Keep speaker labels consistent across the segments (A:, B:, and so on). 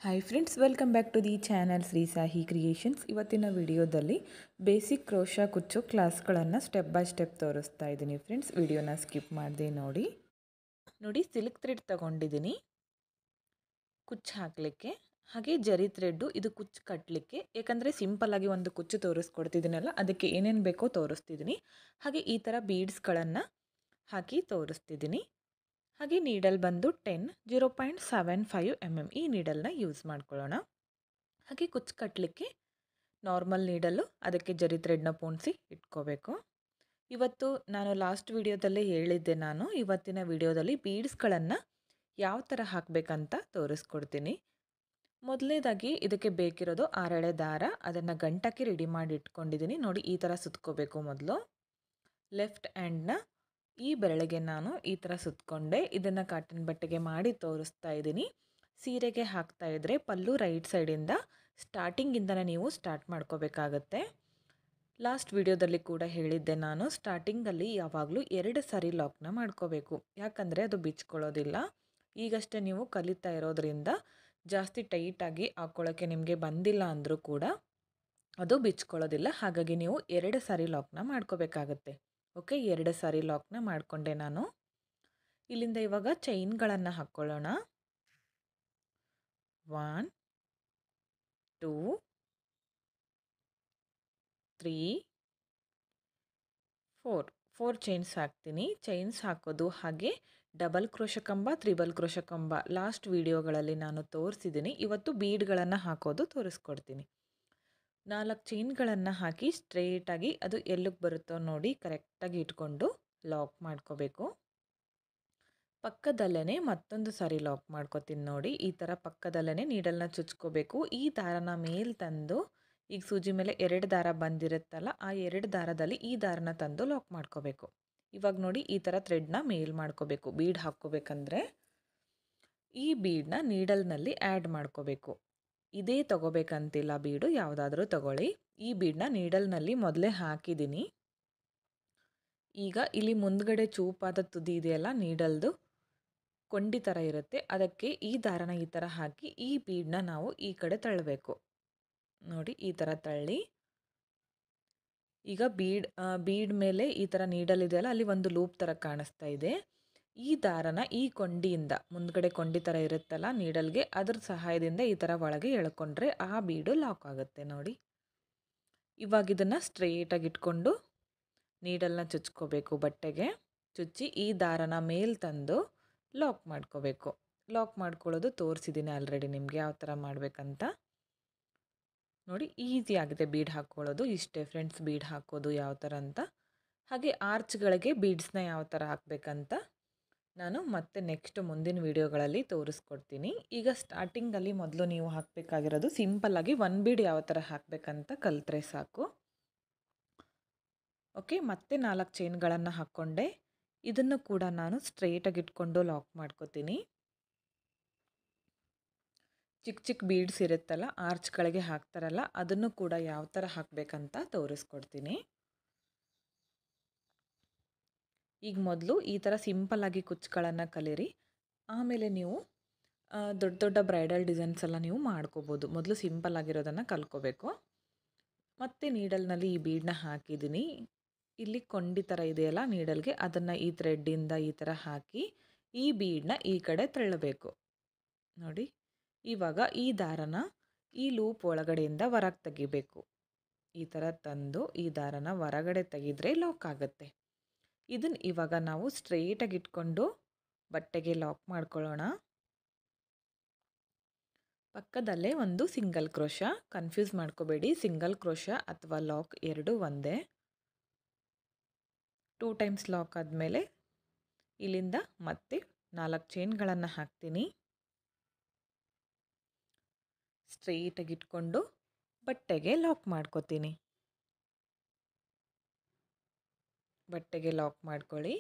A: Hi friends, welcome back to the channel Shri Sahi creations. ಇವತ್ತಿನ ವಿಡಿಯೋದಲ್ಲಿ basic crochet ಕುಚ್ಚು ಕ್ಲಾಸ್ಗಳನ್ನು ಸ್ಟೆಪ್ ಬೈ ಸ್ಟೆಪ್ ತೋರಿಸ್ತಾ ಇದ್ದೀನಿ ಫ್ರೆಂಡ್ಸ್. ವಿಡಿಯೋನ ಸ್ಕಿಪ್ ಮಾಡದೆ ನೋಡಿ ಸಿಲ್ಕ್ ಥ್ರೆಡ್ ತಗೊಂಡಿದ್ದೀನಿ ಕುಚ್ಚು ಹಾಕಲಿಕ್ಕೆ, ಹಾಗೆ ಜರಿ ಥ್ರೆಡ್ಡು ಇದು ಕುಚ್ಚು ಕಟ್ಟಲಿಕ್ಕೆ. ಯಾಕಂದರೆ ಸಿಂಪಲ್ಲಾಗಿ ಒಂದು ಕುಚ್ಚು ತೋರಿಸ್ಕೊಡ್ತಿದ್ದೀನಲ್ಲ, ಅದಕ್ಕೆ ಏನೇನು ಬೇಕೋ ತೋರಿಸ್ತಿದ್ದೀನಿ. ಹಾಗೆ ಈ ಥರ ಬೀಡ್ಸ್ಗಳನ್ನು ಹಾಕಿ ತೋರಿಸ್ತಿದ್ದೀನಿ. ಹಾಗೆ ನೀಡಲ್ ಬಂದು 0.75 mm ಈ ನೀಡಲ್ನ ಯೂಸ್ ಮಾಡ್ಕೊಳ್ಳೋಣ. ಹಾಗೆ ಕುಚ್ಚು ಕಟ್ಟಲಿಕ್ಕೆ ನಾರ್ಮಲ್ ನೀಡಲ್ಲು, ಅದಕ್ಕೆ ಜರಿ ಥ್ರೆಡ್ನ ಪೋಣಿಸಿ ಇಟ್ಕೋಬೇಕು. ಇವತ್ತು ನಾನು ಲಾಸ್ಟ್ ವಿಡಿಯೋದಲ್ಲೇ ಹೇಳಿದ್ದೆ, ನಾನು ಇವತ್ತಿನ ವಿಡಿಯೋದಲ್ಲಿ ಬೀಡ್ಸ್ಗಳನ್ನು ಯಾವ ಥರ ಹಾಕಬೇಕಂತ ತೋರಿಸ್ಕೊಡ್ತೀನಿ. ಮೊದಲನೇದಾಗಿ ಇದಕ್ಕೆ ಬೇಕಿರೋದು 6 ಎಳೆ ದಾರ, ಅದನ್ನು ಗಂಟಕ್ಕೆ ರೆಡಿ ಮಾಡಿ ಇಟ್ಕೊಂಡಿದ್ದೀನಿ. ನೋಡಿ, ಈ ಥರ ಸುತ್ಕೋಬೇಕು. ಮೊದಲು ಲೆಫ್ಟ್ ಹ್ಯಾಂಡ್ನ ಈ ಬೆರಳಿಗೆ ನಾನು ಈ ಥರ ಸುತ್ತಕೊಂಡೆ. ಇದನ್ನು ಕಾಟನ್ ಬಟ್ಟೆಗೆ ಮಾಡಿ ತೋರಿಸ್ತಾ ಇದ್ದೀನಿ. ಸೀರೆಗೆ ಹಾಕ್ತಾ ಇದ್ದರೆ ಪಲ್ಲು ರೈಟ್ ಸೈಡಿಂದ ಸ್ಟಾರ್ಟಿಂಗಿಂದನೇ ನೀವು ಸ್ಟಾರ್ಟ್ ಮಾಡ್ಕೋಬೇಕಾಗತ್ತೆ. ಲಾಸ್ಟ್ ವಿಡಿಯೋದಲ್ಲಿ ಕೂಡ ಹೇಳಿದ್ದೆ ನಾನು, ಸ್ಟಾರ್ಟಿಂಗಲ್ಲಿ ಯಾವಾಗಲೂ 2 ಸಾರಿ ಲಾಕ್ನ ಮಾಡ್ಕೋಬೇಕು. ಯಾಕಂದರೆ ಅದು ಬಿಚ್ಕೊಳ್ಳೋದಿಲ್ಲ. ಈಗಷ್ಟೇ ನೀವು ಕಲಿತಾ ಇರೋದ್ರಿಂದ ಜಾಸ್ತಿ ಟೈಟಾಗಿ ಹಾಕ್ಕೊಳ್ಳೋಕ್ಕೆ ನಿಮಗೆ ಬಂದಿಲ್ಲ ಅಂದರೂ ಕೂಡ ಅದು ಬಿಚ್ಕೊಳ್ಳೋದಿಲ್ಲ. ಹಾಗಾಗಿ ನೀವು 2 ಸಾರಿ ಲಾಕ್ನ ಮಾಡ್ಕೋಬೇಕಾಗತ್ತೆ. ಓಕೆ, 2 ಸಾರಿ ಲಾಕ್ನ ಮಾಡಿಕೊಂಡೆ ನಾನು. ಇಲ್ಲಿಂದ ಇವಾಗ ಚೈನ್ಗಳನ್ನು ಹಾಕ್ಕೊಳ್ಳೋಣ. 1 2 3 4 ಚೈನ್ಸ್ ಹಾಕ್ತೀನಿ. ಚೈನ್ಸ್ ಹಾಕೋದು ಹಾಗೆ ಡಬಲ್ ಕ್ರೋಶ ಕಂಬ, ತ್ರಿಬಲ್ ಕ್ರೋಶ ಕಂಬ ಲಾಸ್ಟ್ ವಿಡಿಯೋಗಳಲ್ಲಿ ನಾನು ತೋರಿಸಿದ್ದೀನಿ. ಇವತ್ತು ಬೀಡ್ಗಳನ್ನು ಹಾಕೋದು ತೋರಿಸ್ಕೊಡ್ತೀನಿ. 4 ಚೈನ್ಗಳನ್ನು ಹಾಕಿ ಸ್ಟ್ರೇಟಾಗಿ ಅದು ಎಲ್ಲಿಗೆ ಬರುತ್ತೋ ನೋಡಿ ಕರೆಕ್ಟಾಗಿ ಇಟ್ಕೊಂಡು ಲಾಕ್ ಮಾಡ್ಕೋಬೇಕು. ಪಕ್ಕದಲ್ಲೇ ಮತ್ತೊಂದು ಸಾರಿ ಲಾಕ್ ಮಾಡ್ಕೋತೀನಿ. ನೋಡಿ, ಈ ಥರ ಪಕ್ಕದಲ್ಲೇ ನೀಡಲ್ನ ಚುಚ್ಕೋಬೇಕು. ಈ ದಾರನ ಮೇಲೆ ತಂದು, ಈಗ ಸೂಜಿ ಮೇಲೆ 2 ದಾರ ಬಂದಿರುತ್ತಲ್ಲ, ಆ 2 ದಾರದಲ್ಲಿ ಈ ದಾರನ ತಂದು ಲಾಕ್ ಮಾಡ್ಕೋಬೇಕು. ಇವಾಗ ನೋಡಿ, ಈ ಥರ ಥ್ರೆಡ್ನ ಮೇಲ್ ಮಾಡ್ಕೋಬೇಕು. ಬೀಡ್ ಹಾಕ್ಕೋಬೇಕಂದ್ರೆ ಈ ಬೀಡನ್ನ ನೀಡಲ್ನಲ್ಲಿ ಆ್ಯಡ್ ಮಾಡ್ಕೋಬೇಕು. ಇದೇ ತಗೋಬೇಕಂತಿಲ್ಲ, ಬೀಡು ಯಾವುದಾದ್ರೂ ತಗೊಳ್ಳಿ. ಈ ಬೀಡನ್ನ ನೀಡಲ್ನಲ್ಲಿ ಮೊದಲೇ ಹಾಕಿದ್ದೀನಿ. ಈಗ ಇಲ್ಲಿ ಮುಂದ್ಗಡೆ ಚೂಪಾದ ತುದಿ ಇದೆಯಲ್ಲ, ನೀಡಲ್ದು ಕೊಂಡಿ ಥರ ಇರುತ್ತೆ, ಅದಕ್ಕೆ ಈ ದಾರನ ಈ ಥರ ಹಾಕಿ ಈ ಬೀಡನ್ನ ನಾವು ಈ ಕಡೆ ತಳ್ಳಬೇಕು. ನೋಡಿ, ಈ ಥರ ತಳ್ಳಿ. ಈಗ ಬೀಡ್ ಮೇಲೆ ಈ ಥರ ನೀಡಲ್ ಇದೆಯಲ್ಲ, ಅಲ್ಲಿ ಒಂದು ಲೂಪ್ ಥರ ಕಾಣಿಸ್ತಾ ಇದೆ. ಈ ದಾರನ ಈ ಕೊಂಡಿಯಿಂದ, ಮುಂದ್ಗಡೆ ಕೊಂಡಿ ಥರ ಇರುತ್ತಲ್ಲ ನೀಡಲ್ಗೆ, ಅದ್ರ ಸಹಾಯದಿಂದ ಈ ಥರ ಒಳಗೆ ಎಳ್ಕೊಂಡ್ರೆ ಆ ಬೀಡು ಲಾಕ್ ಆಗುತ್ತೆ. ನೋಡಿ, ಇವಾಗ ಇದನ್ನು ಸ್ಟ್ರೇಟಾಗಿ ಇಟ್ಕೊಂಡು ನೀಡಲ್ನ ಚುಚ್ಕೋಬೇಕು. ಬಟ್ಟೆಗೆ ಚುಚ್ಚಿ ಈ ದಾರನ ಮೇಲೆ ತಂದು ಲಾಕ್ ಮಾಡ್ಕೋಬೇಕು. ಲಾಕ್ ಮಾಡ್ಕೊಳ್ಳೋದು ತೋರಿಸಿದ್ದೀನಿ ಆಲ್ರೆಡಿ ನಿಮಗೆ ಯಾವ ಥರ ಮಾಡಬೇಕಂತ. ನೋಡಿ, ಈಸಿ ಆಗಿದೆ ಬೀಡ್ ಹಾಕ್ಕೊಳ್ಳೋದು. ಇಷ್ಟೇ ಫ್ರೆಂಡ್ಸ್, ಬೀಡ್ ಹಾಕೋದು ಯಾವ ಥರ ಅಂತ. ಹಾಗೆ ಆರ್ಚ್ಗಳಿಗೆ ಬೀಡ್ಸ್ನ ಯಾವ ಥರ ಹಾಕಬೇಕಂತ ನಾನು ಮತ್ತೆ ನೆಕ್ಸ್ಟ್ ಮುಂದಿನ ವೀಡಿಯೋಗಳಲ್ಲಿ ತೋರಿಸ್ಕೊಡ್ತೀನಿ. ಈಗ ಸ್ಟಾರ್ಟಿಂಗಲ್ಲಿ ಮೊದಲು ನೀವು ಹಾಕಬೇಕಾಗಿರೋದು ಸಿಂಪಲ್ಲಾಗಿ 1 ಬೀಡ್ ಯಾವ ಥರ ಹಾಕಬೇಕಂತ ಕಲಿತ್ರೆ ಸಾಕು. ಓಕೆ, ಮತ್ತೆ 4 ಚೈನ್ಗಳನ್ನು ಹಾಕ್ಕೊಂಡೆ. ಇದನ್ನು ಕೂಡ ನಾನು ಸ್ಟ್ರೇಟಾಗಿ ಇಟ್ಕೊಂಡು ಲಾಕ್ ಮಾಡ್ಕೋತೀನಿ. ಚಿಕ್ಕ ಚಿಕ್ಕ ಬೀಡ್ಸ್ ಇರುತ್ತಲ್ಲ, ಆರ್ಚ್ಗಳಿಗೆ ಹಾಕ್ತಾರಲ್ಲ, ಅದನ್ನು ಕೂಡ ಯಾವ ಥರ ಹಾಕಬೇಕಂತ ತೋರಿಸ್ಕೊಡ್ತೀನಿ. ಈಗ ಮೊದಲು ಈ ಥರ ಸಿಂಪಲ್ಲಾಗಿ ಕುಚ್ಚುಗಳನ್ನು ಕಲೀರಿ. ಆಮೇಲೆ ನೀವು ದೊಡ್ಡ ದೊಡ್ಡ ಬ್ರೈಡಲ್ ಡಿಸೈನ್ಸ್ ಎಲ್ಲ ನೀವು ಮಾಡ್ಕೋಬೋದು. ಮೊದಲು ಸಿಂಪಲ್ ಆಗಿರೋದನ್ನು ಕಲ್ತ್ಕೋಬೇಕು. ಮತ್ತು ನೀಡಲ್ನಲ್ಲಿ ಈ ಬೀಡನ್ನ ಹಾಕಿದ್ದೀನಿ. ಇಲ್ಲಿ ಕೊಂಡಿ ಥರ ಇದೆಯಲ್ಲ ನೀಡಲ್ಗೆ, ಅದನ್ನು ಈ ಥ್ರೆಡ್ಡಿಂದ ಈ ಥರ ಹಾಕಿ ಈ ಬೀಡನ್ನ ಈ ಕಡೆ ತಳ್ಳಬೇಕು. ನೋಡಿ, ಇವಾಗ ಈ ದಾರನ ಈ ಲೂಪ್ ಒಳಗಡೆಯಿಂದ ಹೊರಗೆ ತೆಗಿಬೇಕು. ಈ ಥರ ತಂದು ಈ ದಾರನ ಹೊರಗಡೆ ತೆಗೆದ್ರೆ ಲಾಕ್ ಆಗುತ್ತೆ. ಇದನ್ನು ಇವಾಗ ನಾವು ಸ್ಟ್ರೇಟಾಗಿ ಇಟ್ಕೊಂಡು ಬಟ್ಟೆಗೆ ಲಾಕ್ ಮಾಡ್ಕೊಳ್ಳೋಣ. ಪಕ್ಕದಲ್ಲೇ ಒಂದು ಸಿಂಗಲ್ ಕ್ರೋಶ, ಕನ್ಫ್ಯೂಸ್ ಮಾಡ್ಕೋಬೇಡಿ. ಸಿಂಗಲ್ ಕ್ರೋಶ ಅಥವಾ ಲಾಕ್ ಎರಡೂ ಒಂದೇ. 2 ಟೈಮ್ಸ್ ಲಾಕ್ ಆದಮೇಲೆ ಇಲ್ಲಿಂದ ಮತ್ತೆ 4 ಚೈನ್ಗಳನ್ನು ಹಾಕ್ತೀನಿ. ಸ್ಟ್ರೇಟಾಗಿ ಇಟ್ಕೊಂಡು ಬಟ್ಟೆಗೆ ಲಾಕ್ ಮಾಡ್ಕೋತೀನಿ. ಬಟ್ಟೆಗೆ ಲಾಕ್ ಮಾಡ್ಕೊಳ್ಳಿ.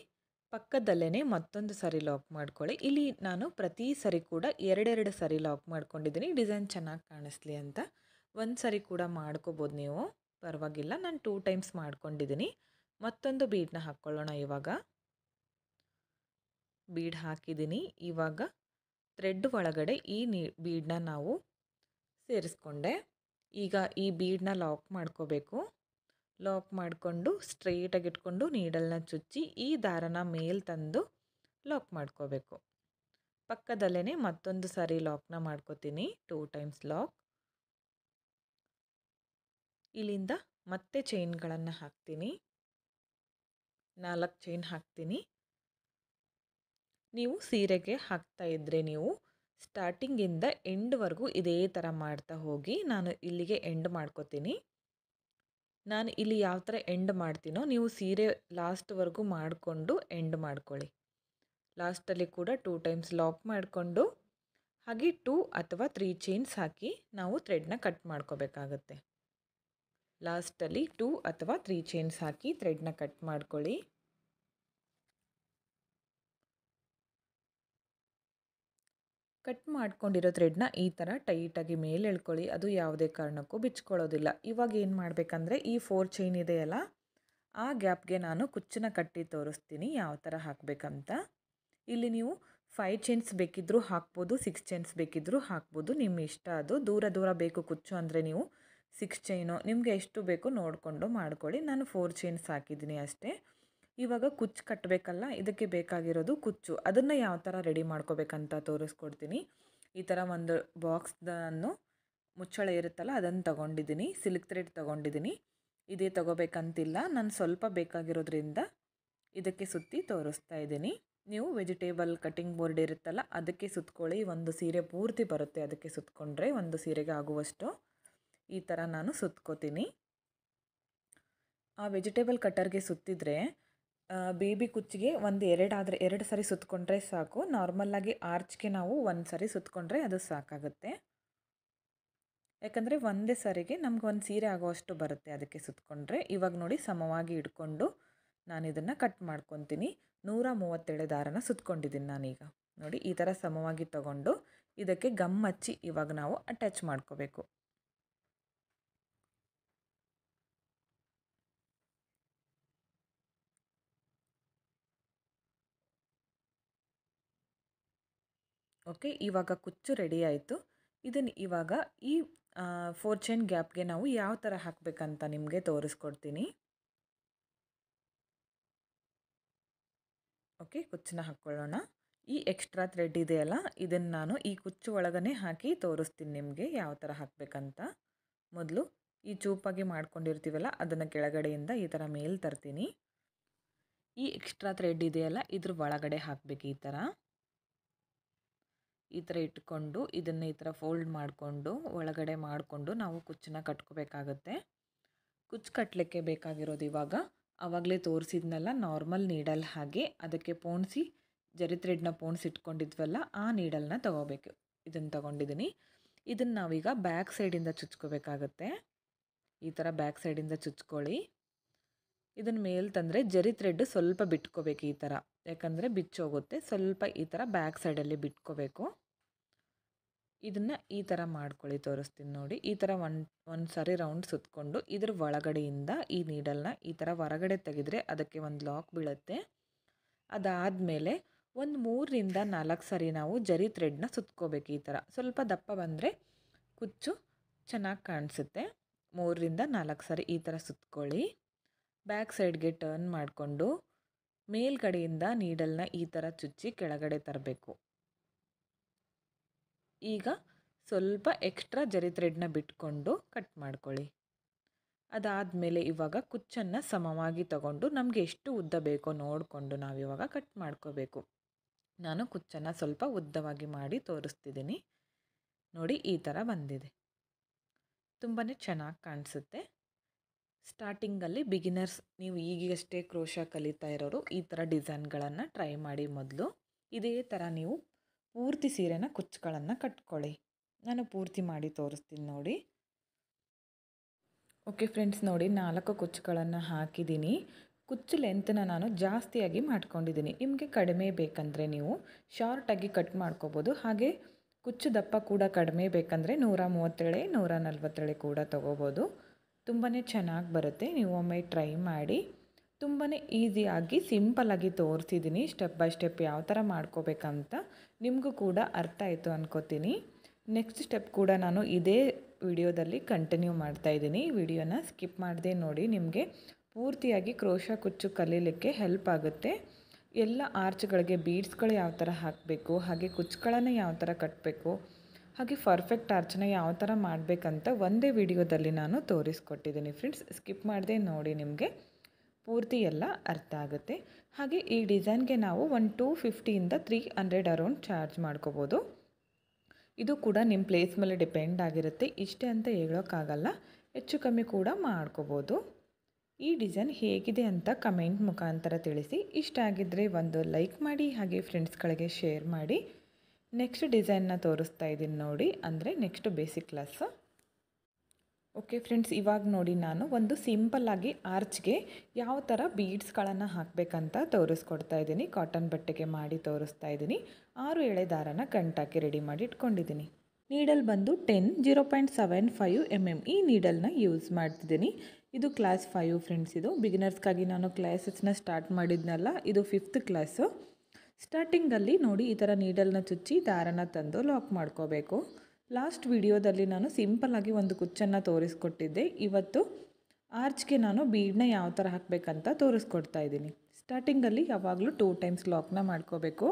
A: ಪಕ್ಕದಲ್ಲೇ ಮತ್ತೊಂದು ಸಾರಿ ಲಾಕ್ ಮಾಡ್ಕೊಳ್ಳಿ. ಇಲ್ಲಿ ನಾನು ಪ್ರತಿ ಸರಿ ಕೂಡ 2 ಸಾರಿ ಲಾಕ್ ಮಾಡ್ಕೊಂಡಿದ್ದೀನಿ, ಡಿಸೈನ್ ಚೆನ್ನಾಗಿ ಕಾಣಿಸ್ಲಿ ಅಂತ. 1 ಸಾರಿ ಕೂಡ ಮಾಡ್ಕೋಬೋದು ನೀವು, ಪರವಾಗಿಲ್ಲ. ನಾನು 2 ಟೈಮ್ಸ್ ಮಾಡ್ಕೊಂಡಿದ್ದೀನಿ. ಮತ್ತೊಂದು ಬೀಡನ್ನ ಹಾಕ್ಕೊಳ್ಳೋಣ. ಇವಾಗ ಬೀಡ್ ಹಾಕಿದ್ದೀನಿ. ಇವಾಗ ಥ್ರೆಡ್ ಒಳಗಡೆ ಈ ಬೀಡನ್ನ ನಾವು ಸೇರಿಸ್ಕೊಂಡೆ. ಈಗ ಈ ಬೀಡನ್ನ ಲಾಕ್ ಮಾಡ್ಕೋಬೇಕು. ಲಾಕ್ ಮಾಡಿಕೊಂಡು ಸ್ಟ್ರೈಟಾಗಿ ಇಟ್ಕೊಂಡು ನೀಡಲ್ನ ಚುಚ್ಚಿ ಈ ದಾರನ ಮೇಲೆ ತಂದು ಲಾಕ್ ಮಾಡ್ಕೋಬೇಕು. ಪಕ್ಕದಲ್ಲೇ ಮತ್ತೊಂದು ಸಾರಿ ಲಾಕ್ನ ಮಾಡ್ಕೋತೀನಿ, 2 ಟೈಮ್ಸ್ ಲಾಕ್. ಇಲ್ಲಿಂದ ಮತ್ತೆ ಚೈನ್ಗಳನ್ನು ಹಾಕ್ತೀನಿ, 4 ಚೈನ್ ಹಾಕ್ತೀನಿ. ನೀವು ಸೀರೆಗೆ ಹಾಕ್ತಾ ಇದ್ದರೆ ನೀವು ಸ್ಟಾರ್ಟಿಂಗಿಂದ ಎಂಡ್ವರೆಗೂ ಇದೇ ಥರ ಮಾಡ್ತಾ ಹೋಗಿ. ನಾನು ಇಲ್ಲಿಗೆ ಎಂಡ್ ಮಾಡ್ಕೋತೀನಿ. ನಾನು ಇಲ್ಲಿ ಯಾವ ಥರ ಎಂಡ್ ಮಾಡ್ತೀನೋ ನೀವು ಸೀರೆ ಲಾಸ್ಟ್ವರೆಗೂ ಮಾಡಿಕೊಂಡು ಎಂಡ್ ಮಾಡ್ಕೊಳ್ಳಿ. ಲಾಸ್ಟಲ್ಲಿ ಕೂಡ 2 ಟೈಮ್ಸ್ ಲಾಕ್ ಮಾಡಿಕೊಂಡು ಹಾಗೆ 2 ಅಥವಾ 3 ಚೈನ್ಸ್ ಹಾಕಿ ನಾವು ಥ್ರೆಡ್ನ ಕಟ್ ಮಾಡ್ಕೋಬೇಕಾಗತ್ತೆ. ಲಾಸ್ಟಲ್ಲಿ 2 ಅಥವಾ 3 ಚೈನ್ಸ್ ಹಾಕಿ ಥ್ರೆಡ್ನ ಕಟ್ ಮಾಡ್ಕೊಳ್ಳಿ. ಕಟ್ ಮಾಡ್ಕೊಂಡಿರೋ ಥ್ರೆಡ್ನ ಈ ಥರ ಟೈಟಾಗಿ ಮೇಲೆ ಎಳ್ಕೊಳ್ಳಿ. ಅದು ಯಾವುದೇ ಕಾರಣಕ್ಕೂ ಬಿಚ್ಕೊಳ್ಳೋದಿಲ್ಲ. ಇವಾಗ ಏನು ಮಾಡಬೇಕಂದ್ರೆ ಈ 4 ಚೈನ್ ಇದೆಯಲ್ಲ, ಆ ಗ್ಯಾಪ್ಗೆ ನಾನು ಕುಚ್ಚನ್ನ ಕಟ್ಟಿ ತೋರಿಸ್ತೀನಿ ಯಾವ ಥರ ಹಾಕಬೇಕಂತ. ಇಲ್ಲಿ ನೀವು 5 ಚೈನ್ಸ್ ಬೇಕಿದ್ದರೂ ಹಾಕ್ಬೋದು, 6 ಚೈನ್ಸ್ ಬೇಕಿದ್ದರೂ ಹಾಕ್ಬೋದು, ನಿಮ್ಮ ಇಷ್ಟ. ಅದು ದೂರ ದೂರ ಬೇಕು ಕುಚ್ಚು ಅಂದರೆ ನೀವು 6 ಚೈನು ನಿಮಗೆ ಎಷ್ಟು ಬೇಕೋ ನೋಡಿಕೊಂಡು ಮಾಡ್ಕೊಳ್ಳಿ. ನಾನು 4 ಚೈನ್ಸ್ ಹಾಕಿದ್ದೀನಿ ಅಷ್ಟೇ. ಇವಾಗ ಕುಚ್ಚು ಕಟ್ಟಬೇಕಲ್ಲ, ಇದಕ್ಕೆ ಬೇಕಾಗಿರೋದು ಕುಚ್ಚು. ಅದನ್ನು ಯಾವ ಥರ ರೆಡಿ ಮಾಡ್ಕೋಬೇಕಂತ ತೋರಿಸ್ಕೊಡ್ತೀನಿ. ಈ ಥರ ಒಂದು ಬಾಕ್ಸ್ದನ್ನು ಮುಚ್ಚಳ ಇರುತ್ತಲ್ಲ ಅದನ್ನು ತೊಗೊಂಡಿದ್ದೀನಿ, ಸಿಲ್ಕ್ ಥ್ರೆಡ್ ತೊಗೊಂಡಿದ್ದೀನಿ. ಇದೇ ತೊಗೋಬೇಕಂತಿಲ್ಲ, ನಾನು ಸ್ವಲ್ಪ ಬೇಕಾಗಿರೋದ್ರಿಂದ ಇದಕ್ಕೆ ಸುತ್ತಿ ತೋರಿಸ್ತಾ ಇದ್ದೀನಿ. ನೀವು ವೆಜಿಟೇಬಲ್ ಕಟಿಂಗ್ ಬೋರ್ಡ್ ಇರುತ್ತಲ್ಲ ಅದಕ್ಕೆ ಸುತ್ಕೊಳ್ಳಿ. ಒಂದು ಸೀರೆ ಪೂರ್ತಿ ಬರುತ್ತೆ ಅದಕ್ಕೆ ಸುತ್ಕೊಂಡ್ರೆ, ಒಂದು ಸೀರೆಗೆ ಆಗುವಷ್ಟು ಈ ಥರ ನಾನು ಸುತ್ಕೋತೀನಿ. ಆ ವೆಜಿಟೇಬಲ್ ಕಟ್ಟರ್ಗೆ ಸುತ್ತಿದ್ರೆ ಬೇಬಿ ಕುಚ್ಚಿಗೆ ಒಂದು 2 ಸರಿ ಸುತ್ಕೊಂಡ್ರೆ ಸಾಕು. ನಾರ್ಮಲ್ಲಾಗಿ ಆರ್ಚ್ಗೆ ನಾವು 1 ಸರಿ ಸುತ್ಕೊಂಡ್ರೆ ಅದು ಸಾಕಾಗುತ್ತೆ. ಯಾಕಂದರೆ ಒಂದೇ ಸರಿಗೆ ನಮ್ಗೆ ಒಂದು ಸೀರೆ ಆಗೋವಷ್ಟು ಬರುತ್ತೆ ಅದಕ್ಕೆ ಸುತ್ಕೊಂಡ್ರೆ. ಇವಾಗ ನೋಡಿ ಸಮವಾಗಿ ಇಟ್ಕೊಂಡು ನಾನು ಇದನ್ನು ಕಟ್ ಮಾಡ್ಕೊತೀನಿ. 137 ದಾರನ ಸುತ್ಕೊಂಡಿದ್ದೀನಿ ನಾನೀಗ. ನೋಡಿ ಈ ಥರ ಸಮವಾಗಿ ತಗೊಂಡು ಇದಕ್ಕೆ ಗಮ್ ಹಚ್ಚಿ ಇವಾಗ ನಾವು ಅಟ್ಯಾಚ್ ಮಾಡ್ಕೋಬೇಕು. ಓಕೆ, ಇವಾಗ ಕುಚ್ಚು ರೆಡಿ ಆಯಿತು. ಇದನ್ನು ಇವಾಗ ಈ 4 ಚೈನ್ ಗ್ಯಾಪ್ಗೆ ನಾವು ಯಾವ ಥರ ಹಾಕಬೇಕಂತ ನಿಮಗೆ ತೋರಿಸ್ಕೊಡ್ತೀನಿ. ಓಕೆ, ಕುಚ್ಚನ್ನ ಹಾಕ್ಕೊಳ್ಳೋಣ. ಈ ಎಕ್ಸ್ಟ್ರಾ ಥ್ರೆಡ್ ಇದೆಯಲ್ಲ ಇದನ್ನು ನಾನು ಈ ಕುಚ್ಚು ಒಳಗನೆ ಹಾಕಿ ತೋರಿಸ್ತೀನಿ ನಿಮಗೆ ಯಾವ ಥರ ಹಾಕಬೇಕಂತ. ಮೊದಲು ಈ ಚೂಪಾಗಿ ಮಾಡ್ಕೊಂಡಿರ್ತೀವಲ್ಲ ಅದನ್ನು ಕೆಳಗಡೆಯಿಂದ ಈ ಥರ ಮೇಲೆ ತರ್ತೀನಿ. ಈ ಎಕ್ಸ್ಟ್ರಾ ಥ್ರೆಡ್ ಇದೆಯಲ್ಲ ಇದ್ರ ಒಳಗಡೆ ಹಾಕಬೇಕು. ಈ ಥರ ಇಟ್ಕೊಂಡು ಇದನ್ನು ಈ ಥರ ಫೋಲ್ಡ್ ಮಾಡಿಕೊಂಡು ಒಳಗಡೆ ಮಾಡಿಕೊಂಡು ನಾವು ಕುಚ್ಚನ್ನ ಕಟ್ಕೋಬೇಕಾಗತ್ತೆ. ಕುಚ್ಚು ಕಟ್ಟಲಿಕ್ಕೆ ಬೇಕಾಗಿರೋದು ಇವಾಗ ಆವಾಗಲೇ ತೋರಿಸಿದ್ನಲ್ಲ ನಾರ್ಮಲ್ ನೀಡಲ್, ಹಾಗೆ ಅದಕ್ಕೆ ಪೋಣಿಸಿ ಜರಿ ಥ್ರೆಡ್ನ ಪೋಣಿಸಿ ಇಟ್ಕೊಂಡಿದ್ವಲ್ಲ ಆ ನೀಡಲ್ನ ತೊಗೋಬೇಕು. ಇದನ್ನು ತೊಗೊಂಡಿದ್ದೀನಿ. ಇದನ್ನು ನಾವೀಗ ಬ್ಯಾಕ್ ಸೈಡಿಂದ ಚುಚ್ಕೋಬೇಕಾಗತ್ತೆ. ಈ ಥರ ಬ್ಯಾಕ್ ಸೈಡಿಂದ ಚುಚ್ಕೊಳ್ಳಿ. ಇದನ್ನು ಮೇಲೆ ತಂದರೆ ಜರಿ ಥ್ರೆಡ್ ಸ್ವಲ್ಪ ಬಿಟ್ಕೋಬೇಕು ಈ ಥರ, ಯಾಕಂದರೆ ಬಿಚ್ಚೋಗುತ್ತೆ. ಸ್ವಲ್ಪ ಈ ಥರ ಬ್ಯಾಕ್ ಸೈಡಲ್ಲಿ ಬಿಟ್ಕೋಬೇಕು. ಇದನ್ನು ಈ ಥರ ಮಾಡ್ಕೊಳ್ಳಿ, ತೋರಿಸ್ತೀನಿ ನೋಡಿ. ಈ ಥರ ಒಂದು ಸಾರಿ ರೌಂಡ್ ಸುತ್ತಕೊಂಡು ಇದ್ರ ಒಳಗಡೆಯಿಂದ ಈ ನೀಡಲ್ನ ಈ ಥರ ಹೊರಗಡೆ ತೆಗೆದ್ರೆ ಅದಕ್ಕೆ ಒಂದು ಲಾಕ್ ಬೀಳುತ್ತೆ. ಅದಾದಮೇಲೆ ಒಂದು 3ರಿಂದ 4 ಸಾರಿ ನಾವು ಜರಿ ಥ್ರೆಡ್ನ ಸುತ್ಕೋಬೇಕು. ಈ ಥರ ಸ್ವಲ್ಪ ದಪ್ಪ ಬಂದರೆ ಕುಚ್ಚು ಚೆನ್ನಾಗಿ ಕಾಣಿಸುತ್ತೆ. 3ರಿಂದ 4 ಸಾರಿ ಈ ಥರ ಸುತ್ಕೊಳ್ಳಿ. ಬ್ಯಾಕ್ ಸೈಡ್ಗೆ ಟರ್ನ್ ಮಾಡಿಕೊಂಡು ಮೇಲ್ಗಡೆಯಿಂದ ನೀಡಲ್ನ ಈ ಥರ ಚುಚ್ಚಿ ಕೆಳಗಡೆ ತರಬೇಕು. ಈಗ ಸ್ವಲ್ಪ ಎಕ್ಸ್ಟ್ರಾ ಜರಿ ಥ್ರೆಡ್ನ ಬಿಟ್ಕೊಂಡು ಕಟ್ ಮಾಡ್ಕೊಳ್ಳಿ. ಅದಾದಮೇಲೆ ಇವಾಗ ಕುಚ್ಚನ್ನು ಸಮವಾಗಿ ತಗೊಂಡು ನಮಗೆ ಎಷ್ಟು ಉದ್ದ ಬೇಕೋ ನೋಡಿಕೊಂಡು ನಾವಿವಾಗ ಕಟ್ ಮಾಡ್ಕೋಬೇಕು. ನಾನು ಕುಚ್ಚನ್ನು ಸ್ವಲ್ಪ ಉದ್ದವಾಗಿ ಮಾಡಿ ತೋರಿಸ್ತಿದ್ದೀನಿ ನೋಡಿ. ಈ ಥರ ಬಂದಿದೆ, ತುಂಬಾ ಚೆನ್ನಾಗಿ ಕಾಣಿಸುತ್ತೆ. ಸ್ಟಾರ್ಟಿಂಗಲ್ಲಿ ಬಿಗಿನರ್ಸ್, ನೀವು ಈಗಷ್ಟೇ ಕ್ರೋಶಾ ಕಲಿತಾ ಇರೋರು ಈ ಥರ ಡಿಸೈನ್ಗಳನ್ನು ಟ್ರೈ ಮಾಡಿ. ಮೊದಲು ಇದೇ ಥರ ನೀವು ಪೂರ್ತಿ ಸೀರೆನ ಕುಚ್ಚುಗಳನ್ನು ಕಟ್ಕೊಳ್ಳಿ. ನಾನು ಪೂರ್ತಿ ಮಾಡಿ ತೋರಿಸ್ತೀನಿ ನೋಡಿ. ಓಕೆ ಫ್ರೆಂಡ್ಸ್, ನೋಡಿ 4 ಕುಚ್ಚುಗಳನ್ನು ಹಾಕಿದ್ದೀನಿ. ಕುಚ್ಚು ಲೆಂತನ್ನ ನಾನು ಜಾಸ್ತಿಯಾಗಿ ಮಾಡ್ಕೊಂಡಿದ್ದೀನಿ. ನಿಮಗೆ ಕಡಿಮೆ ಬೇಕಂದರೆ ನೀವು ಶಾರ್ಟಾಗಿ ಕಟ್ ಮಾಡ್ಕೋಬೋದು. ಹಾಗೆ ಕುಚ್ಚು ದಪ್ಪ ಕೂಡ ಕಡಿಮೆ ಬೇಕಂದರೆ 137 147 ಕೂಡ ತೊಗೋಬೋದು. ತುಂಬಾ ಚೆನ್ನಾಗಿ ಬರುತ್ತೆ. ನೀವು ಒಮ್ಮೆ ಟ್ರೈ ಮಾಡಿ. ತುಂಬಾ ಈಸಿಯಾಗಿ ಸಿಂಪಲ್ಲಾಗಿ ತೋರಿಸಿದ್ದೀನಿ. ಸ್ಟೆಪ್ ಬೈ ಸ್ಟೆಪ್ ಯಾವ ಥರ ಮಾಡ್ಕೋಬೇಕಂತ ನಿಮಗೂ ಕೂಡ ಅರ್ಥ ಆಯಿತು ಅಂದ್ಕೋತೀನಿ. ನೆಕ್ಸ್ಟ್ ಸ್ಟೆಪ್ ಕೂಡ ನಾನು ಇದೇ ವಿಡಿಯೋದಲ್ಲಿ ಕಂಟಿನ್ಯೂ ಮಾಡ್ತಾ ಇದ್ದೀನಿ. ವಿಡಿಯೋನ ಸ್ಕಿಪ್ ಮಾಡದೆ ನೋಡಿ, ನಿಮಗೆ ಪೂರ್ತಿಯಾಗಿ ಕ್ರೋಶಾ ಕುಚ್ಚು ಕಲೀಲಿಕ್ಕೆ ಹೆಲ್ಪ್ ಆಗುತ್ತೆ. ಎಲ್ಲ ಆರ್ಚ್ಗಳಿಗೆ ಬೀಡ್ಸ್ಗಳು ಯಾವ ಥರ ಹಾಕಬೇಕು, ಹಾಗೆ ಕುಚ್ಚುಗಳನ್ನು ಯಾವ ಥರ ಕಟ್ಟಬೇಕು, ಹಾಗೆ ಪರ್ಫೆಕ್ಟ್ ಆರ್ಚನ್ನ ಯಾವ ಥರ ಮಾಡಬೇಕಂತ ಒಂದೇ ವಿಡಿಯೋದಲ್ಲಿ ನಾನು ತೋರಿಸ್ಕೊಟ್ಟಿದ್ದೀನಿ ಫ್ರೆಂಡ್ಸ್. ಸ್ಕಿಪ್ ಮಾಡದೆ ನೋಡಿ, ನಿಮಗೆ ಪೂರ್ತಿ ಎಲ್ಲ ಅರ್ಥ ಆಗುತ್ತೆ. ಹಾಗೆ ಈ ಡಿಸೈನ್ಗೆ ನಾವು ಒಂದು 250 300 ಅರೌಂಡ್ ಚಾರ್ಜ್ ಮಾಡ್ಕೋಬೋದು. ಇದು ಕೂಡ ನಿಮ್ಮ ಪ್ಲೇಸ್ ಮೇಲೆ ಡಿಪೆಂಡ್ ಆಗಿರುತ್ತೆ. ಇಷ್ಟೇ ಅಂತ ಹೇಳೋಕ್ಕಾಗಲ್ಲ, ಹೆಚ್ಚು ಕಮ್ಮಿ ಕೂಡ ಮಾಡ್ಕೋಬೋದು. ಈ ಡಿಸೈನ್ ಹೇಗಿದೆ ಅಂತ ಕಮೆಂಟ್ ಮುಖಾಂತರ ತಿಳಿಸಿ. ಇಷ್ಟ ಆಗಿದ್ದರೆ ಒಂದು ಲೈಕ್ ಮಾಡಿ, ಹಾಗೆ ಫ್ರೆಂಡ್ಸ್ಗಳಿಗೆ ಶೇರ್ ಮಾಡಿ. ನೆಕ್ಸ್ಟ್ ಡಿಸೈನ್ನ ತೋರಿಸ್ತಾ ಇದ್ದೀನಿ ನೋಡಿ, ಅಂದರೆ next basic class. Okay friends, ಇವಾಗ ನೋಡಿ ನಾನು ಒಂದು ಸಿಂಪಲ್ಲಾಗಿ ಆರ್ಚ್ಗೆ ಯಾವ ಥರ ಬೀಡ್ಸ್ಗಳನ್ನು ಹಾಕಬೇಕಂತ ತೋರಿಸ್ಕೊಡ್ತಾ ಇದ್ದೀನಿ. ಕಾಟನ್ ಬಟ್ಟೆಗೆ ಮಾಡಿ ತೋರಿಸ್ತಾ ಇದ್ದೀನಿ. 6 ಎಳೆ ದಾರನ ಗಂಟಾಕಿ ರೆಡಿ ಮಾಡಿ ಇಟ್ಕೊಂಡಿದ್ದೀನಿ. ನೀಡಲ್ ಬಂದು 10 0.75 mm ಈ ನೀಡಲ್ನ ಯೂಸ್ ಮಾಡ್ತಿದ್ದೀನಿ. ಇದು ಕ್ಲಾಸ್ 5 ಫ್ರೆಂಡ್ಸ್. ಇದು ಬಿಗಿನರ್ಸ್ಗಾಗಿ ನಾನು ಕ್ಲಾಸಸ್ನ ಸ್ಟಾರ್ಟ್ ಮಾಡಿದ್ನಲ್ಲ, ಇದು 5th ಕ್ಲಾಸು. ಸ್ಟಾರ್ಟಿಂಗಲ್ಲಿ ನೋಡಿ ಈ ಥರ ನೀಡಲ್ನ ಚುಚ್ಚಿ ದಾರನ ತಂದು ಲಾಕ್ ಮಾಡ್ಕೋಬೇಕು. ಲಾಸ್ಟ್ ವಿಡಿಯೋದಲ್ಲಿ ನಾನು ಸಿಂಪಲ್ಲಾಗಿ ಒಂದು ಕುಚ್ಚನ್ನು ತೋರಿಸ್ಕೊಟ್ಟಿದ್ದೆ. ಇವತ್ತು ಆರ್ಚ್ಗೆ ನಾನು ಬೀಡನ್ನ ಯಾವ ಥರ ಹಾಕಬೇಕಂತ ತೋರಿಸ್ಕೊಡ್ತಾ ಇದ್ದೀನಿ. ಸ್ಟಾರ್ಟಿಂಗಲ್ಲಿ ಯಾವಾಗಲೂ 2 ಟೈಮ್ಸ್ ಲಾಕ್ನ ಮಾಡ್ಕೋಬೇಕು.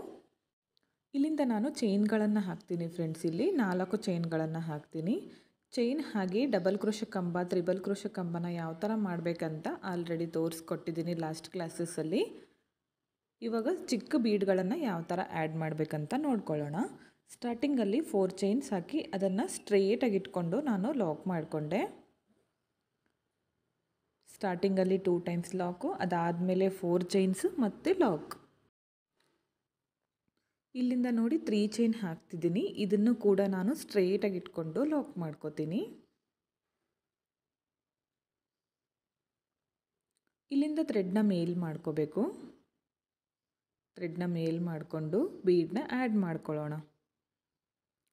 A: ಇಲ್ಲಿಂದ ನಾನು ಚೈನ್ಗಳನ್ನು ಹಾಕ್ತೀನಿ ಫ್ರೆಂಡ್ಸ್. ಇಲ್ಲಿ 4 ಚೈನ್ಗಳನ್ನು ಹಾಕ್ತೀನಿ. ಚೈನ್ ಹಾಗೆ ಡಬಲ್ ಕ್ರೋಶ ಕಂಬ, ತ್ರಿಬಲ್ ಕ್ರೋಶ ಕಂಬನ ಯಾವ ಥರ ಮಾಡಬೇಕಂತ ಆಲ್ರೆಡಿ ತೋರಿಸ್ಕೊಟ್ಟಿದ್ದೀನಿ ಲಾಸ್ಟ್ ಕ್ಲಾಸಸ್ಸಲ್ಲಿ. ಇವಾಗ ಚಿಕ್ಕ ಬೀಡ್ಗಳನ್ನು ಯಾವ ಥರ ಆ್ಯಡ್ ಮಾಡಬೇಕಂತ ನೋಡ್ಕೊಳ್ಳೋಣ. ಸ್ಟಾರ್ಟಿಂಗಲ್ಲಿ 4 ಚೈನ್ಸ್ ಹಾಕಿ ಅದನ್ನು ಸ್ಟ್ರೇಟಾಗಿ ಇಟ್ಕೊಂಡು ನಾನು ಲಾಕ್ ಮಾಡಿಕೊಂಡೆ. ಸ್ಟಾರ್ಟಿಂಗಲ್ಲಿ 2 ಟೈಮ್ಸ್ ಲಾಕು, ಅದಾದಮೇಲೆ 4 ಚೈನ್ಸ್ ಮತ್ತು ಲಾಕ್. ಇಲ್ಲಿಂದ ನೋಡಿ 3 ಚೈನ್ ಹಾಕ್ತಿದ್ದೀನಿ. ಇದನ್ನು ಕೂಡ ನಾನು ಸ್ಟ್ರೇಟಾಗಿ ಇಟ್ಕೊಂಡು ಲಾಕ್ ಮಾಡ್ಕೋತೀನಿ. ಇಲ್ಲಿಂದ ಥ್ರೆಡ್ನ ಮೇಲ್ ಮಾಡ್ಕೋಬೇಕು. ಥ್ರೆಡ್ನ ಮೇಲ್ ಮಾಡಿಕೊಂಡು ಬೀಡನ್ನ ಆ್ಯಡ್ ಮಾಡ್ಕೊಳ್ಳೋಣ.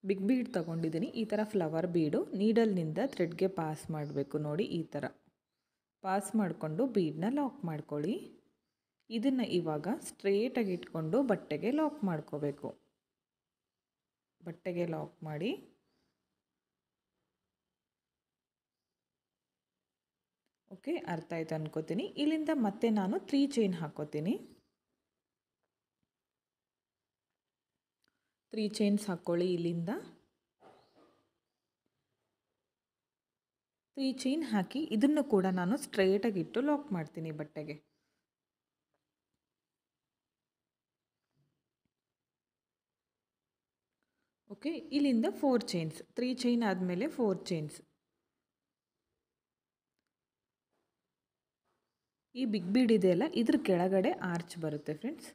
A: ಬಿಗ್ ಬೀಡ್ ತೊಗೊಂಡಿದ್ದೀನಿ. ಈ ಥರ ಫ್ಲವರ್ ಬೀಡು ನೀಡಲ್ನಿಂದ ಥ್ರೆಡ್ಗೆ ಪಾಸ್ ಮಾಡಬೇಕು. ನೋಡಿ ಈ ಥರ ಪಾಸ್ ಮಾಡಿಕೊಂಡು ಬೀಡನ್ನ ಲಾಕ್ ಮಾಡ್ಕೊಳ್ಳಿ. ಇದನ್ನು ಇವಾಗ ಸ್ಟ್ರೇಟಾಗಿ ಇಟ್ಕೊಂಡು ಬಟ್ಟೆಗೆ ಲಾಕ್ ಮಾಡ್ಕೋಬೇಕು. ಬಟ್ಟೆಗೆ ಲಾಕ್ ಮಾಡಿ ಓಕೆ, ಅರ್ಥ ಆಯ್ತು ಅನ್ಕೋತೀನಿ. ಇಲ್ಲಿಂದ ಮತ್ತೆ ನಾನು 3 ಚೈನ್ ಹಾಕೋತೀನಿ. 3 ಚೈನ್ಸ್ ಹಾಕ್ಕೊಳ್ಳಿ. ಇಲ್ಲಿಂದ 3 ಚೈನ್ ಹಾಕಿ ಇದನ್ನು ಕೂಡ ನಾನು ಸ್ಟ್ರೇಟಾಗಿ ಇಟ್ಟು ಲಾಕ್ ಮಾಡ್ತೀನಿ ಬಟ್ಟೆಗೆ. ಓಕೆ, ಇಲ್ಲಿಂದ 4 ಚೈನ್ಸ್, 3 ಚೈನ್ ಆದಮೇಲೆ 4 ಚೈನ್ಸ್. ಈ ಬಿಗ್ ಬೀಡ್ ಇದೆಯಲ್ಲ, ಇದ್ರ ಕೆಳಗಡೆ ಆರ್ಚ್ ಬರುತ್ತೆ ಫ್ರೆಂಡ್ಸ್.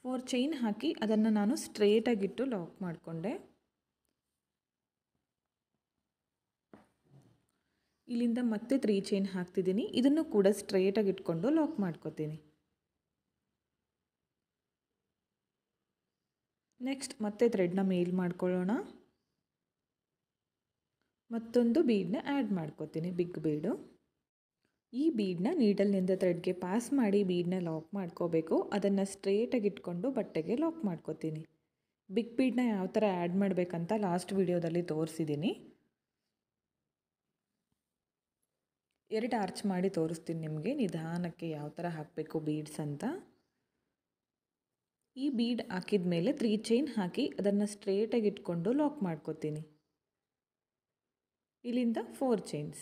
A: 4 ಚೈನ್ ಹಾಕಿ ಅದನ್ನು ನಾನು ಸ್ಟ್ರೇಟಾಗಿಟ್ಟು ಲಾಕ್ ಮಾಡಿಕೊಂಡೆ. ಇಲ್ಲಿಂದ ಮತ್ತೆ 3 ಚೈನ್ ಹಾಕ್ತಿದ್ದೀನಿ. ಇದನ್ನು ಕೂಡ ಸ್ಟ್ರೇಟಾಗಿ ಇಟ್ಕೊಂಡು ಲಾಕ್ ಮಾಡ್ಕೋತೀನಿ. ನೆಕ್ಸ್ಟ್ ಮತ್ತೆ ಥ್ರೆಡ್ನ ಮೇಲ್ ಮಾಡ್ಕೊಳ್ಳೋಣ. ಮತ್ತೊಂದು ಬೀಡನ್ನ ಆ್ಯಡ್ ಮಾಡ್ಕೋತೀನಿ, ಬಿಗ್ ಬೀಡು. ಈ ಬೀಡನ್ನ ನೀಡಲ್ನಿಂದ ಥ್ರೆಡ್ಗೆ ಪಾಸ್ ಮಾಡಿ ಬೀಡನ್ನ ಲಾಕ್ ಮಾಡ್ಕೋಬೇಕು. ಅದನ್ನು ಸ್ಟ್ರೇಟಾಗಿ ಇಟ್ಕೊಂಡು ಬಟ್ಟೆಗೆ ಲಾಕ್ ಮಾಡ್ಕೋತೀನಿ. ಬಿಗ್ ಬೀಡನ್ನ ಯಾವ ಥರ ಆ್ಯಡ್ ಮಾಡಬೇಕಂತ ಲಾಸ್ಟ್ ವಿಡಿಯೋದಲ್ಲಿ ತೋರಿಸಿದ್ದೀನಿ. 2 ಆರ್ಚ್ ಮಾಡಿ ತೋರಿಸ್ತೀನಿ ನಿಮಗೆ ನಿಧಾನಕ್ಕೆ ಯಾವ ಥರ ಹಾಕಬೇಕು ಬೀಡ್ಸ್ ಅಂತ. ಈ ಬೀಡ್ ಹಾಕಿದ ಮೇಲೆ 3 ಚೈನ್ ಹಾಕಿ ಅದನ್ನು ಸ್ಟ್ರೇಟಾಗಿ ಇಟ್ಕೊಂಡು ಲಾಕ್ ಮಾಡ್ಕೋತೀನಿ. ಇಲ್ಲಿಂದ 4 ಚೈನ್ಸ್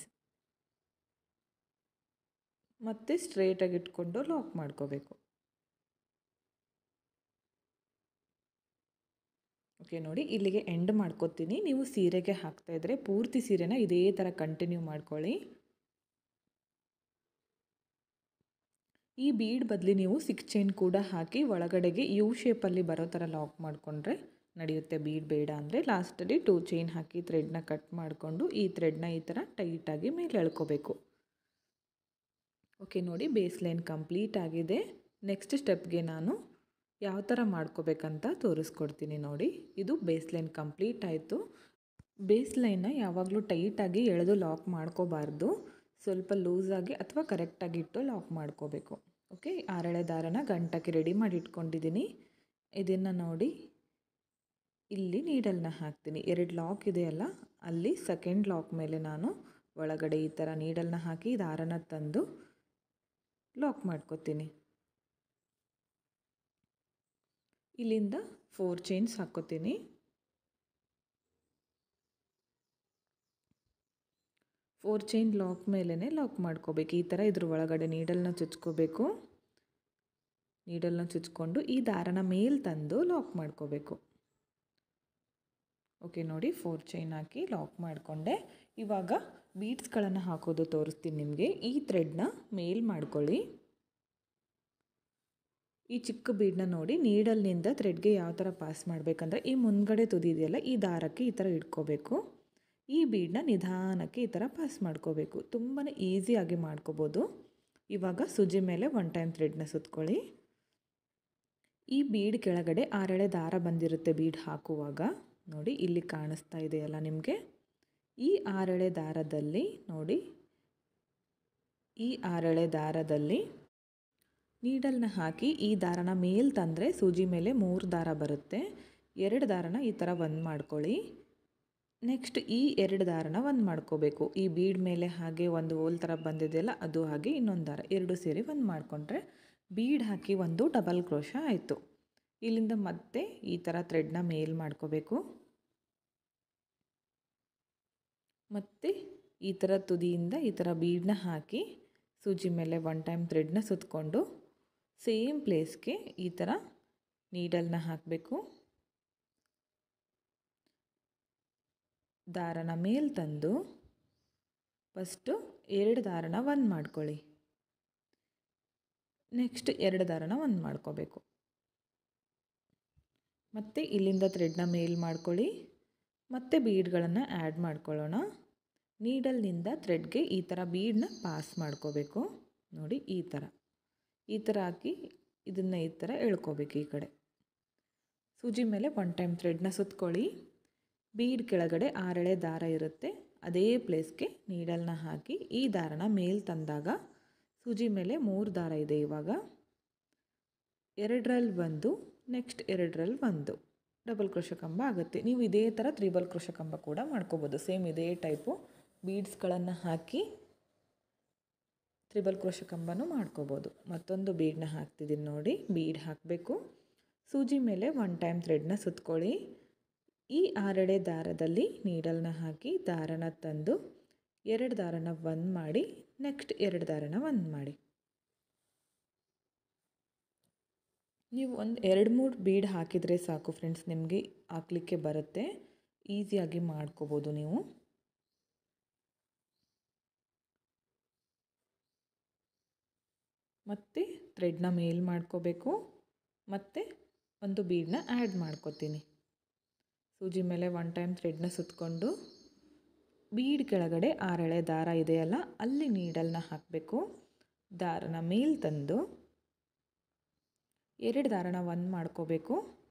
A: ಮತ್ತೆ ಸ್ಟ್ರೇಟಾಗಿ ಇಟ್ಕೊಂಡು ಲಾಕ್ ಮಾಡ್ಕೋಬೇಕು. ಓಕೆ ನೋಡಿ, ಇಲ್ಲಿಗೆ ಎಂಡ್ ಮಾಡ್ಕೋತೀನಿ. ನೀವು ಸೀರೆಗೆ ಹಾಕ್ತಾ ಇದ್ದರೆ ಪೂರ್ತಿ ಸೀರೆನ ಇದೇ ಥರ ಕಂಟಿನ್ಯೂ ಮಾಡ್ಕೊಳ್ಳಿ. ಈ ಬೀಡ್ ಬದಲಿ ನೀವು 6 ಚೈನ್ ಕೂಡ ಹಾಕಿ ಒಳಗಡೆಗೆ ಯು ಶೇಪಲ್ಲಿ ಬರೋ ಥರ ಲಾಕ್ ಮಾಡಿಕೊಂಡ್ರೆ ನಡೆಯುತ್ತೆ. ಬೀಡ್ ಬೇಡ ಅಂದರೆ ಲಾಸ್ಟಲ್ಲಿ 2 ಚೈನ್ ಹಾಕಿ ಥ್ರೆಡ್ನ ಕಟ್ ಮಾಡಿಕೊಂಡು ಈ ಥ್ರೆಡ್ನ ಈ ಥರ ಟೈಟಾಗಿ ಮೇಲೆ ಎಳ್ಕೋಬೇಕು. ಓಕೆ ನೋಡಿ, ಬೇಸ್ ಲೈನ್ ಕಂಪ್ಲೀಟ್ ಆಗಿದೆ. ನೆಕ್ಸ್ಟ್ ಸ್ಟೆಪ್ಗೆ ನಾನು ಯಾವ ಥರ ಮಾಡ್ಕೋಬೇಕಂತ ತೋರಿಸ್ಕೊಡ್ತೀನಿ ನೋಡಿ. ಇದು ಬೇಸ್ ಲೈನ್ ಕಂಪ್ಲೀಟ್ ಆಯಿತು. ಬೇಸ್ ಲೈನ್ನ ಯಾವಾಗಲೂ ಟೈಟಾಗಿ ಎಳೆದು ಲಾಕ್ ಮಾಡ್ಕೋಬಾರ್ದು. ಸ್ವಲ್ಪ ಲೂಸಾಗಿ ಅಥವಾ ಕರೆಕ್ಟಾಗಿ ಇಟ್ಟು ಲಾಕ್ ಮಾಡ್ಕೋಬೇಕು. ಓಕೆ, 6 ಎಳೆ ದಾರನ ಗಂಟಕ್ಕೆ ರೆಡಿ ಮಾಡಿ ಇಟ್ಕೊಂಡಿದ್ದೀನಿ. ಇದನ್ನು ನೋಡಿ ಇಲ್ಲಿ ನೀಡಲ್ನ ಹಾಕ್ತೀನಿ. 2 ಲಾಕ್ ಇದೆಯಲ್ಲ, ಅಲ್ಲಿ ಸೆಕೆಂಡ್ ಲಾಕ್ ಮೇಲೆ ನಾನು ಒಳಗಡೆ ಈ ಥರ ನೀಡಲ್ನ ಹಾಕಿ ದಾರನ ತಂದು ಲಾಕ್ ಮಾಡ್ಕೊತೀನಿ. ಇಲ್ಲಿಂದ 4 ಚೈನ್ಸ್ ಹಾಕ್ಕೋತೀನಿ. 4 ಚೈನ್ ಲಾಕ್ ಮೇಲೇ ಲಾಕ್ ಮಾಡ್ಕೋಬೇಕು. ಈ ಥರ ಇದ್ರ ಒಳಗಡೆ ನೀಡಲ್ನ ಚುಚ್ಕೋಬೇಕು. ನೀಡಲ್ನ ಚುಚ್ಕೊಂಡು ಈ ದಾರನ ಮೇಲೆ ತಂದು ಲಾಕ್ ಮಾಡ್ಕೋಬೇಕು. ಓಕೆ ನೋಡಿ, 4 ಚೈನ್ ಹಾಕಿ ಲಾಕ್ ಮಾಡಿಕೊಂಡೆ. ಇವಾಗ ಬೀಡ್ಸ್ಗಳನ್ನು ಹಾಕೋದು ತೋರಿಸ್ತೀನಿ ನಿಮಗೆ. ಈ ಥ್ರೆಡ್ನ ಮೇಲ್ ಮಾಡ್ಕೊಳ್ಳಿ. ಈ ಚಿಕ್ಕ ಬೀಡನ್ನ ನೋಡಿ ನೀಡಲ್ನಿಂದ ಥ್ರೆಡ್ಗೆ ಯಾವ ಥರ ಪಾಸ್ ಮಾಡಬೇಕಂದ್ರೆ ಈ ಮುಂದ್ಗಡೆ ತುದಿ ಇದೆಯಲ್ಲ, ಈ ದಾರಕ್ಕೆ ಈ ಥರ ಇಟ್ಕೋಬೇಕು. ಈ ಬೀಡನ್ನ ನಿಧಾನಕ್ಕೆ ಈ ಥರ ಪಾಸ್ ಮಾಡ್ಕೋಬೇಕು. ತುಂಬಾ ಈಸಿಯಾಗಿ ಮಾಡ್ಕೋಬೋದು. ಇವಾಗ ಸೂಜಿ ಮೇಲೆ 1 ಟೈಮ್ ಥ್ರೆಡ್ನ ಸುತ್ಕೊಳ್ಳಿ. ಈ ಬೀಡ್ ಕೆಳಗಡೆ 6 ಎಳೆ ದಾರ ಬಂದಿರುತ್ತೆ. ಬೀಡ್ ಹಾಕುವಾಗ ನೋಡಿ ಇಲ್ಲಿ ಕಾಣಿಸ್ತಾ ಇದೆಯಲ್ಲ ನಿಮಗೆ, ಈ 6 ಎಳೆ ದಾರದಲ್ಲಿ ನೋಡಿ, ಈ 6 ಎಳೆ ದಾರದಲ್ಲಿ ನೀಡಲ್ನ ಹಾಕಿ ಈ ದಾರನ ಮೇಲೆ ತಂದರೆ ಸೂಜಿ ಮೇಲೆ 3 ದಾರ ಬರುತ್ತೆ. 2 ದಾರನ ಈ ಥರ ಒಂದು ಮಾಡ್ಕೊಳ್ಳಿ. ನೆಕ್ಸ್ಟ್ ಈ 2 ದಾರನ ಒಂದು ಮಾಡ್ಕೋಬೇಕು. ಈ ಬೀಡ್ ಮೇಲೆ ಹಾಗೆ ಒಂದು ಹೋಲ್ ಥರ ಬಂದಿದೆಯಲ್ಲ, ಅದು ಹಾಗೆ ಇನ್ನೊಂದು ದಾರ 2 ಸೇರಿ ಒಂದು ಮಾಡಿಕೊಂಡ್ರೆ ಬೀಡ್ ಹಾಕಿ ಒಂದು ಡಬಲ್ ಕ್ರೋಶ ಆಯಿತು. ಇಲ್ಲಿಂದ ಮತ್ತೆ ಈ ಥರ ಥ್ರೆಡ್ನ ಮೇಲ್ ಮಾಡ್ಕೋಬೇಕು. ಮತ್ತು ಈ ಥರ ತುದಿಯಿಂದ ಈ ಥರ ಬೀಡನ್ನ ಹಾಕಿ ಸೂಜಿ ಮೇಲೆ 1 ಟೈಮ್ ಥ್ರೆಡ್ನ ಸುತ್ತಕೊಂಡು ಸೇಮ್ ಪ್ಲೇಸ್ಗೆ ಈ ಥರ ನೀಡಲ್ನ ಹಾಕಬೇಕು. ದಾರನ ಮೇಲೆ ತಂದು ಫಸ್ಟು 2 ದಾರನ ಒಂದು ಮಾಡ್ಕೊಳ್ಳಿ. ನೆಕ್ಸ್ಟ್ 2 ದಾರನ ಒಂದು ಮಾಡ್ಕೋಬೇಕು. ಮತ್ತು ಇಲ್ಲಿಂದ ಥ್ರೆಡ್ನ ಮೇಲ್ ಮಾಡ್ಕೊಳ್ಳಿ. ಮತ್ತು ಬೀಡ್ಗಳನ್ನು ಆ್ಯಡ್ ಮಾಡ್ಕೊಳ್ಳೋಣ. ನೀಡಲ್ನಿಂದ ಥ್ರೆಡ್ಗೆ ಈ ಥರ ಬೀಡನ್ನ ಪಾಸ್ ಮಾಡ್ಕೋಬೇಕು. ನೋಡಿ ಈ ಥರ ಹಾಕಿ ಇದನ್ನು ಈ ಥರ ಎಳ್ಕೋಬೇಕು. ಈ ಕಡೆ ಸೂಜಿ ಮೇಲೆ 1 ಟೈಮ್ ಥ್ರೆಡ್ನ ಸುತ್ಕೊಳ್ಳಿ. ಬೀಡ್ ಕೆಳಗಡೆ 6 ಎಳೆ ದಾರ ಇರುತ್ತೆ, ಅದೇ ಪ್ಲೇಸ್ಗೆ ನೀಡಲ್ನ ಹಾಕಿ ಈ ದಾರನ ಮೇಲೆ ತಂದಾಗ ಸೂಜಿ ಮೇಲೆ 3 ದಾರ ಇದೆ. ಇವಾಗ 2ರಲ್ಲಿ 1, ನೆಕ್ಸ್ಟ್ 2ರಲ್ಲಿ 1 ಡಬಲ್ ಕ್ರೋಶ ಕಂಬ ಆಗುತ್ತೆ. ನೀವು ಇದೇ ಥರ ತ್ರಿಬಲ್ ಕ್ರೋಶ ಕಂಬ ಕೂಡ ಮಾಡ್ಕೋಬೋದು. ಸೇಮ್ ಇದೇ ಟೈಪು ಬೀಡ್ಸ್ಗಳನ್ನು ಹಾಕಿ ತ್ರಿಬಲ್ ಕ್ರೋಶ ಕಂಬನೂ ಮಾಡ್ಕೋಬೋದು. ಮತ್ತೊಂದು ಬೀಡನ್ನ ಹಾಕ್ತಿದ್ದೀನಿ ನೋಡಿ. ಬೀಡ್ ಹಾಕಬೇಕು. ಸೂಜಿ ಮೇಲೆ 1 ಟೈಮ್ ಥ್ರೆಡ್ನ ಸುತ್ಕೊಳ್ಳಿ. ಈ 6 ಎಳೆ ದಾರದಲ್ಲಿ ನೀಡಲ್ನ ಹಾಕಿ ದಾರನ ತಂದು 2 ದಾರನ ಒಂದು ಮಾಡಿ, ನೆಕ್ಸ್ಟ್ 2 ದಾರನ ಒಂದು ಮಾಡಿ. ನೀವು ಒಂದು 2-3 ಬೀಡ್ ಹಾಕಿದರೆ ಸಾಕು ಫ್ರೆಂಡ್ಸ್, ನಿಮಗೆ ಹಾಕಲಿಕ್ಕೆ ಬರುತ್ತೆ. ಈಸಿಯಾಗಿ ಮಾಡ್ಕೋಬೋದು ನೀವು. ಮತ್ತು ಥ್ರೆಡ್ನ ಮೇಲ್ ಮಾಡ್ಕೋಬೇಕು. ಮತ್ತು ಒಂದು ಬೀಡನ್ನ ಆ್ಯಡ್ ಮಾಡ್ಕೋತೀನಿ. ಸೂಜಿ ಮೇಲೆ 1 ಟೈಮ್ ಥ್ರೆಡ್ನ ಸುತ್ತಕೊಂಡು ಬೀಡ್ ಕೆಳಗಡೆ 6 ಎಳೆ ದಾರ ಇದೆಯಲ್ಲ, ಅಲ್ಲಿ ನೀಡಲ್ನ ಹಾಕಬೇಕು. ದಾರನ ಮೇಲೆ ತಂದು 2 ದಾರನ ಒಂದು ಮಾಡ್ಕೋಬೇಕು.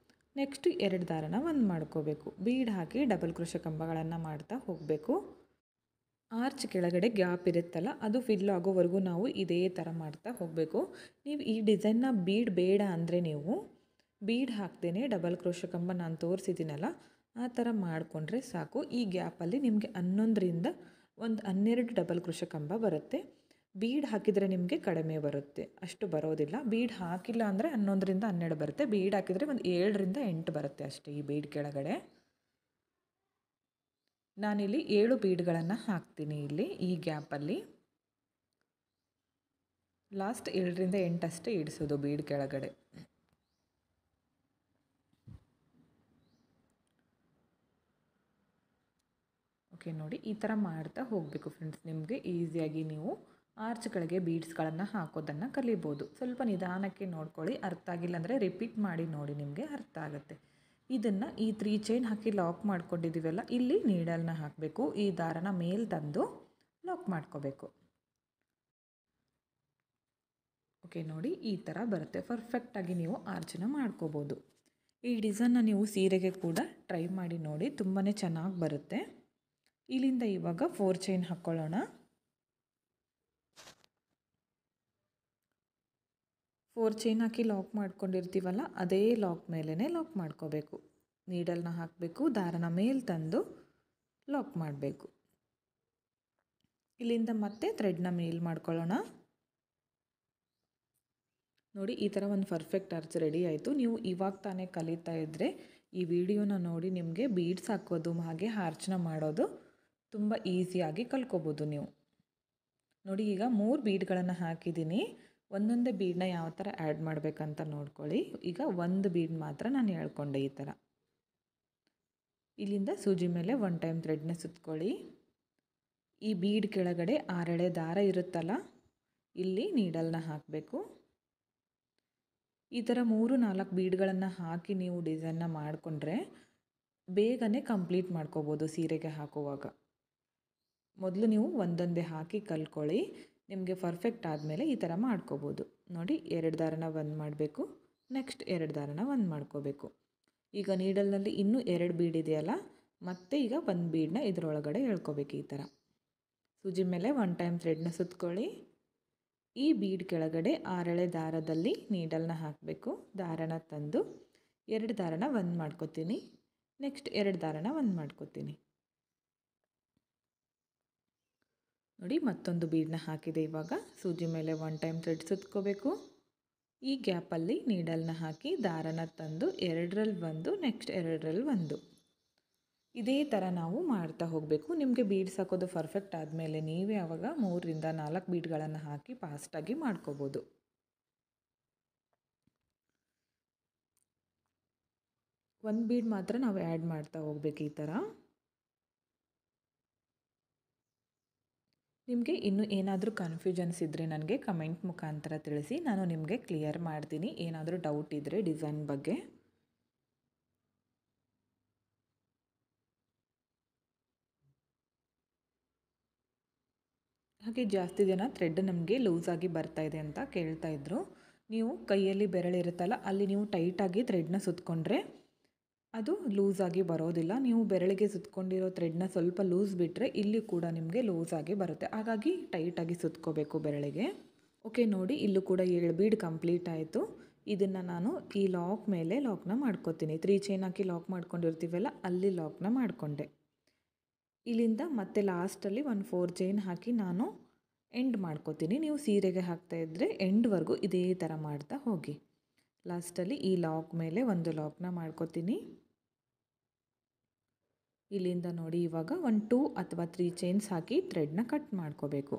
A: ನೆಕ್ಸ್ಟ್ 2 ದಾರನ ಒಂದು ಮಾಡ್ಕೋಬೇಕು. ಬೀಡ್ ಹಾಕಿ ಡಬಲ್ ಕ್ರೋಶ ಕಂಬಗಳನ್ನು ಮಾಡ್ತಾ ಹೋಗಬೇಕು. ಆರ್ಚ್ ಕೆಳಗಡೆ ಗ್ಯಾಪ್ ಇರುತ್ತಲ್ಲ, ಅದು ಫಿಲ್ ಆಗೋವರೆಗೂ ನಾವು ಇದೇ ಥರ ಮಾಡ್ತಾ ಹೋಗಬೇಕು. ನೀವು ಈ ಡಿಸೈನ್ನ ಬೀಡ್ ಬೇಡ ಅಂದರೆ ನೀವು ಬೀಡ್ ಹಾಕ್ದೇ ಡಬಲ್ ಕ್ರೋಶ ಕಂಬ ನಾನು ತೋರಿಸಿದ್ದೀನಲ್ಲ, ಆ ಥರ ಮಾಡಿಕೊಂಡ್ರೆ ಸಾಕು. ಈ ಗ್ಯಾಪಲ್ಲಿ ನಿಮಗೆ 11ರಿಂದ ಒಂದು 12 ಡಬಲ್ ಕ್ರೋಶ ಕಂಬ ಬರುತ್ತೆ. ಬೀಡ್ ಹಾಕಿದರೆ ನಿಮಗೆ ಕಡಿಮೆ ಬರುತ್ತೆ, ಅಷ್ಟು ಬರೋದಿಲ್ಲ. ಬೀಡ್ ಹಾಕಿಲ್ಲ ಅಂದರೆ 11ರಿಂದ 12 ಬರುತ್ತೆ. ಬೀಡ್ ಹಾಕಿದರೆ ಒಂದು 7ರಿಂದ 8 ಬರುತ್ತೆ ಅಷ್ಟೇ. ಈ ಬೀಡ್ ಕೆಳಗಡೆ ನಾನಿಲ್ಲಿ 7 ಬೀಡ್ಗಳನ್ನು ಹಾಕ್ತೀನಿ. ಇಲ್ಲಿ ಈ ಗ್ಯಾಪಲ್ಲಿ ಲಾಸ್ಟ್ 7ರಿಂದ 8 ಅಷ್ಟೇ ಇಡಿಸೋದು ಬೀಡ್ ಕೆಳಗಡೆ. ಓಕೆ ನೋಡಿ, ಈ ಥರ ಮಾಡ್ತಾ ಹೋಗಬೇಕು ಫ್ರೆಂಡ್ಸ್. ನಿಮಗೆ ಈಸಿಯಾಗಿ ನೀವು ಆರ್ಚ್ಗಳಿಗೆ ಬೀಡ್ಸ್ಗಳನ್ನು ಹಾಕೋದನ್ನು ಕಲಿಬೋದು. ಸ್ವಲ್ಪ ನಿಧಾನಕ್ಕೆ ನೋಡ್ಕೊಳ್ಳಿ. ಅರ್ಥ ಆಗಿಲ್ಲ ಅಂದರೆ ರಿಪೀಟ್ ಮಾಡಿ ನೋಡಿ, ನಿಮಗೆ ಅರ್ಥ ಆಗುತ್ತೆ. ಇದನ್ನು ಈ 3 ಚೈನ್ ಹಾಕಿ ಲಾಕ್ ಮಾಡ್ಕೊಂಡಿದ್ದೀವಲ್ಲ, ಇಲ್ಲಿ ನೀಡಲ್ನ ಹಾಕಬೇಕು. ಈ ದಾರನ ಮೇಲೆ ತಂದು ಲಾಕ್ ಮಾಡ್ಕೋಬೇಕು. ಓಕೆ ನೋಡಿ, ಈ ಥರ ಬರುತ್ತೆ. ಪರ್ಫೆಕ್ಟಾಗಿ ನೀವು ಆರ್ಚನ್ನ ಮಾಡ್ಕೋಬೋದು. ಈ ಡಿಸೈನ್ನ ನೀವು ಸೀರೆಗೆ ಕೂಡ ಟ್ರೈ ಮಾಡಿ ನೋಡಿ, ತುಂಬಾ ಚೆನ್ನಾಗಿ ಬರುತ್ತೆ. ಇಲ್ಲಿಂದ ಇವಾಗ 4 ಚೈನ್ ಹಾಕ್ಕೊಳ್ಳೋಣ. 4 ಚೈನ್ ಹಾಕಿ ಲಾಕ್ ಮಾಡ್ಕೊಂಡಿರ್ತೀವಲ್ಲ ಅದೇ ಲಾಕ್ ಮೇಲೇ ಲಾಕ್ ಮಾಡ್ಕೋಬೇಕು. ನೀಡಲ್ನ ಹಾಕಬೇಕು, ದಾರನ ಮೇಲೆ ತಂದು ಲಾಕ್ ಮಾಡಬೇಕು. ಇಲ್ಲಿಂದ ಮತ್ತೆ ಥ್ರೆಡ್ನ ಮೇಲ್ ಮಾಡ್ಕೊಳ್ಳೋಣ. ನೋಡಿ ಈ ಥರ ಒಂದು ಪರ್ಫೆಕ್ಟ್ ಆರ್ಚ್ ರೆಡಿ ಆಯಿತು. ನೀವು ಇವಾಗ ತಾನೇ ಕಲಿತಾ ಇದ್ದರೆ ಈ ವಿಡಿಯೋನ ನೋಡಿ ನಿಮಗೆ ಬೀಡ್ಸ್ ಹಾಕೋದು ಹಾಗೆ ಆರ್ಚ್ನ ಮಾಡೋದು ತುಂಬ ಈಸಿಯಾಗಿ ಕಲ್ತ್ಕೋಬೋದು ನೀವು. ನೋಡಿ ಈಗ 3 ಬೀಡ್ಗಳನ್ನು ಹಾಕಿದ್ದೀನಿ. ಒಂದೊಂದೇ ಬೀಡನ್ನ ಯಾವ ಥರ ಆ್ಯಡ್ ಮಾಡಬೇಕಂತ ನೋಡ್ಕೊಳ್ಳಿ. ಈಗ ಒಂದು ಬೀಡ್ ಮಾತ್ರ ನಾನು ಹೇಳ್ಕೊಂಡೆ ಈ ಥರ. ಇಲ್ಲಿಂದ ಸೂಜಿ ಮೇಲೆ 1 ಟೈಮ್ ಥ್ರೆಡ್ನ ಸುತ್ಕೊಳ್ಳಿ. ಈ ಬೀಡ್ ಕೆಳಗಡೆ 6 ಎಳೆ ದಾರ ಇರುತ್ತಲ್ಲ, ಇಲ್ಲಿ ನೀಡಲ್ನ ಹಾಕಬೇಕು. ಈ ಥರ 3-4 ಬೀಡ್ಗಳನ್ನು ಹಾಕಿ ನೀವು ಡಿಸೈನ್ನ ಮಾಡಿಕೊಂಡ್ರೆ ಬೇಗನೆ ಕಂಪ್ಲೀಟ್ ಮಾಡ್ಕೋಬೋದು ಸೀರೆಗೆ ಹಾಕುವಾಗ. ಮೊದಲು ನೀವು ಒಂದೊಂದೇ ಹಾಕಿ ಕಲ್ತ್ಕೊಳ್ಳಿ. ನಿಮಗೆ ಪರ್ಫೆಕ್ಟ್ ಆದಮೇಲೆ ಈ ಥರ ಮಾಡ್ಕೋಬೋದು. ನೋಡಿ 2 ದಾರನ ಒಂದು ಮಾಡಬೇಕು, ನೆಕ್ಸ್ಟ್ 2 ದಾರನ ಒಂದು ಮಾಡ್ಕೋಬೇಕು. ಈಗ ನೀಡಲ್ನಲ್ಲಿ ಇನ್ನೂ 2 ಬೀಡ್ ಇದೆಯಲ್ಲ, ಮತ್ತೆ ಈಗ 1 ಬೀಡನ್ನ ಇದರೊಳಗಡೆ ಎಳ್ಕೋಬೇಕು. ಈ ಥರ ಸೂಜಿ ಮೇಲೆ 1 ಟೈಮ್ ಥ್ರೆಡ್ನ ಸುತ್ಕೊಳ್ಳಿ. ಈ ಬೀಡ್ ಕೆಳಗಡೆ 6 ಎಳೆ ದಾರದಲ್ಲಿ ನೀಡಲ್ನ ಹಾಕಬೇಕು. ದಾರನ ತಂದು 2 ದಾರನ ಒಂದು ಮಾಡ್ಕೋತೀನಿ, ನೆಕ್ಸ್ಟ್ 2 ದಾರನ ಒಂದು ಮಾಡ್ಕೋತೀನಿ. ನೋಡಿ ಮತ್ತೊಂದು ಬೀಡನ್ನ ಹಾಕಿದೆ. ಇವಾಗ ಸೂಜಿ ಮೇಲೆ 1 ಟೈಮ್ ಥ್ರೆಡ್ ಸುತ್ಕೋಬೇಕು. ಈ ಗ್ಯಾಪಲ್ಲಿ ನೀಡಲ್ನ ಹಾಕಿ ದಾರನ ತಂದು 2ರಲ್ಲಿ 1, ನೆಕ್ಸ್ಟ್ 2ರಲ್ಲಿ 1. ಇದೇ ಥರ ನಾವು ಮಾಡ್ತಾ ಹೋಗಬೇಕು. ನಿಮಗೆ ಬೀಡ್ಸ್ ಹಾಕೋದು ಪರ್ಫೆಕ್ಟ್ ಆದಮೇಲೆ ನೀವೇ ಆವಾಗ 3-4 ಬೀಡ್ಗಳನ್ನು ಹಾಕಿ ಫಾಸ್ಟಾಗಿ ಮಾಡ್ಕೋಬೋದು. ಒಂದು ಬೀಡ್ ಮಾತ್ರ ನಾವು ಆ್ಯಡ್ ಮಾಡ್ತಾ ಹೋಗ್ಬೇಕು ಈ ಥರ. ನಿಮಗೆ ಇನ್ನೂ ಏನಾದರೂ ಕನ್ಫ್ಯೂಷನ್ಸ್ ಇದ್ದರೆ ನನಗೆ ಕಮೆಂಟ್ ಮುಖಾಂತರ ತಿಳಿಸಿ, ನಾನು ನಿಮಗೆ ಕ್ಲಿಯರ್ ಮಾಡ್ತೀನಿ. ಏನಾದರೂ ಡೌಟ್ ಇದ್ದರೆ ಡಿಸೈನ್ ಬಗ್ಗೆ. ಹಾಗೆ ಜಾಸ್ತಿ ಜನ ಥ್ರೆಡ್ ನಮಗೆ ಲೂಸಾಗಿ ಬರ್ತಾಯಿದೆ ಅಂತ ಕೇಳ್ತಾ ಇದ್ರು. ನೀವು ಕೈಯಲ್ಲಿ ಬೆರಳಿರುತ್ತಲ್ಲ, ಅಲ್ಲಿ ನೀವು ಟೈಟಾಗಿ ಥ್ರೆಡ್ನ ಸುತ್ಕೊಂಡ್ರೆ ಅದು ಲೂಸಾಗಿ ಬರೋದಿಲ್ಲ. ನೀವು ಬೆರಳಿಗೆ ಸುತ್ಕೊಂಡಿರೋ ಥ್ರೆಡ್ನ ಸ್ವಲ್ಪ ಲೂಸ್ ಬಿಟ್ಟರೆ ಇಲ್ಲಿ ಕೂಡ ನಿಮಗೆ ಲೂಸಾಗಿ ಬರುತ್ತೆ. ಹಾಗಾಗಿ ಟೈಟಾಗಿ ಸುತ್ಕೋಬೇಕು ಬೆರಳಿಗೆ. ಓಕೆ ನೋಡಿ, ಇಲ್ಲೂ ಕೂಡ 7 ಬೀಡ್ ಕಂಪ್ಲೀಟ್ ಆಯಿತು. ಇದನ್ನು ನಾನು ಈ ಲಾಕ್ ಮೇಲೆ ಲಾಕ್ನ ಮಾಡ್ಕೋತೀನಿ. 3 ಚೈನ್ ಹಾಕಿ ಲಾಕ್ ಮಾಡ್ಕೊಂಡಿರ್ತೀವಲ್ಲ, ಅಲ್ಲಿ ಲಾಕ್ನ ಮಾಡಿಕೊಂಡೆ. ಇಲ್ಲಿಂದ ಮತ್ತೆ ಲಾಸ್ಟಲ್ಲಿ 4 ಚೈನ್ ಹಾಕಿ ನಾನು ಎಂಡ್ ಮಾಡ್ಕೋತೀನಿ. ನೀವು ಸೀರೆಗೆ ಹಾಕ್ತಾಯಿದ್ರೆ ಎಂಡ್ವರೆಗೂ ಇದೇ ಥರ ಮಾಡ್ತಾ ಹೋಗಿ. ಲಾಸ್ಟಲ್ಲಿ ಈ ಲಾಕ್ ಮೇಲೆ ಒಂದು ಲಾಕ್ನ ಮಾಡ್ಕೋತೀನಿ. ಇಲ್ಲಿಂದ ನೋಡಿ ಇವಾಗ 1, 2 ಅಥವಾ 3 ಚೈನ್ಸ್ ಹಾಕಿ ಥ್ರೆಡ್ನ ಕಟ್ ಮಾಡ್ಕೋಬೇಕು.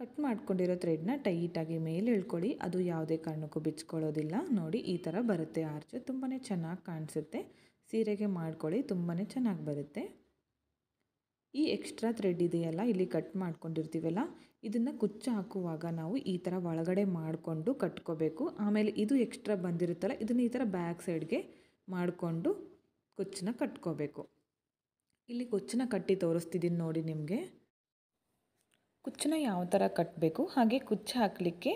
A: ಕಟ್ ಮಾಡ್ಕೊಂಡಿರೋ ಥ್ರೆಡ್ನ ಟೈಟಾಗಿ ಮೇಲೆ ಇಳ್ಕೊಳ್ಳಿ. ಅದು ಯಾವುದೇ ಕಾರಣಕ್ಕೂ ಬಿಚ್ಕೊಳ್ಳೋದಿಲ್ಲ. ನೋಡಿ ಈ ಥರ ಬರುತ್ತೆ ಆರ್ಚ್. ತುಂಬಾ ಚೆನ್ನಾಗಿ ಕಾಣಿಸುತ್ತೆ. ಸೀರೆಗೆ ಮಾಡ್ಕೊಳ್ಳಿ, ತುಂಬಾ ಚೆನ್ನಾಗಿ ಬರುತ್ತೆ. ಈ ಎಕ್ಸ್ಟ್ರಾ ಥ್ರೆಡ್ ಇದೆಯಲ್ಲ, ಇಲ್ಲಿ ಕಟ್ ಮಾಡ್ಕೊಂಡಿರ್ತೀವಲ್ಲ, ಇದನ್ನು ಕುಚ್ಚು ಹಾಕುವಾಗ ನಾವು ಈ ಥರ ಒಳಗಡೆ ಮಾಡಿಕೊಂಡು ಕಟ್ಕೋಬೇಕು. ಆಮೇಲೆ ಇದು ಎಕ್ಸ್ಟ್ರಾ ಬಂದಿರುತ್ತಲ್ಲ, ಇದನ್ನು ಈ ಥರ ಬ್ಯಾಕ್ ಸೈಡ್ಗೆ ಮಾಡಿಕೊಂಡು ಕುಚ್ಚನ್ನ ಕಟ್ಕೋಬೇಕು. ಇಲ್ಲಿ ಕುಚ್ಚನ್ನ ಕಟ್ಟಿ ತೋರಿಸ್ತಿದ್ದೀನಿ ನೋಡಿ ನಿಮಗೆ. ಕುಚ್ಚನ್ನ ಯಾವ ಥರ ಕಟ್ಟಬೇಕು, ಹಾಗೆ ಕುಚ್ಚು ಹಾಕಲಿಕ್ಕೆ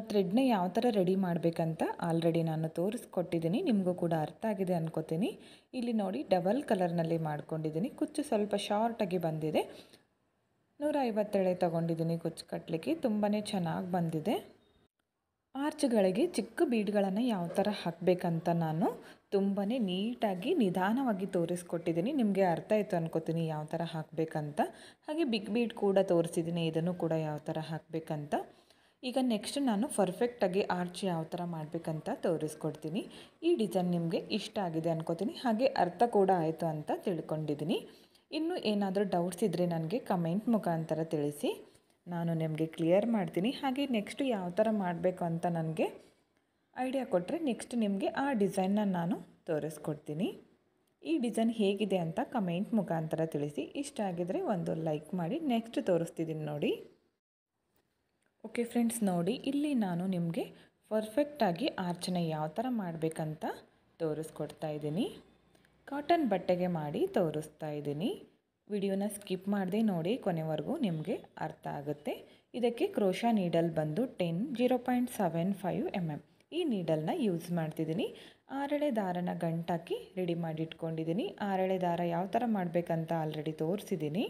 A: ಥ್ರೆಡ್ನ ಯಾವ ಥರ ರೆಡಿ ಮಾಡಬೇಕಂತ ಆಲ್ರೆಡಿ ನಾನು ತೋರಿಸ್ಕೊಟ್ಟಿದ್ದೀನಿ. ನಿಮಗೂ ಕೂಡ ಅರ್ಥ ಆಗಿದೆ ಅನ್ಕೋತೀನಿ. ಇಲ್ಲಿ ನೋಡಿ ಡಬಲ್ ಕಲರ್ನಲ್ಲಿ ಮಾಡ್ಕೊಂಡಿದ್ದೀನಿ. ಕುಚ್ಚು ಸ್ವಲ್ಪ ಶಾರ್ಟಾಗಿ ಬಂದಿದೆ. 150 ಎಳೆ ತೊಗೊಂಡಿದ್ದೀನಿ ಕುಚ್ಚು ಕಟ್ಟಲಿಕ್ಕೆ. ತುಂಬಾ ಚೆನ್ನಾಗಿ ಬಂದಿದೆ. ಆರ್ಚ್ಗಳಿಗೆ ಚಿಕ್ಕ ಬೀಡ್ಗಳನ್ನು ಯಾವ ಥರ ಹಾಕಬೇಕಂತ ನಾನು ತುಂಬಾ ನೀಟಾಗಿ ನಿಧಾನವಾಗಿ ತೋರಿಸ್ಕೊಟ್ಟಿದ್ದೀನಿ. ನಿಮಗೆ ಅರ್ಥ ಆಯಿತು ಅನ್ಕೋತೀನಿ ಯಾವ ಥರ ಹಾಕಬೇಕಂತ. ಹಾಗೆ ಬಿಗ್ ಬೀಡ್ ಕೂಡ ತೋರಿಸಿದ್ದೀನಿ, ಇದನ್ನು ಕೂಡ ಯಾವ ಥರ ಹಾಕಬೇಕಂತ. ಈಗ ನೆಕ್ಸ್ಟ್ ನಾನು ಪರ್ಫೆಕ್ಟಾಗಿ ಆರ್ಚ್ ಯಾವ ಥರ ಮಾಡಬೇಕಂತ ತೋರಿಸ್ಕೊಡ್ತೀನಿ. ಈ ಡಿಸೈನ್ ನಿಮಗೆ ಇಷ್ಟ ಆಗಿದೆ ಅನ್ಕೋತೀನಿ, ಹಾಗೆ ಅರ್ಥ ಕೂಡ ಆಯಿತು ಅಂತ ತಿಳ್ಕೊಂಡಿದ್ದೀನಿ. ಇನ್ನೂ ಏನಾದರೂ ಡೌಟ್ಸ್ ಇದ್ದರೆ ನನಗೆ ಕಮೆಂಟ್ ಮುಖಾಂತರ ತಿಳಿಸಿ, ನಾನು ನಿಮಗೆ ಕ್ಲಿಯರ್ ಮಾಡ್ತೀನಿ. ಹಾಗೆ ನೆಕ್ಸ್ಟ್ ಯಾವ ಥರ ಮಾಡಬೇಕು ಅಂತ ನನಗೆ ಐಡಿಯಾ ಕೊಟ್ಟರೆ ನೆಕ್ಸ್ಟ್ ನಿಮಗೆ ಆ ಡಿಸೈನ್ನ ನಾನು ತೋರಿಸ್ಕೊಡ್ತೀನಿ. ಈ ಡಿಸೈನ್ ಹೇಗಿದೆ ಅಂತ ಕಮೆಂಟ್ ಮುಖಾಂತರ ತಿಳಿಸಿ. ಇಷ್ಟ ಆಗಿದರೆ ಒಂದು ಲೈಕ್ ಮಾಡಿ. ನೆಕ್ಸ್ಟ್ ತೋರಿಸ್ತಿದ್ದೀನಿ ನೋಡಿ. ಓಕೆ ಫ್ರೆಂಡ್ಸ್, ನೋಡಿ ಇಲ್ಲಿ ನಾನು ನಿಮಗೆ ಪರ್ಫೆಕ್ಟಾಗಿ ಆರ್ಚನ್ನ ಯಾವ ಥರ ಮಾಡಬೇಕಂತ ತೋರಿಸ್ಕೊಡ್ತಾ ಇದ್ದೀನಿ. ಕಾಟನ್ ಬಟ್ಟೆಗೆ ಮಾಡಿ ತೋರಿಸ್ತಾ ಇದ್ದೀನಿ. ವಿಡಿಯೋನ ಸ್ಕಿಪ್ ಮಾಡದೆ ನೋಡಿ, ಕೊನೆವರೆಗೂ ನಿಮಗೆ ಅರ್ಥ ಆಗುತ್ತೆ. ಇದಕ್ಕೆ ಕ್ರೋಶಾ ನೀಡಲ್ ಬಂದು 0.75 mm ಈ ನೀಡಲ್ನ ಯೂಸ್ ಮಾಡ್ತಿದ್ದೀನಿ. 6 ಎಳೆ ದಾರನ ಗಂಟಾಕಿ ರೆಡಿ ಮಾಡಿ ಇಟ್ಕೊಂಡಿದ್ದೀನಿ. 6 ಎಳೆ ದಾರ ಯಾವ ಥರ ಮಾಡಬೇಕಂತ ಆಲ್ರೆಡಿ ತೋರಿಸಿದ್ದೀನಿ.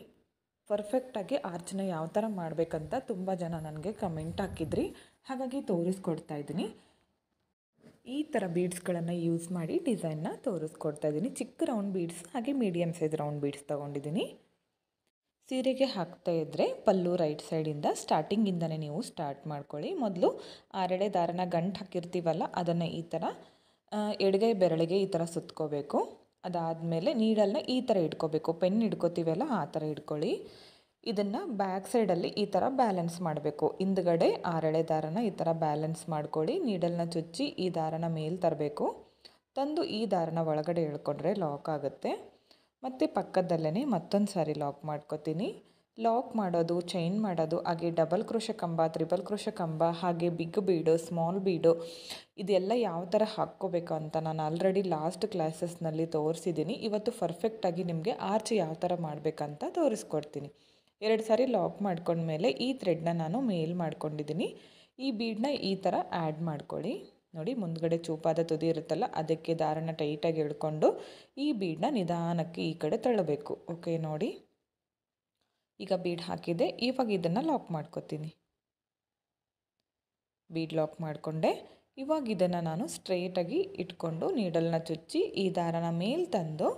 A: ಪರ್ಫೆಕ್ಟಾಗಿ ಆರ್ಚನ್ನ ಯಾವ ಥರ ಮಾಡಬೇಕಂತ ತುಂಬ ಜನ ನನಗೆ ಕಮೆಂಟ್ ಹಾಕಿದ್ರಿ, ಹಾಗಾಗಿ ತೋರಿಸ್ಕೊಡ್ತಾ ಇದ್ದೀನಿ. ಈ ಥರ ಬೀಡ್ಸ್ಗಳನ್ನು ಯೂಸ್ ಮಾಡಿ ಡಿಸೈನ್ನ ತೋರಿಸ್ಕೊಡ್ತಾ ಇದ್ದೀನಿ. ಚಿಕ್ಕ ರೌಂಡ್ ಬೀಡ್ಸ್ ಹಾಗೆ ಮೀಡಿಯಮ್ ಸೈಜ್ ರೌಂಡ್ ಬೀಡ್ಸ್ ತೊಗೊಂಡಿದ್ದೀನಿ. ಸೀರೆಗೆ ಹಾಕ್ತಾ ಇದ್ದರೆ ಪಲ್ಲು ರೈಟ್ ಸೈಡಿಂದ ಸ್ಟಾರ್ಟಿಂಗಿಂದನೇ ನೀವು ಸ್ಟಾರ್ಟ್ ಮಾಡ್ಕೊಳ್ಳಿ. ಮೊದಲು ಆರೆಳೆ ದಾರನ ಗಂಟು ಹಾಕಿರ್ತೀವಲ್ಲ ಅದನ್ನು ಈ ಥರ ಎಡಗೈ ಬೆರಳಿಗೆ ಈ ಥರ ಸುತ್ಕೋಬೇಕು. ಅದಾದಮೇಲೆ ನೀಡಲ್ನ ಈ ಥರ ಇಟ್ಕೋಬೇಕು, ಪೆನ್ ಹಿಡ್ಕೋತೀವಲ್ಲ ಆ ಥರ ಇಟ್ಕೊಳ್ಳಿ. ಇದನ್ನು ಬ್ಯಾಕ್ ಸೈಡಲ್ಲಿ ಈ ಥರ ಬ್ಯಾಲೆನ್ಸ್ ಮಾಡಬೇಕು. ಹಿಂದ್ಗಡೆ ಆರೆಳೆ ದಾರನ ಈ ಥರ ಬ್ಯಾಲೆನ್ಸ್ ಮಾಡ್ಕೊಳ್ಳಿ. ನೀಡಲ್ನ ಚುಚ್ಚಿ ಈ ದಾರನ ಮೇಲೆ ತರಬೇಕು. ತಂದು ಈ ದಾರನ ಒಳಗಡೆ ಎಳ್ಕೊಂಡ್ರೆ ಲಾಕ್ ಆಗುತ್ತೆ. ಮತ್ತು ಪಕ್ಕದಲ್ಲೇ ಮತ್ತೊಂದು ಸಾರಿ ಲಾಕ್ ಮಾಡ್ಕೊತೀನಿ. ಲಾಕ್ ಮಾಡೋದು, ಚೈನ್ ಮಾಡೋದು, ಹಾಗೆ ಡಬಲ್ ಕ್ರೋಶ ಕಂಬ, ತ್ರಿಬಲ್ ಕ್ರೋಶ ಕಂಬ, ಹಾಗೆ ಬಿಗ್ ಬೀಡು, ಸ್ಮಾಲ್ ಬೀಡು ಇದೆಲ್ಲ ಯಾವ ಥರ ಹಾಕ್ಕೋಬೇಕು ಅಂತ ನಾನು ಆಲ್ರೆಡಿ ಲಾಸ್ಟ್ ಕ್ಲಾಸಸ್ನಲ್ಲಿ ತೋರಿಸಿದ್ದೀನಿ. ಇವತ್ತು ಪರ್ಫೆಕ್ಟಾಗಿ ನಿಮಗೆ ಆರ್ಚ್ ಯಾವ ಥರ ಮಾಡಬೇಕಂತ ತೋರಿಸ್ಕೊಡ್ತೀನಿ. 2 ಸಾರಿ ಲಾಕ್ ಮಾಡ್ಕೊಂಡ್ಮೇಲೆ ಈ ಥ್ರೆಡ್ನ ನಾನು ಮೇಲ್ ಮಾಡ್ಕೊಂಡಿದ್ದೀನಿ. ಈ ಬೀಡನ್ನ ಈ ಥರ ಆ್ಯಡ್ ಮಾಡ್ಕೊಳ್ಳಿ. ನೋಡಿ, ಮುಂದ್ಗಡೆ ಚೂಪಾದ ತುದಿ ಇರುತ್ತಲ್ಲ ಅದಕ್ಕೆ ದಾರನ ಟೈಟಾಗಿ ಎಳ್ಕೊಂಡು ಈ ಬೀಡನ್ನ ನಿಧಾನಕ್ಕೆ ಈ ಕಡೆ ತಳ್ಳಬೇಕು. ಓಕೆ, ನೋಡಿ ಈಗ ಬೀಡ್ ಹಾಕಿದೆ. ಇವಾಗ ಇದನ್ನು ಲಾಕ್ ಮಾಡ್ಕೊತೀನಿ. ಬೀಡ್ ಲಾಕ್ ಮಾಡಿಕೊಂಡೆ. ಇವಾಗ ಇದನ್ನು ನಾನು ಸ್ಟ್ರೈಟಾಗಿ ಇಟ್ಕೊಂಡು ನೀಡಲ್ನ ಚುಚ್ಚಿ ಈ ದಾರನ ಮೇಲೆ ತಂದು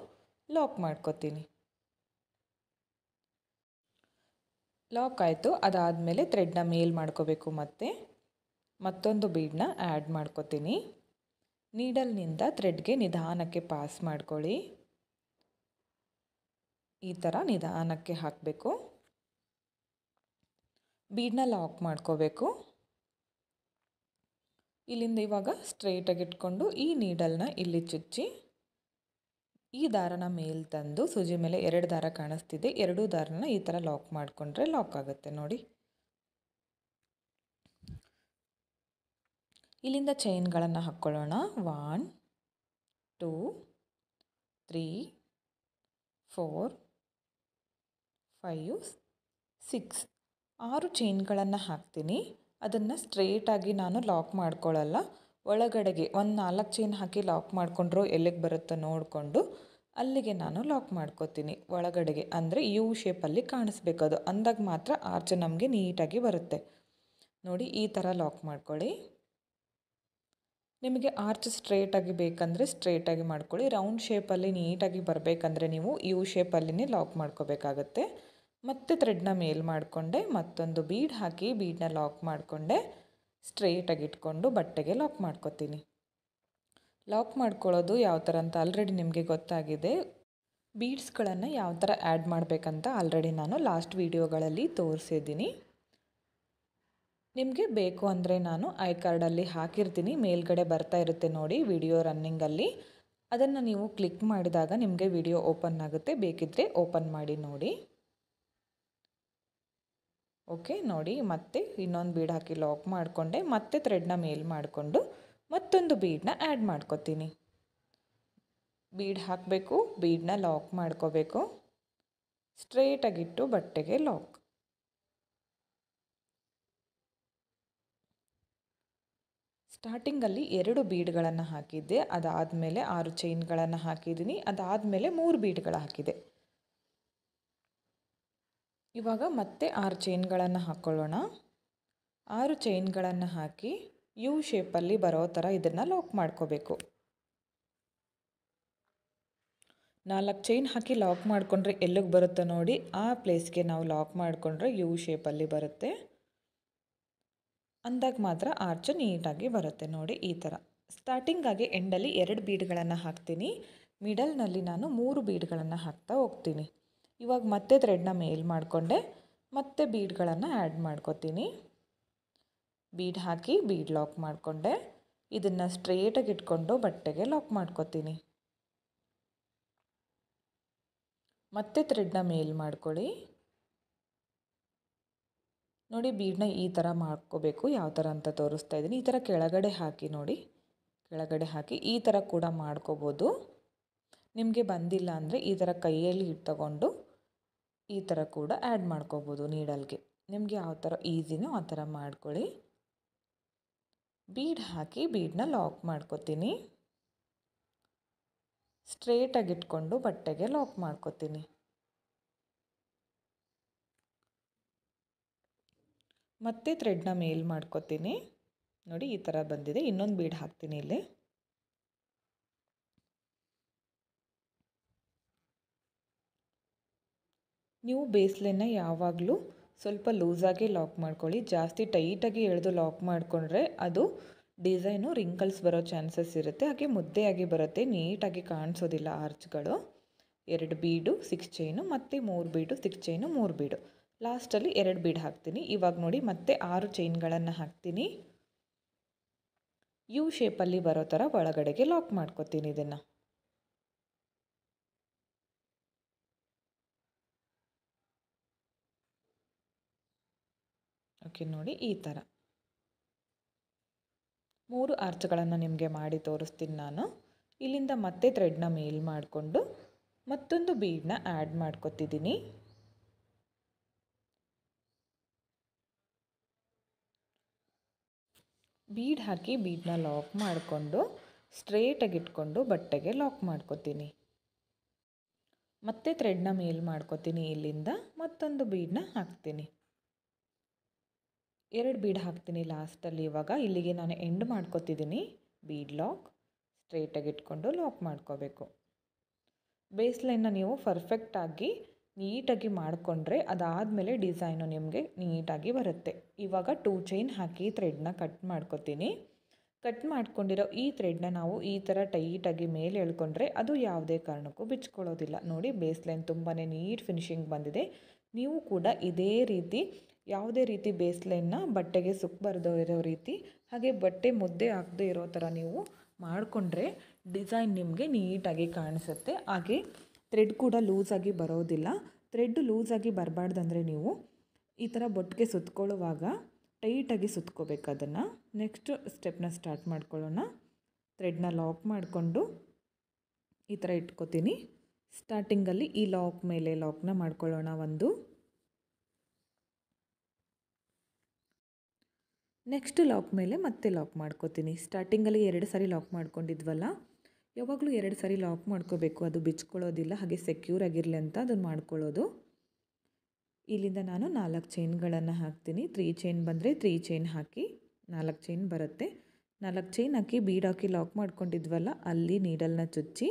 A: ಲಾಕ್ ಮಾಡ್ಕೊತೀನಿ. ಲಾಕ್ ಆಯಿತು. ಅದಾದಮೇಲೆ ಥ್ರೆಡ್ನ ಮೇಲ್ ಮಾಡ್ಕೋಬೇಕು. ಮತ್ತೊಂದು ಬೀಡನ್ನ ಆ್ಯಡ್ ಮಾಡ್ಕೊತೀನಿ. ನೀಡಲ್ನಿಂದ ಥ್ರೆಡ್ಗೆ ನಿಧಾನಕ್ಕೆ ಪಾಸ್ ಮಾಡ್ಕೊಳ್ಳಿ. ಈ ಥರ ನಿಧಾನಕ್ಕೆ ಹಾಕಬೇಕು. ಬೀಡನ್ನ ಲಾಕ್ ಮಾಡ್ಕೋಬೇಕು. ಇಲ್ಲಿಂದ ಇವಾಗ ಸ್ಟ್ರೈಟಾಗಿ ಇಟ್ಕೊಂಡು ಈ ನೀಡಲ್ನ ಇಲ್ಲಿ ಚುಚ್ಚಿ ಈ ದಾರನ ಮೇಲೆ ತಂದು ಸೂಜಿ ಮೇಲೆ 2 ದಾರ ಕಾಣಿಸ್ತಿದೆ, 2 ದಾರನ ಈ ಥರ ಲಾಕ್ ಮಾಡಿಕೊಂಡ್ರೆ ಲಾಕ್ ಆಗುತ್ತೆ. ನೋಡಿ, ಇಲ್ಲಿಂದ ಚೈನ್ಗಳನ್ನು ಹಾಕ್ಕೊಳ್ಳೋಣ. 1 2 3 4 5 6 6 ಚೈನ್ಗಳನ್ನು ಹಾಕ್ತೀನಿ. ಅದನ್ನು ಸ್ಟ್ರೇಟಾಗಿ ನಾನು ಲಾಕ್ ಮಾಡ್ಕೊಳ್ಳಲ್ಲ. ಒಳಗಡೆಗೆ ಒಂದು 4 ಚೈನ್ ಹಾಕಿ ಲಾಕ್ ಮಾಡಿಕೊಂಡ್ರು ಎಲ್ಲಿಗೆ ಬರುತ್ತೋ ನೋಡಿಕೊಂಡು ಅಲ್ಲಿಗೆ ನಾನು ಲಾಕ್ ಮಾಡ್ಕೋತೀನಿ. ಒಳಗಡೆಗೆ ಅಂದರೆ ಯು ಶೇಪಲ್ಲಿ ಕಾಣಿಸ್ಬೇಕದು, ಅಂದಾಗ ಮಾತ್ರ ಆರ್ಚ್ ನಮಗೆ ನೀಟಾಗಿ ಬರುತ್ತೆ. ನೋಡಿ, ಈ ಥರ ಲಾಕ್ ಮಾಡ್ಕೊಳ್ಳಿ. ನಿಮಗೆ ಆರ್ಚ್ ಸ್ಟ್ರೇಟಾಗಿ ಬೇಕಂದರೆ ಸ್ಟ್ರೇಟಾಗಿ ಮಾಡ್ಕೊಳ್ಳಿ. ರೌಂಡ್ ಶೇಪಲ್ಲಿ ನೀಟಾಗಿ ಬರಬೇಕಂದ್ರೆ ನೀವು ಯು ಶೇಪಲ್ಲಿನೇ ಲಾಕ್ ಮಾಡ್ಕೋಬೇಕಾಗತ್ತೆ. ಮತ್ತೆ ಥ್ರೆಡ್ನ ಮೇಲ್ ಮಾಡಿಕೊಂಡೆ, ಮತ್ತೊಂದು ಬೀಡ್ ಹಾಕಿ ಬೀಡನ್ನ ಲಾಕ್ ಮಾಡಿಕೊಂಡೆ, ಸ್ಟ್ರೇಟಾಗಿ ಇಟ್ಕೊಂಡು ಬಟ್ಟೆಗೆ ಲಾಕ್ ಮಾಡ್ಕೊತೀನಿ. ಲಾಕ್ ಮಾಡ್ಕೊಳ್ಳೋದು ಯಾವ ಥರ ಅಂತ ಆಲ್ರೆಡಿ ನಿಮಗೆ ಗೊತ್ತಾಗಿದೆ. ಬೀಡ್ಸ್ಗಳನ್ನು ಯಾವ ಥರ ಆ್ಯಡ್ ಮಾಡಬೇಕಂತ ಆಲ್ರೆಡಿ ನಾನು ಲಾಸ್ಟ್ ವೀಡಿಯೋಗಳಲ್ಲಿ ತೋರಿಸಿದ್ದೀನಿ. ನಿಮಗೆ ಬೇಕು ಅಂದರೆ ನಾನು ಐ ಕಾರ್ಡಲ್ಲಿ ಹಾಕಿರ್ತೀನಿ, ಮೇಲ್ಗಡೆ ಬರ್ತಾ ಇರುತ್ತೆ ನೋಡಿ ವಿಡಿಯೋ ರನ್ನಿಂಗಲ್ಲಿ. ಅದನ್ನು ನೀವು ಕ್ಲಿಕ್ ಮಾಡಿದಾಗ ನಿಮಗೆ ವಿಡಿಯೋ ಓಪನ್ ಆಗುತ್ತೆ, ಬೇಕಿದ್ದರೆ ಓಪನ್ ಮಾಡಿ ನೋಡಿ. ಓಕೆ, ನೋಡಿ, ಮತ್ತೆ ಇನ್ನೊಂದು ಬೀಡ್ ಹಾಕಿ ಲಾಕ್ ಮಾಡಿಕೊಂಡೆ, ಮತ್ತೆ ಥ್ರೆಡ್ನ ಮೇಲ್ ಮಾಡಿಕೊಂಡು ಮತ್ತೊಂದು ಬೀಡನ್ನ ಆ್ಯಡ್ ಮಾಡ್ಕೊತೀನಿ. ಬೀಡ್ ಹಾಕಬೇಕು, ಬೀಡನ್ನ ಲಾಕ್ ಮಾಡ್ಕೋಬೇಕು, ಸ್ಟ್ರೇಟಾಗಿಟ್ಟು ಬಟ್ಟೆಗೆ ಲಾಕ್. ಸ್ಟಾರ್ಟಿಂಗಲ್ಲಿ 2 ಬೀಡ್ಗಳನ್ನು ಹಾಕಿದ್ದೆ, ಅದಾದಮೇಲೆ 6 ಚೈನ್ಗಳನ್ನು ಹಾಕಿದ್ದೀನಿ, ಅದಾದಮೇಲೆ 3 ಬೀಡ್ಗಳು ಹಾಕಿದೆ. ಇವಾಗ ಮತ್ತೆ 6 ಚೈನ್ಗಳನ್ನು ಹಾಕ್ಕೊಳ್ಳೋಣ. 6 ಚೈನ್ಗಳನ್ನು ಹಾಕಿ ಯು ಶೇಪಲ್ಲಿ ಬರೋ ಥರ ಇದನ್ನು ಲಾಕ್ ಮಾಡ್ಕೋಬೇಕು. 4 ಚೈನ್ ಹಾಕಿ ಲಾಕ್ ಮಾಡಿಕೊಂಡ್ರೆ ಎಲ್ಲಿಗೆ ಬರುತ್ತೋ ನೋಡಿ ಆ ಪ್ಲೇಸ್ಗೆ ನಾವು ಲಾಕ್ ಮಾಡಿಕೊಂಡ್ರೆ ಯು ಶೇಪಲ್ಲಿ ಬರುತ್ತೆ. ಅಂದಾಗ ಮಾತ್ರ ಆರ್ಚ್ ನೀಟಾಗಿ ಬರುತ್ತೆ. ನೋಡಿ, ಈ ಥರ ಸ್ಟಾರ್ಟಿಂಗಾಗಿ ಎಂಡಲ್ಲಿ 2 ಬೀಡ್ಗಳನ್ನು ಹಾಕ್ತೀನಿ. ಮಿಡಲ್ನಲ್ಲಿ ನಾನು 3 ಬೀಡ್ಗಳನ್ನು ಹಾಕ್ತಾ ಹೋಗ್ತೀನಿ. ಇವಾಗ ಮತ್ತೆ ಥ್ರೆಡ್ನ ಮೇಲ್ ಮಾಡಿಕೊಂಡೆ, ಮತ್ತೆ ಬೀಡ್ಗಳನ್ನು ಆ್ಯಡ್ ಮಾಡ್ಕೋತೀನಿ. ಬೀಡ್ ಹಾಕಿ ಬೀಡ್ ಲಾಕ್ ಮಾಡಿಕೊಂಡೆ, ಇದನ್ನು ಸ್ಟ್ರೇಟಾಗಿ ಇಟ್ಕೊಂಡು ಬಟ್ಟೆಗೆ ಲಾಕ್ ಮಾಡ್ಕೋತೀನಿ. ಮತ್ತೆ ಥ್ರೆಡ್ನ ಮೇಲ್ ಮಾಡ್ಕೊಳ್ಳಿ. ನೋಡಿ, ಬೀಡನ್ನ ಈ ಥರ ಮಾಡ್ಕೋಬೇಕು. ಯಾವ ಥರ ಅಂತ ತೋರಿಸ್ತಾ ಇದ್ದೀನಿ. ಈ ಥರ ಕೆಳಗಡೆ ಹಾಕಿ ನೋಡಿ, ಕೆಳಗಡೆ ಹಾಕಿ ಈ ಥರ ಕೂಡ ಮಾಡ್ಕೋಬೋದು. ನಿಮಗೆ ಬಂದಿಲ್ಲ ಅಂದರೆ ಈ ಥರ ಕೈಯಲ್ಲಿ ತಗೊಂಡು ಈ ಥರ ಕೂಡ ಆ್ಯಡ್ ಮಾಡ್ಕೋಬೋದು ನೀಡಲ್ಗೆ. ನಿಮಗೆ ಯಾವ ಥರ ಈಸಿನೋ ಆ ಥರ ಮಾಡ್ಕೊಳ್ಳಿ. ಬೀಡ್ ಹಾಕಿ ಬೀಡನ್ನ ಲಾಕ್ ಮಾಡ್ಕೋತೀನಿ. ಸ್ಟ್ರೇಟಾಗಿ ಇಟ್ಕೊಂಡು ಬಟ್ಟೆಗೆ ಲಾಕ್ ಮಾಡ್ಕೋತೀನಿ. ಮತ್ತೆ ಥ್ರೆಡ್ನ ಮೇಲ್ ಮಾಡ್ಕೊತೀನಿ. ನೋಡಿ ಈ ಥರ ಬಂದಿದೆ. ಇನ್ನೊಂದು ಬೀಡ್ ಹಾಕ್ತೀನಿ ಇಲ್ಲಿ. ನೀವು ಬೇಸ್ಲೈನ್ನ ಯಾವಾಗಲೂ ಸ್ವಲ್ಪ ಲೂಸಾಗಿ ಲಾಕ್ ಮಾಡ್ಕೊಳ್ಳಿ. ಜಾಸ್ತಿ ಟೈಟಾಗಿ ಎಳೆದು ಲಾಕ್ ಮಾಡಿಕೊಂಡ್ರೆ ಅದು ಡಿಸೈನು ರಿಂಕಲ್ಸ್ ಬರೋ ಚಾನ್ಸಸ್ ಇರುತ್ತೆ. ಹಾಗೆ ಮುದ್ದೆಯಾಗಿ ಬರುತ್ತೆ, ನೀಟಾಗಿ ಕಾಣಿಸೋದಿಲ್ಲ ಆರ್ಚ್ಗಳು. 2 ಬೀಡು 6 ಚೈನು ಮತ್ತು 3 ಬೀಡು 6 ಚೈನು 3 ಬೀಡು. ಲಾಸ್ಟಲ್ಲಿ 2 ಬೀಡ್ ಹಾಕ್ತೀನಿ. ಇವಾಗ ನೋಡಿ ಮತ್ತೆ 6 ಚೈನ್ಗಳನ್ನು ಹಾಕ್ತೀನಿ. ಯು ಶೇಪಲ್ಲಿ ಬರೋ ಥರ ಒಳಗಡೆಗೆ ಲಾಕ್ ಮಾಡ್ಕೊತೀನಿ ಇದನ್ನು. ಓಕೆ ನೋಡಿ ಈ ಥರ 3 ಆರ್ಚ್ಗಳನ್ನು ನಿಮಗೆ ಮಾಡಿ ತೋರಿಸ್ತೀನಿ ನಾನು. ಇಲ್ಲಿಂದ ಮತ್ತೆ ಥ್ರೆಡ್ನ ಮೇಲ್ ಮಾಡಿಕೊಂಡು ಮತ್ತೊಂದು ಬೀಡನ್ನ ಆ್ಯಡ್ ಮಾಡ್ಕೊತಿದ್ದೀನಿ. ಬೀಡ್ ಹಾಕಿ ಬೀಡನ್ನ ಲಾಕ್ ಮಾಡಿಕೊಂಡು ಸ್ಟ್ರೇಟಾಗಿ ಇಟ್ಕೊಂಡು ಬಟ್ಟೆಗೆ ಲಾಕ್ ಮಾಡ್ಕೊತೀನಿ. ಮತ್ತೆ ಥ್ರೆಡ್ನ ಮೇಲ್ ಮಾಡ್ಕೊತೀನಿ. ಇಲ್ಲಿಂದ ಮತ್ತೊಂದು ಬೀಡನ್ನ ಹಾಕ್ತೀನಿ. 2 ಬೀಡ್ ಹಾಕ್ತೀನಿ ಲಾಸ್ಟಲ್ಲಿ. ಇವಾಗ ಇಲ್ಲಿಗೆ ನಾನು ಎಂಡ್ ಮಾಡ್ಕೊತಿದ್ದೀನಿ. ಬೀಡ್ ಲಾಕ್ ಸ್ಟ್ರೇಟಾಗಿ ಇಟ್ಕೊಂಡು ಲಾಕ್ ಮಾಡ್ಕೋಬೇಕು. ಬೇಸ್ಲೈನ್ನ ನೀವು ಪರ್ಫೆಕ್ಟಾಗಿ ನೀಟಾಗಿ ಮಾಡಿಕೊಂಡ್ರೆ ಅದಾದಮೇಲೆ ಡಿಸೈನು ನಿಮಗೆ ನೀಟಾಗಿ ಬರುತ್ತೆ. ಇವಾಗ 2 ಚೈನ್ ಹಾಕಿ ಥ್ರೆಡ್ನ ಕಟ್ ಮಾಡ್ಕೊತೀನಿ. ಕಟ್ ಮಾಡ್ಕೊಂಡಿರೋ ಈ ಥ್ರೆಡ್ನ ನಾವು ಈ ಥರ ಟೈಟಾಗಿ ಮೇಲೆ ಎಳ್ಕೊಂಡ್ರೆ ಅದು ಯಾವುದೇ ಕಾರಣಕ್ಕೂ ಬಿಚ್ಕೊಳ್ಳೋದಿಲ್ಲ. ನೋಡಿ ಬೇಸ್ಲೈನ್ ತುಂಬಾ ನೀಟ್ ಫಿನಿಶಿಂಗ್ ಬಂದಿದೆ. ನೀವು ಕೂಡ ಇದೇ ರೀತಿ ಯಾವುದೇ ರೀತಿ ಬೇಸ್ಲೈನ್ನ ಬಟ್ಟೆಗೆ ಸುಕ್ಕಬಾರ್ದು ಇರೋ ರೀತಿ, ಹಾಗೆ ಬಟ್ಟೆ ಮುದ್ದೆ ಆಗದೆ ಇರೋ ಥರ ನೀವು ಮಾಡಿಕೊಂಡ್ರೆ ಡಿಸೈನ್ ನಿಮಗೆ ನೀಟಾಗಿ ಕಾಣಿಸುತ್ತೆ. ಹಾಗೆ ಥ್ರೆಡ್ ಕೂಡ ಲೂಸಾಗಿ ಬರೋದಿಲ್ಲ. ಥ್ರೆಡ್ ಲೂಸಾಗಿ ಬರಬಾರ್ದಂದ್ರೆ ನೀವು ಈ ಥರ ಬೊಟ್ಟಿಗೆ ಸುತ್ಕೊಳ್ಳುವಾಗ ಟೈಟಾಗಿ ಸುತ್ಕೋಬೇಕು ಅದನ್ನು. ನೆಕ್ಸ್ಟ್ ಸ್ಟೆಪ್ನ ಸ್ಟಾರ್ಟ್ ಮಾಡ್ಕೊಳ್ಳೋಣ. ಥ್ರೆಡ್ನ ಲಾಕ್ ಮಾಡಿಕೊಂಡು ಈ ಥರ ಇಟ್ಕೋತೀನಿ. ಸ್ಟಾರ್ಟಿಂಗಲ್ಲಿ ಈ ಲಾಕ್ ಮೇಲೆ ಲಾಕ್ನ ಮಾಡ್ಕೊಳ್ಳೋಣ. ನೆಕ್ಸ್ಟ್ ಲಾಕ್ ಮೇಲೆ ಮತ್ತೆ ಲಾಕ್ ಮಾಡ್ಕೋತೀನಿ. ಸ್ಟಾರ್ಟಿಂಗಲ್ಲಿ 2 ಸಾರಿ ಲಾಕ್ ಮಾಡ್ಕೊಂಡಿದ್ವಲ್ಲ, ಯಾವಾಗಲೂ 2 ಸಾರಿ ಲಾಕ್ ಮಾಡ್ಕೋಬೇಕು, ಅದು ಬಿಚ್ಕೊಳ್ಳೋದಿಲ್ಲ. ಹಾಗೆ ಸೆಕ್ಯೂರ್ ಆಗಿರಲಿ ಅಂತ ಅದನ್ನು ಮಾಡ್ಕೊಳ್ಳೋದು. ಇಲ್ಲಿಂದ ನಾನು 4 ಚೈನ್ಗಳನ್ನು ಹಾಕ್ತೀನಿ. 3 ಚೈನ್ ಬಂದರೆ 3 ಚೈನ್ ಹಾಕಿ 4 ಚೈನ್ ಬರುತ್ತೆ. 4 ಚೈನ್ ಹಾಕಿ ಬೀಡ್ ಹಾಕಿ ಲಾಕ್ ಮಾಡ್ಕೊಂಡಿದ್ವಲ್ಲ, ಅಲ್ಲಿ ನೀಡಲ್ನ ಚುಚ್ಚಿ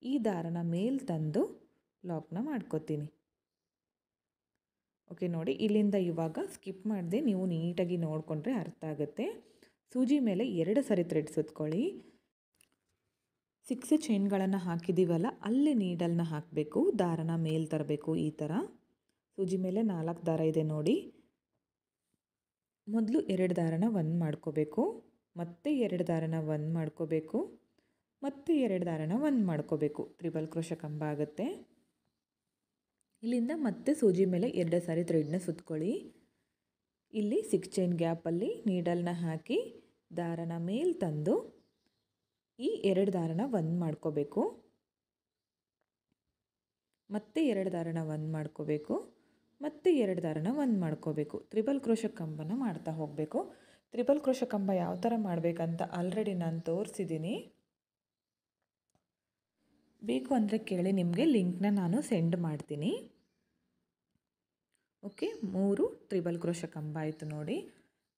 A: ಈ ದಾರನ ಮೇಲೆ ತಂದು ಲಾಕ್ನ ಮಾಡ್ಕೋತೀನಿ. ಓಕೆ ನೋಡಿ, ಇಲ್ಲಿಂದ ಇವಾಗ ಸ್ಕಿಪ್ ಮಾಡದೆ ನೀವು ನೀಟಾಗಿ ನೋಡಿಕೊಂಡ್ರೆ ಅರ್ಥ ಆಗುತ್ತೆ. ಸೂಜಿ ಮೇಲೆ 2 ಸರಿ ಥ್ರೆಡ್ ಸುತ್ಕೊಳ್ಳಿ. 6 ಚೈನ್ಗಳನ್ನು ಹಾಕಿದ್ದೀವಲ್ಲ, ಅಲ್ಲಿ ನೀಡಲ್ನ ಹಾಕಬೇಕು, ದಾರನ ಮೇಲೆ ತರಬೇಕು. ಈ ಥರ ಸೂಜಿ ಮೇಲೆ 4 ದಾರ ಇದೆ ನೋಡಿ. ಮೊದಲು 2 ದಾರನ 1 ಮಾಡ್ಕೋಬೇಕು, ಮತ್ತೆ 2 ದಾರನ 1 ಮಾಡ್ಕೋಬೇಕು, ಮತ್ತೆ 2 ದಾರನ 1 ಮಾಡ್ಕೋಬೇಕು. ಟ್ರಿಬಲ್ ಕ್ರೋಶೆ ಕಂಬ ಆಗುತ್ತೆ. ಇಲ್ಲಿಂದ ಮತ್ತೆ ಸೂಜಿ ಮೇಲೆ 2 ಸಾರಿ ಥ್ರೆಡ್ನ ಸುತ್ಕೊಳ್ಳಿ. ಇಲ್ಲಿ 6 ಚೈನ್ ಗ್ಯಾಪಲ್ಲಿ ನೀಡಲ್ನ ಹಾಕಿ ದಾರನ ಮೇಲೆ ತಂದು ಈ 2 ದಾರನ 1 ಮಾಡ್ಕೋಬೇಕು, ಮತ್ತೆ 2 ದಾರನ 1 ಮಾಡ್ಕೋಬೇಕು, ಮತ್ತೆ 2 ದಾರನ 1 ಮಾಡ್ಕೋಬೇಕು. ಟ್ರಿಬಲ್ ಕ್ರೋಶೆ ಕಂಬನ ಮಾಡ್ತಾ ಹೋಗಬೇಕು. ಟ್ರಿಬಲ್ ಕ್ರೋಶೆ ಕಂಬ ಯಾವ ಥರ ಮಾಡಬೇಕಂತ ಆಲ್ರೆಡಿ ನಾನು ತೋರಿಸಿದ್ದೀನಿ. ಬೇಕು ಅಂದರೆ ಕೇಳಿ, ನಿಮಗೆ ಲಿಂಕ್ನ ನಾನು ಸೆಂಡ್ ಮಾಡ್ತೀನಿ. ಓಕೆ, 3 ಟ್ರಿಬಲ್ ಕ್ರೋಶೆ ಕಂಬ ಆಯಿತು ನೋಡಿ.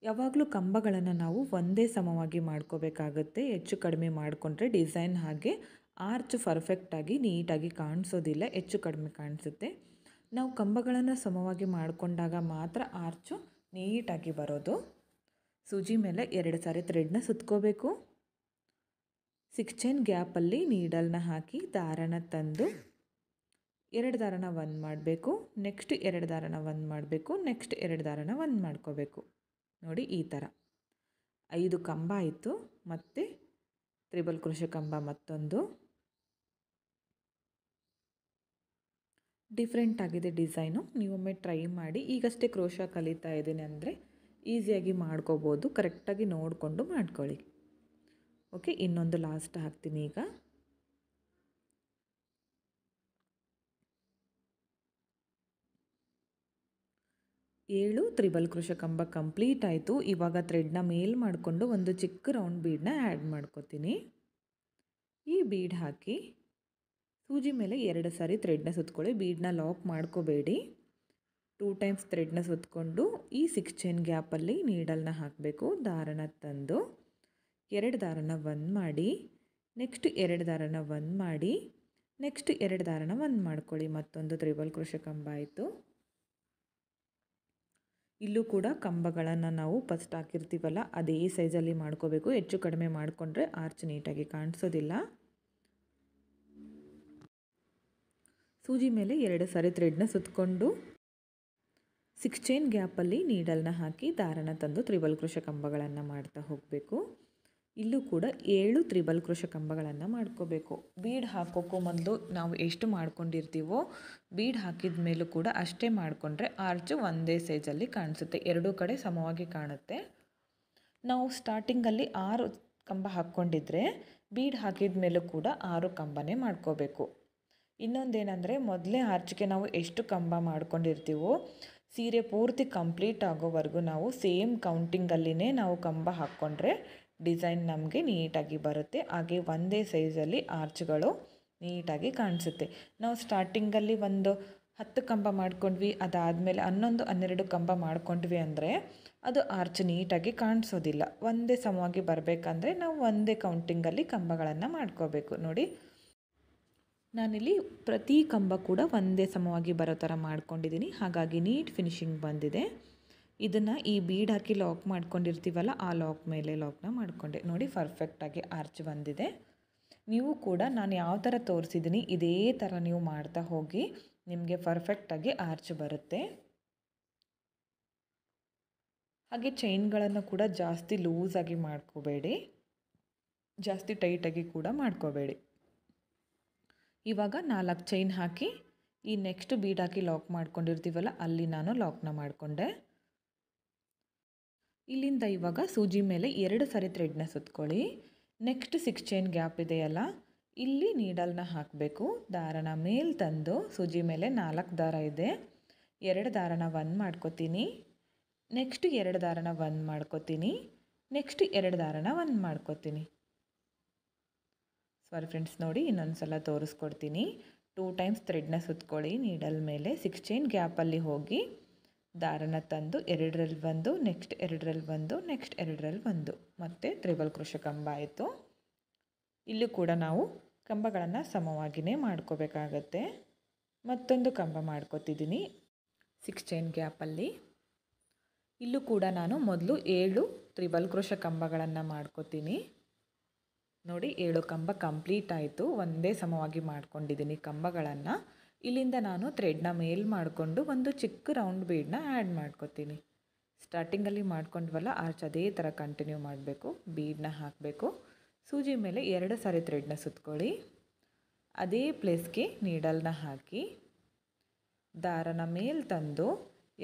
A: ಯಾವಾಗಲೂ ಕಂಬಗಳನ್ನು ನಾವು ಒಂದೇ ಸಮವಾಗಿ ಮಾಡ್ಕೋಬೇಕಾಗುತ್ತೆ. ಹೆಚ್ಚು ಕಡಿಮೆ ಮಾಡಿಕೊಂಡ್ರೆ ಡಿಸೈನ್ ಹಾಗೆ ಆರ್ಚ್ ಪರ್ಫೆಕ್ಟಾಗಿ ನೀಟಾಗಿ ಕಾಣಿಸೋದಿಲ್ಲ, ಹೆಚ್ಚು ಕಡಿಮೆ ಕಾಣಿಸುತ್ತೆ. ನಾವು ಕಂಬಗಳನ್ನು ಸಮವಾಗಿ ಮಾಡಿಕೊಂಡಾಗ ಮಾತ್ರ ಆರ್ಚು ನೀಟಾಗಿ ಬರೋದು. ಸೂಜಿ ಮೇಲೆ 2 ಸಾರಿ ಥ್ರೆಡ್ನ ಸುತ್ಕೋಬೇಕು. 6 ಚೈನ್ ಗ್ಯಾಪಲ್ಲಿ ನೀಡಲ್ನ ಹಾಕಿ ದಾರನ ತಂದು 2 ದಾರನ 1 ಮಾಡಬೇಕು, ನೆಕ್ಸ್ಟ್ 2 ದಾರನ 1 ಮಾಡಬೇಕು, ನೆಕ್ಸ್ಟ್ 2 ದಾರನ 1 ಮಾಡ್ಕೋಬೇಕು. ನೋಡಿ ಈ ಥರ 5 ಕಂಬ ಆಯಿತು. ಮತ್ತು ಟ್ರಿಬಲ್ ಕ್ರೋಶೆ ಕಂಬ ಮತ್ತೊಂದು. ಡಿಫ್ರೆಂಟ್ ಆಗಿದೆ ಡಿಸೈನು, ನೀವೊಮ್ಮೆ ಟ್ರೈ ಮಾಡಿ. ಈಗಷ್ಟೇ ಕ್ರೋಶಾ ಕಲಿತಾ ಇದ್ದೀನಿ ಅಂದರೆ ಈಸಿಯಾಗಿ ಮಾಡ್ಕೋಬೋದು. ಕರೆಕ್ಟಾಗಿ ನೋಡಿಕೊಂಡು ಮಾಡ್ಕೊಳ್ಳಿ. ಓಕೆ, ಇನ್ನೊಂದು ಲಾಸ್ಟ್ ಹಾಕ್ತೀನಿ. ಈಗ 7 ಟ್ರಿಬಲ್ ಕ್ರೋಶೆ ಕಂಬ ಕಂಪ್ಲೀಟ್ ಆಯಿತು. ಇವಾಗ ಥ್ರೆಡ್ನ ಮೇಲ್ ಮಾಡಿಕೊಂಡು ಒಂದು ಚಿಕ್ಕ ರೌಂಡ್ ಬೀಡನ್ನ ಆ್ಯಡ್ ಮಾಡ್ಕೋತೀನಿ. ಈ ಬೀಡ್ ಹಾಕಿ ಸೂಜಿ ಮೇಲೆ 2 ಸಾರಿ ಥ್ರೆಡ್ನ ಸುತ್ಕೊಳ್ಳಿ. ಬೀಡನ್ನ ಲಾಕ್ ಮಾಡ್ಕೋಬೇಡಿ. 2 ಟೈಮ್ಸ್ ಥ್ರೆಡ್ನ ಸುತ್ತಕೊಂಡು ಈ 6 ಚೈನ್ ಗ್ಯಾಪಲ್ಲಿ ನೀಡಲ್ನ ಹಾಕಬೇಕು. ದಾರನ ತಂದು 2 ದಾರನ 1 ಮಾಡಿ, ನೆಕ್ಸ್ಟ್ 2 ದಾರನ 1 ಮಾಡಿ, ನೆಕ್ಸ್ಟ್ 2 ದಾರನ 1 ಮಾಡ್ಕೊಳ್ಳಿ. ಮತ್ತೊಂದು ತ್ರಿಬಲ್ ಕ್ರೋಶೆ ಕಂಬ ಆಯಿತು. ಇಲ್ಲೂ ಕೂಡ ಕಂಬಗಳನ್ನು ನಾವು ಫಸ್ಟ್ ಹಾಕಿರ್ತೀವಲ್ಲ ಅದೇ ಸೈಜಲ್ಲಿ ಮಾಡ್ಕೋಬೇಕು. ಹೆಚ್ಚು ಕಡಿಮೆ ಮಾಡಿಕೊಂಡ್ರೆ ಆರ್ಚ್ ನೀಟಾಗಿ ಕಾಣಿಸೋದಿಲ್ಲ. ಸೂಜಿ ಮೇಲೆ 2 ಸಾರಿ ಥ್ರೆಡ್ನ ಸುತ್ತಕೊಂಡು 6 ಚೈನ್ ಗ್ಯಾಪಲ್ಲಿ ನೀಡಲ್ನ ಹಾಕಿ ದಾರನ ತಂದು ತ್ರಿಬಲ್ ಕ್ರೋಶೆ ಕಂಬಗಳನ್ನು ಮಾಡ್ತಾ ಹೋಗಬೇಕು. ಇಲ್ಲೂ ಕೂಡ 7 ತ್ರಿಬಲ್ ಕ್ರೋಶೆ ಕಂಬಗಳನ್ನು ಮಾಡ್ಕೋಬೇಕು. ಬೀಡ್ ಹಾಕೋಕ್ಕೂ ಮೊದಲು ನಾವು ಎಷ್ಟು ಮಾಡ್ಕೊಂಡಿರ್ತೀವೋ ಬೀಡ್ ಹಾಕಿದ ಮೇಲೂ ಕೂಡ ಅಷ್ಟೇ ಮಾಡಿಕೊಂಡ್ರೆ ಆರ್ಚು ಒಂದೇ ಸೈಜಲ್ಲಿ ಕಾಣಿಸುತ್ತೆ, ಎರಡೂ ಕಡೆ ಸಮವಾಗಿ ಕಾಣುತ್ತೆ. ನಾವು ಸ್ಟಾರ್ಟಿಂಗಲ್ಲಿ 6 ಕಂಬ ಹಾಕ್ಕೊಂಡಿದ್ರೆ ಬೀಡ್ ಹಾಕಿದ ಮೇಲೂ ಕೂಡ 6 ಕಂಬನೇ ಮಾಡ್ಕೋಬೇಕು. ಇನ್ನೊಂದೇನೆಂದರೆ ಮೊದಲೇ ಆರ್ಚ್ಗೆ ನಾವು ಎಷ್ಟು ಕಂಬ ಮಾಡ್ಕೊಂಡಿರ್ತೀವೋ ಸೀರೆ ಪೂರ್ತಿ ಕಂಪ್ಲೀಟ್ ಆಗೋವರೆಗೂ ನಾವು ಸೇಮ್ ಕೌಂಟಿಂಗಲ್ಲಿನೇ ನಾವು ಕಂಬ ಹಾಕ್ಕೊಂಡ್ರೆ ಡಿಸೈನ್ ನಮಗೆ ನೀಟಾಗಿ ಬರುತ್ತೆ. ಹಾಗೆ ಒಂದೇ ಸೈಜಲ್ಲಿ ಆರ್ಚ್ಗಳು ನೀಟಾಗಿ ಕಾಣಿಸುತ್ತೆ. ನಾವು ಸ್ಟಾರ್ಟಿಂಗಲ್ಲಿ ಒಂದು 10 ಕಂಬ ಮಾಡ್ಕೊಂಡ್ವಿ, ಅದಾದಮೇಲೆ 11, 12 ಕಂಬ ಮಾಡ್ಕೊಂಡ್ವಿ ಅಂದರೆ ಅದು ಆರ್ಚ್ ನೀಟಾಗಿ ಕಾಣಿಸೋದಿಲ್ಲ. ಒಂದೇ ಸಮವಾಗಿ ಬರಬೇಕಂದ್ರೆ ನಾವು ಒಂದೇ ಕೌಂಟಿಂಗಲ್ಲಿ ಕಂಬಗಳನ್ನು ಮಾಡ್ಕೋಬೇಕು. ನೋಡಿ, ನಾನಿಲ್ಲಿ ಪ್ರತಿ ಕಂಬ ಕೂಡ ಒಂದೇ ಸಮವಾಗಿ ಬರೋ ಥರ ಮಾಡ್ಕೊಂಡಿದ್ದೀನಿ. ಹಾಗಾಗಿ ನೀಟ್ ಫಿನಿಶಿಂಗ್ ಬಂದಿದೆ. ಇದನ್ನು ಈ ಬೀಡ್ ಹಾಕಿ ಲಾಕ್ ಮಾಡ್ಕೊಂಡಿರ್ತೀವಲ್ಲ ಆ ಲಾಕ್ ಮೇಲೆ ಲಾಕ್ನ ಮಾಡಿಕೊಂಡೆ. ನೋಡಿ, ಪರ್ಫೆಕ್ಟಾಗಿ ಆರ್ಚ್ ಬಂದಿದೆ. ನೀವು ಕೂಡ ನಾನು ಯಾವ ಥರ ತೋರಿಸಿದ್ದೀನಿ ಇದೇ ಥರ ನೀವು ಮಾಡ್ತಾ ಹೋಗಿ, ನಿಮಗೆ ಪರ್ಫೆಕ್ಟಾಗಿ ಆರ್ಚ್ ಬರುತ್ತೆ. ಹಾಗೆ ಚೈನ್ಗಳನ್ನು ಕೂಡ ಜಾಸ್ತಿ ಲೂಸಾಗಿ ಮಾಡ್ಕೋಬೇಡಿ, ಜಾಸ್ತಿ ಟೈಟಾಗಿ ಕೂಡ ಮಾಡ್ಕೋಬೇಡಿ. ಇವಾಗ 4 ಚೈನ್ ಹಾಕಿ ಈ ನೆಕ್ಸ್ಟ್ ಬೀಡ್ ಹಾಕಿ ಲಾಕ್ ಮಾಡ್ಕೊಂಡಿರ್ತೀವಲ್ಲ ಅಲ್ಲಿ ನಾನು ಲಾಕ್ನ ಮಾಡಿಕೊಂಡೆ. ಇಲ್ಲಿಂದ ಇವಾಗ ಸೂಜಿ ಮೇಲೆ 2 ಸಾರಿ ಥ್ರೆಡ್ನ ಸುತ್ಕೊಳ್ಳಿ. ನೆಕ್ಸ್ಟ್ 6 ಚೈನ್ ಗ್ಯಾಪ್ ಇದೆಯಲ್ಲ ಇಲ್ಲಿ ನೀಡಲ್ನ ಹಾಕಬೇಕು. ದಾರನ ಮೇಲೆ ತಂದು ಸೂಜಿ ಮೇಲೆ 4 ದಾರ ಇದೆ, 2 ದಾರನ 1 ಮಾಡ್ಕೋತೀನಿ, ನೆಕ್ಸ್ಟ್ 2 ದಾರನ 1 ಮಾಡ್ಕೋತೀನಿ, ನೆಕ್ಸ್ಟ್ 2 ದಾರನ 1 ಮಾಡ್ಕೋತೀನಿ. ಸಾರಿ ಫ್ರೆಂಡ್ಸ್, ನೋಡಿ ಇನ್ನೊಂದು ಸಲ ತೋರಿಸ್ಕೊಡ್ತೀನಿ. 2 ಟೈಮ್ಸ್ ಥ್ರೆಡ್ನ ಸುತ್ಕೊಳ್ಳಿ ನೀಡಲ್ ಮೇಲೆ. 6 ಚೈನ್ ಗ್ಯಾಪಲ್ಲಿ ಹೋಗಿ ದಾರನ ತಂದು 2ರಲ್ಲಿ 1, ನೆಕ್ಸ್ಟ್ 2ರಲ್ಲಿ 1, ನೆಕ್ಸ್ಟ್ 2ರಲ್ಲಿ 1, ಮತ್ತು ತ್ರಿಬಲ್ ಕ್ರೋಶೆ ಕಂಬ ಆಯಿತು. ಇಲ್ಲೂ ಕೂಡ ನಾವು ಕಂಬಗಳನ್ನು ಸಮವಾಗಿಯೇ ಮಾಡ್ಕೋಬೇಕಾಗತ್ತೆ. ಮತ್ತೊಂದು ಕಂಬ ಮಾಡ್ಕೋತಿದ್ದೀನಿ 6 ಚೈನ್ ಗ್ಯಾಪಲ್ಲಿ. ಇಲ್ಲೂ ಕೂಡ ನಾನು ಮೊದಲು 7 ತ್ರಿಬಲ್ ಕ್ರೋಶೆ ಕಂಬಗಳನ್ನು ಮಾಡ್ಕೋತೀನಿ. ನೋಡಿ, 7 ಕಂಬ ಕಂಪ್ಲೀಟ್ ಆಯಿತು. ಒಂದೇ ಸಮವಾಗಿ ಮಾಡ್ಕೊಂಡಿದ್ದೀನಿ ಕಂಬಗಳನ್ನು. ಇಲ್ಲಿಂದ ನಾನು ಥ್ರೆಡ್ನ ಮೇಲ್ ಮಾಡಿಕೊಂಡು ಒಂದು ಚಿಕ್ಕ ರೌಂಡ್ ಬೀಡನ್ನ ಆ್ಯಡ್ ಮಾಡ್ಕೋತೀನಿ. ಸ್ಟಾರ್ಟಿಂಗಲ್ಲಿ ಮಾಡ್ಕೊಂಡ್ವಲ್ಲ ಆರ್ಚ್ ಅದೇ ಥರ ಕಂಟಿನ್ಯೂ ಮಾಡಬೇಕು. ಬೀಡನ್ನ ಹಾಕಬೇಕು. ಸೂಜಿ ಮೇಲೆ 2 ಸಾರಿ ಥ್ರೆಡ್ನ ಸುತ್ಕೊಳ್ಳಿ. ಅದೇ ಪ್ಲೇಸ್ಗೆ ನೀಡಲ್ನ ಹಾಕಿ ದಾರನ ಮೇಲೆ ತಂದು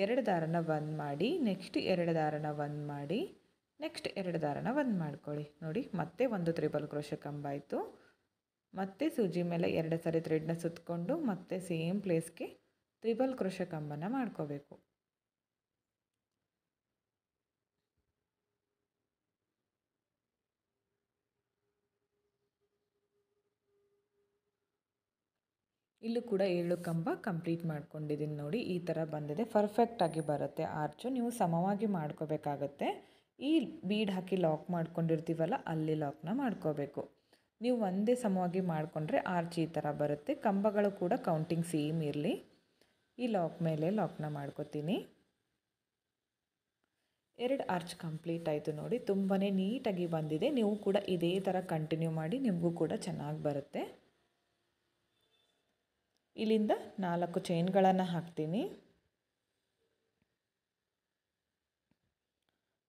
A: 2 ದಾರನ 1 ಮಾಡಿ, ನೆಕ್ಸ್ಟ್ 2 ದಾರನ 1 ಮಾಡಿ, ನೆಕ್ಸ್ಟ್ 2 ದಾರನ 1 ಮಾಡ್ಕೊಳ್ಳಿ. ನೋಡಿ, ಮತ್ತೆ ಒಂದು ತ್ರಿಬಲ್ ಕ್ರೋಶೆ ಕಂಬ ಆಯಿತು. ಮತ್ತೆ ಸೂಜಿ ಮೇಲೆ 2 ಸಾರಿ ಥ್ರೆಡ್ನ ಸುತ್ತಕೊಂಡು ಮತ್ತೆ ಸೇಮ್ ಪ್ಲೇಸ್ಗೆ ತ್ರಿಬಲ್ ಕ್ರೋಶೆ ಕಂಬನ ಮಾಡ್ಕೋಬೇಕು. ಇಲ್ಲೂ ಕೂಡ 7 ಕಂಬ ಕಂಪ್ಲೀಟ್ ಮಾಡ್ಕೊಂಡಿದ್ದೀನಿ. ನೋಡಿ, ಈ ಥರ ಬಂದಿದೆ. ಪರ್ಫೆಕ್ಟಾಗಿ ಬರುತ್ತೆ ಆರ್ಚು. ನೀವು ಸಮವಾಗಿ ಮಾಡ್ಕೋಬೇಕಾಗತ್ತೆ. ಈ ಬೀಡ್ ಹಾಕಿ ಲಾಕ್ ಮಾಡ್ಕೊಂಡಿರ್ತೀವಲ್ಲ ಅಲ್ಲಿ ಲಾಕ್ನ ಮಾಡ್ಕೋಬೇಕು. ನೀವು ಒಂದೇ ಸಮವಾಗಿ ಮಾಡಿಕೊಂಡ್ರೆ ಆರ್ಚ್ ಈ ಥರ ಬರುತ್ತೆ. ಕಂಬಗಳು ಕೂಡ ಕೌಂಟಿಂಗ್ ಸೇಮ್ ಇರಲಿ. ಈ ಲಾಕ್ ಮೇಲೆ ಲಾಕ್ನ ಮಾಡ್ಕೋತೀನಿ. 2 ಆರ್ಚ್ ಕಂಪ್ಲೀಟ್ ಆಯಿತು. ನೋಡಿ, ತುಂಬಾ ನೀಟಾಗಿ ಬಂದಿದೆ. ನೀವು ಕೂಡ ಇದೇ ಥರ ಕಂಟಿನ್ಯೂ ಮಾಡಿ, ನಿಮಗೂ ಕೂಡ ಚೆನ್ನಾಗಿ ಬರುತ್ತೆ. ಇಲ್ಲಿಂದ 4 ಚೈನ್ಗಳನ್ನು ಹಾಕ್ತೀನಿ.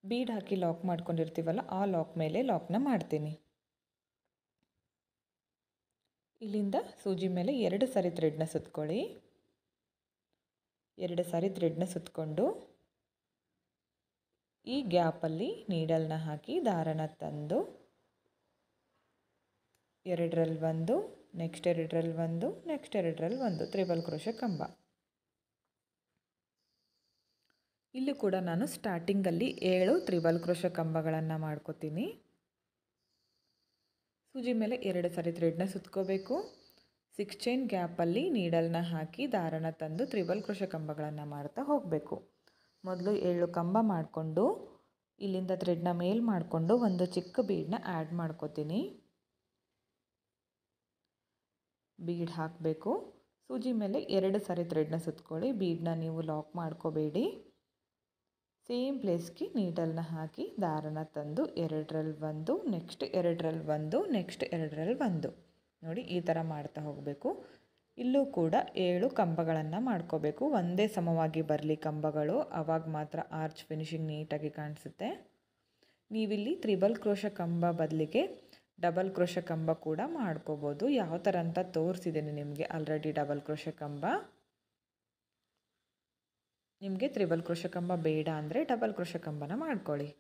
A: ಬೀಡ್ ಹಾಕಿ ಲಾಕ್ ಮಾಡ್ಕೊಂಡಿರ್ತೀವಲ್ಲ ಆ ಲಾಕ್ ಮೇಲೆ ಲಾಕ್ನ ಮಾಡ್ತೀನಿ. ಇಲ್ಲಿಂದ ಸೂಜಿ ಮೇಲೆ 2 ಸಾರಿ ಥ್ರೆಡ್ನ ಸುತ್ಕೊಳ್ಳಿ. 2 ಸಾರಿ ಥ್ರೆಡ್ನ ಸುತ್ತಕೊಂಡು ಈ ಗ್ಯಾಪಲ್ಲಿ ನೀಡಲ್ನ ಹಾಕಿ ದಾರನ ತಂದು 2ರಲ್ಲಿ 1, ನೆಕ್ಸ್ಟ್ 2ರಲ್ಲಿ 1, ನೆಕ್ಸ್ಟ್ 2ರಲ್ಲಿ 1 ತ್ರಿಬಲ್ ಕ್ರೋಶೆ ಕಂಬ. ಇಲ್ಲೂ ಕೂಡ ನಾನು ಸ್ಟಾರ್ಟಿಂಗಲ್ಲಿ 7 ತ್ರಿಬಲ್ ಕ್ರೋಶೆ ಕಂಬಗಳನ್ನು ಮಾಡ್ಕೋತೀನಿ. ಸೂಜಿ ಮೇಲೆ 2 ಸಾರಿ ಥ್ರೆಡ್ನ ಸುತ್ಕೋಬೇಕು. 6 ಚೈನ್ ಗ್ಯಾಪಲ್ಲಿ ನೀಡಲ್ನ ಹಾಕಿ ದಾರನ ತಂದು ತ್ರಿಬಲ್ ಕ್ರೋಶೆ ಕಂಬಗಳನ್ನು ಮಾಡ್ತಾ ಹೋಗಬೇಕು. ಮೊದಲು 7 ಕಂಬ ಮಾಡಿಕೊಂಡು ಇಲ್ಲಿಂದ ಥ್ರೆಡ್ನ ಮೇಲ್ ಮಾಡಿಕೊಂಡು ಒಂದು ಚಿಕ್ಕ ಬೀಡನ್ನ ಆ್ಯಡ್ ಮಾಡ್ಕೋತೀನಿ. ಬೀಡ್ ಹಾಕಬೇಕು. ಸೂಜಿ ಮೇಲೆ 2 ಸಾರಿ ಥ್ರೆಡ್ನ ಸುತ್ಕೊಳ್ಳಿ. ಬೀಡನ್ನ ನೀವು ಲಾಕ್ ಮಾಡ್ಕೋಬೇಡಿ. ಸೇಮ್ ಪ್ಲೇಸ್ಗೆ ನೀಡಲ್ನ ಹಾಕಿ ದಾರನ ತಂದು 2ರಲ್ಲಿ 1, ನೆಕ್ಸ್ಟ್ 2ರಲ್ಲಿ 1, ನೆಕ್ಸ್ಟ್ 2ರಲ್ಲಿ 1 ನೋಡಿ ಈ ಥರ ಮಾಡ್ತಾ ಹೋಗಬೇಕು. ಇಲ್ಲೂ ಕೂಡ 7 ಕಂಬಗಳನ್ನು ಮಾಡ್ಕೋಬೇಕು. ಒಂದೇ ಸಮವಾಗಿ ಬರಲಿ ಕಂಬಗಳು, ಆವಾಗ ಮಾತ್ರ ಆರ್ಚ್ ಫಿನಿಶಿಂಗ್ ನೀಟಾಗಿ ಕಾಣಿಸುತ್ತೆ. ನೀವಿಲ್ಲಿ ತ್ರಿಬಲ್ ಕ್ರೋಶ ಕಂಬ ಬದಲಿಗೆ ಡಬಲ್ ಕ್ರೋಶ ಕಂಬ ಕೂಡ ಮಾಡ್ಕೋಬೋದು. ಯಾವ ಥರ ಅಂತ ತೋರಿಸಿದ್ದೀನಿ ನಿಮಗೆ ಆಲ್ರೆಡಿ ಡಬಲ್ ಕ್ರೋಶ ಕಂಬ. ನಿಮಗೆ ತ್ರಿಬಲ್ ಕ್ರೋಶ ಕಂಬ ಬೇಡ ಅಂದರೆ ಡಬಲ್ ಕ್ರೋಶ ಕಂಬನ ಮಾಡ್ಕೊಳ್ಳಿ.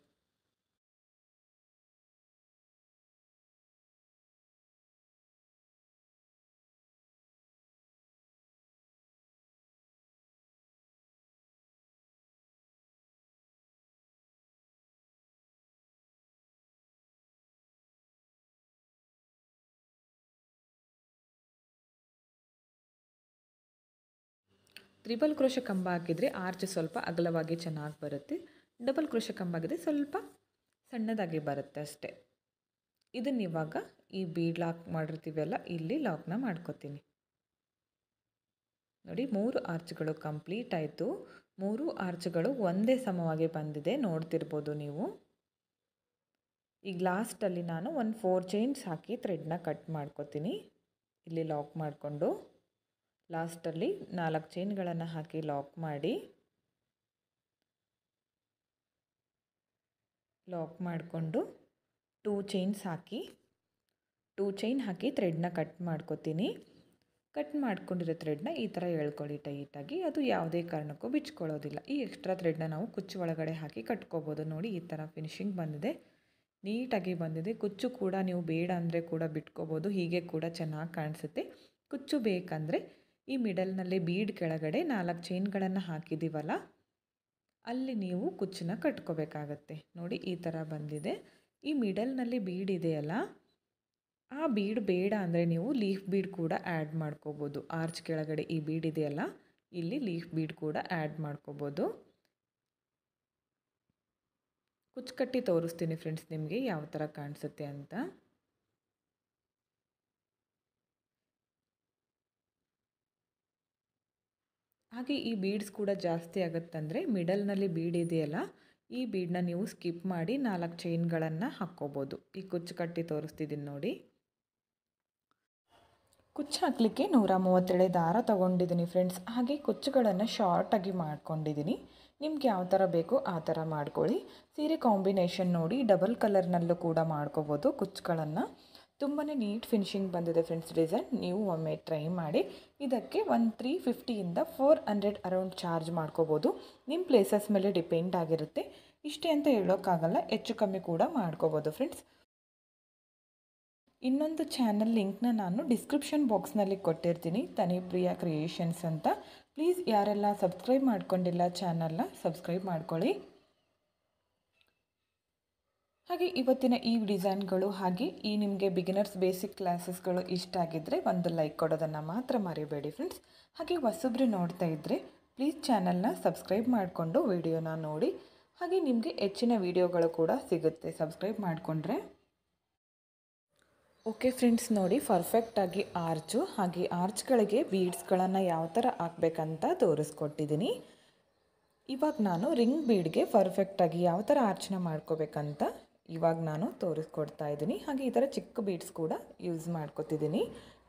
A: ತ್ರಿಬಲ್ ಕ್ರೋಶ ಕಂಬ ಹಾಕಿದರೆ ಆರ್ಚ್ ಸ್ವಲ್ಪ ಅಗಲವಾಗಿ ಚೆನ್ನಾಗಿ ಬರುತ್ತೆ. ಡಬಲ್ ಕ್ರೋಶ ಕಂಬ ಹಾಕಿದರೆ ಸ್ವಲ್ಪ ಸಣ್ಣದಾಗಿ ಬರುತ್ತೆ ಅಷ್ಟೇ. ಇದನ್ನು ಇವಾಗ ಈ ಬೀಡ್ ಲಾಕ್ ಮಾಡಿರ್ತೀವಲ್ಲ ಇಲ್ಲಿ ಲಾಕ್ನ ಮಾಡ್ಕೋತೀನಿ. ನೋಡಿ 3 ಆರ್ಚ್ಗಳು ಕಂಪ್ಲೀಟ್ ಆಯಿತು. 3 ಆರ್ಚ್ಗಳು ಒಂದೇ ಸಮವಾಗಿ ಬಂದಿದೆ, ನೋಡ್ತಿರ್ಬೋದು ನೀವು. ಈಗ ಲಾಸ್ಟಲ್ಲಿ ನಾನು ಒಂದು 4 ಚೈನ್ಸ್ ಹಾಕಿ ಥ್ರೆಡ್ನ ಕಟ್ ಮಾಡ್ಕೋತೀನಿ. ಇಲ್ಲಿ ಲಾಕ್ ಮಾಡಿಕೊಂಡು ಲಾಸ್ಟಲ್ಲಿ 4 ಚೈನ್ಗಳನ್ನು ಹಾಕಿ ಲಾಕ್ ಮಾಡಿಕೊಂಡು 2 ಚೈನ್ಸ್ ಹಾಕಿ 2 ಚೈನ್ ಹಾಕಿ ಥ್ರೆಡ್ನ ಕಟ್ ಮಾಡ್ಕೋತೀನಿ. ಕಟ್ ಮಾಡ್ಕೊಂಡಿರೋ ಥ್ರೆಡ್ನ ಈ ಥರ ಎಳ್ಕೊಳ್ಳಿ ಟೈಟಾಗಿ. ಅದು ಯಾವುದೇ ಕಾರಣಕ್ಕೂ ಬಿಚ್ಕೊಳ್ಳೋದಿಲ್ಲ. ಈ ಎಕ್ಸ್ಟ್ರಾ ಥ್ರೆಡ್ನ ನಾವು ಕುಚ್ಚು ಒಳಗಡೆ ಹಾಕಿ ಕಟ್ಕೋಬೋದು. ನೋಡಿ ಈ ಥರ ಫಿನಿಶಿಂಗ್ ಬಂದಿದೆ, ನೀಟಾಗಿ ಬಂದಿದೆ. ಕುಚ್ಚು ಕೂಡ ನೀವು ಬೇಡ ಅಂದರೆ ಕೂಡ ಬಿಟ್ಕೋಬೋದು, ಹೀಗೆ ಕೂಡ ಚೆನ್ನಾಗಿ ಕಾಣಿಸುತ್ತೆ. ಕುಚ್ಚು ಬೇಕಂದರೆ ಈ ಮಿಡಲ್ನಲ್ಲಿ ಬೀಡ್ ಕೆಳಗಡೆ 4 ಚೈನ್ಗಳನ್ನು ಹಾಕಿದ್ದೀವಲ್ಲ ಅಲ್ಲಿ ನೀವು ಕುಚ್ಚನ್ನ ಕಟ್ಕೋಬೇಕಾಗತ್ತೆ. ನೋಡಿ ಈ ಥರ ಬಂದಿದೆ. ಈ ಮಿಡಲ್ನಲ್ಲಿ ಬೀಡ್ ಇದೆಯಲ್ಲ, ಆ ಬೀಡ್ ಬೇಡ ಅಂದರೆ ನೀವು ಲೀಫ್ ಬೀಡ್ ಕೂಡ ಆ್ಯಡ್ ಮಾಡ್ಕೋಬೋದು. ಆರ್ಚ್ ಕೆಳಗಡೆ ಈ ಬೀಡ್ ಇದೆಯಲ್ಲ, ಇಲ್ಲಿ ಲೀಫ್ ಬೀಡ್ ಕೂಡ ಆ್ಯಡ್ ಮಾಡ್ಕೋಬೋದು. ಕುಚ್ಚು ಕಟ್ಟಿ ತೋರಿಸ್ತೀನಿ ಫ್ರೆಂಡ್ಸ್ ನಿಮಗೆ ಯಾವ ಥರ ಕಾಣಿಸುತ್ತೆ ಅಂತ. ಹಾಗೆ ಈ ಬೀಡ್ಸ್ ಕೂಡ ಜಾಸ್ತಿ ಆಗುತ್ತಂದರೆ ಮಿಡಲ್ನಲ್ಲಿ ಬೀಡ್ ಇದೆಯಲ್ಲ, ಈ ಬೀಡನ್ನ ನೀವು ಸ್ಕಿಪ್ ಮಾಡಿ 4 ಚೈನ್ಗಳನ್ನು ಹಾಕ್ಕೋಬೋದು. ಈ ಕುಚ್ಚು ಕಟ್ಟಿ ತೋರಿಸ್ತಿದ್ದೀನಿ ನೋಡಿ. ಕುಚ್ಚು ಹಾಕಲಿಕ್ಕೆ 137 ದಾರ ತೊಗೊಂಡಿದ್ದೀನಿ ಫ್ರೆಂಡ್ಸ್. ಹಾಗೆ ಕುಚ್ಚುಗಳನ್ನು ಶಾರ್ಟಾಗಿ ಮಾಡ್ಕೊಂಡಿದ್ದೀನಿ. ನಿಮ್ಗೆ ಯಾವ ಥರ ಬೇಕೋ ಆ ಥರ ಮಾಡ್ಕೊಳ್ಳಿ. ಸೀರೆ ಕಾಂಬಿನೇಷನ್ ನೋಡಿ ಡಬಲ್ ಕಲರ್ನಲ್ಲೂ ಕೂಡ ಮಾಡ್ಕೋಬೋದು ಕುಚ್ಚುಗಳನ್ನು. ತುಂಬಾ ನೀಟ್ ಫಿನಿಶಿಂಗ್ ಬಂದಿದೆ ಫ್ರೆಂಡ್ಸ್ ಡಿಸೈನ್. ನೀವು ಒಮ್ಮೆ ಟ್ರೈ ಮಾಡಿ. ಇದಕ್ಕೆ ಒಂದು 350ಇಂದ 400 ಅರೌಂಡ್ ಚಾರ್ಜ್ ಮಾಡ್ಕೋಬೋದು. ನಿಮ್ಮ ಪ್ಲೇಸಸ್ ಮೇಲೆ ಡಿಪೆಂಡ್ ಆಗಿರುತ್ತೆ. ಇಷ್ಟೇ ಅಂತ ಹೇಳೋಕ್ಕಾಗಲ್ಲ, ಹೆಚ್ಚು ಕಮ್ಮಿ ಕೂಡ ಮಾಡ್ಕೋಬೋದು ಫ್ರೆಂಡ್ಸ್. ಇನ್ನೊಂದು ಚಾನಲ್ ಲಿಂಕ್ನ ನಾನು ಡಿಸ್ಕ್ರಿಪ್ಷನ್ ಬಾಕ್ಸ್ನಲ್ಲಿ ಕೊಟ್ಟಿರ್ತೀನಿ, ತನಿಪ್ರಿಯಾ ಕ್ರಿಯೇಷನ್ಸ್ ಅಂತ. ಪ್ಲೀಸ್ ಯಾರೆಲ್ಲ ಸಬ್ಸ್ಕ್ರೈಬ್ ಮಾಡ್ಕೊಂಡಿಲ್ಲ ಚಾನಲ್ನ ಸಬ್ಸ್ಕ್ರೈಬ್ ಮಾಡ್ಕೊಳ್ಳಿ. ಹಾಗೆ ಇವತ್ತಿನ ಈ ಡಿಸೈನ್ಗಳು ಹಾಗೆ ಈ ನಿಮಗೆ ಬಿಗಿನರ್ಸ್ ಬೇಸಿಕ್ ಕ್ಲಾಸಸ್ಗಳು ಇಷ್ಟ ಆಗಿದ್ದರೆ ಒಂದು ಲೈಕ್ ಕೊಡೋದನ್ನು ಮಾತ್ರ ಮರಿಬೇಡಿ ಫ್ರೆಂಡ್ಸ್. ಹಾಗೆ ಹೊಸಬ್ರು ನೋಡ್ತಾ ಇದ್ದರೆ ಪ್ಲೀಸ್ ಚಾನಲ್ನ ಸಬ್ಸ್ಕ್ರೈಬ್ ಮಾಡಿಕೊಂಡು ವಿಡಿಯೋನ ನೋಡಿ. ಹಾಗೆ ನಿಮಗೆ ಹೆಚ್ಚಿನ ವಿಡಿಯೋಗಳು ಕೂಡ ಸಿಗುತ್ತೆ ಸಬ್ಸ್ಕ್ರೈಬ್ ಮಾಡಿಕೊಂಡ್ರೆ. ಓಕೆ ಫ್ರೆಂಡ್ಸ್, ನೋಡಿ ಪರ್ಫೆಕ್ಟಾಗಿ ಆರ್ಚು ಹಾಗೆ ಆರ್ಚ್ಗಳಿಗೆ ಬೀಡ್ಸ್ಗಳನ್ನು ಯಾವ ಥರ ಹಾಕಬೇಕಂತ ತೋರಿಸ್ಕೊಟ್ಟಿದ್ದೀನಿ. ಇವಾಗ ನಾನು ರಿಂಗ್ ಬೀಡ್ಗೆ ಪರ್ಫೆಕ್ಟಾಗಿ ಯಾವ ಥರ ಆರ್ಚನ್ನ ಮಾಡ್ಕೋಬೇಕಂತ ಇವಾಗ ನಾನು ತೋರಿಸ್ಕೊಡ್ತಾ ಇದ್ದೀನಿ. ಹಾಗೆ ಈ ಥರ ಚಿಕ್ಕ ಬೀಡ್ಸ್ ಕೂಡ ಯೂಸ್ ಮಾಡ್ಕೊತಿದ್ದೀನಿ.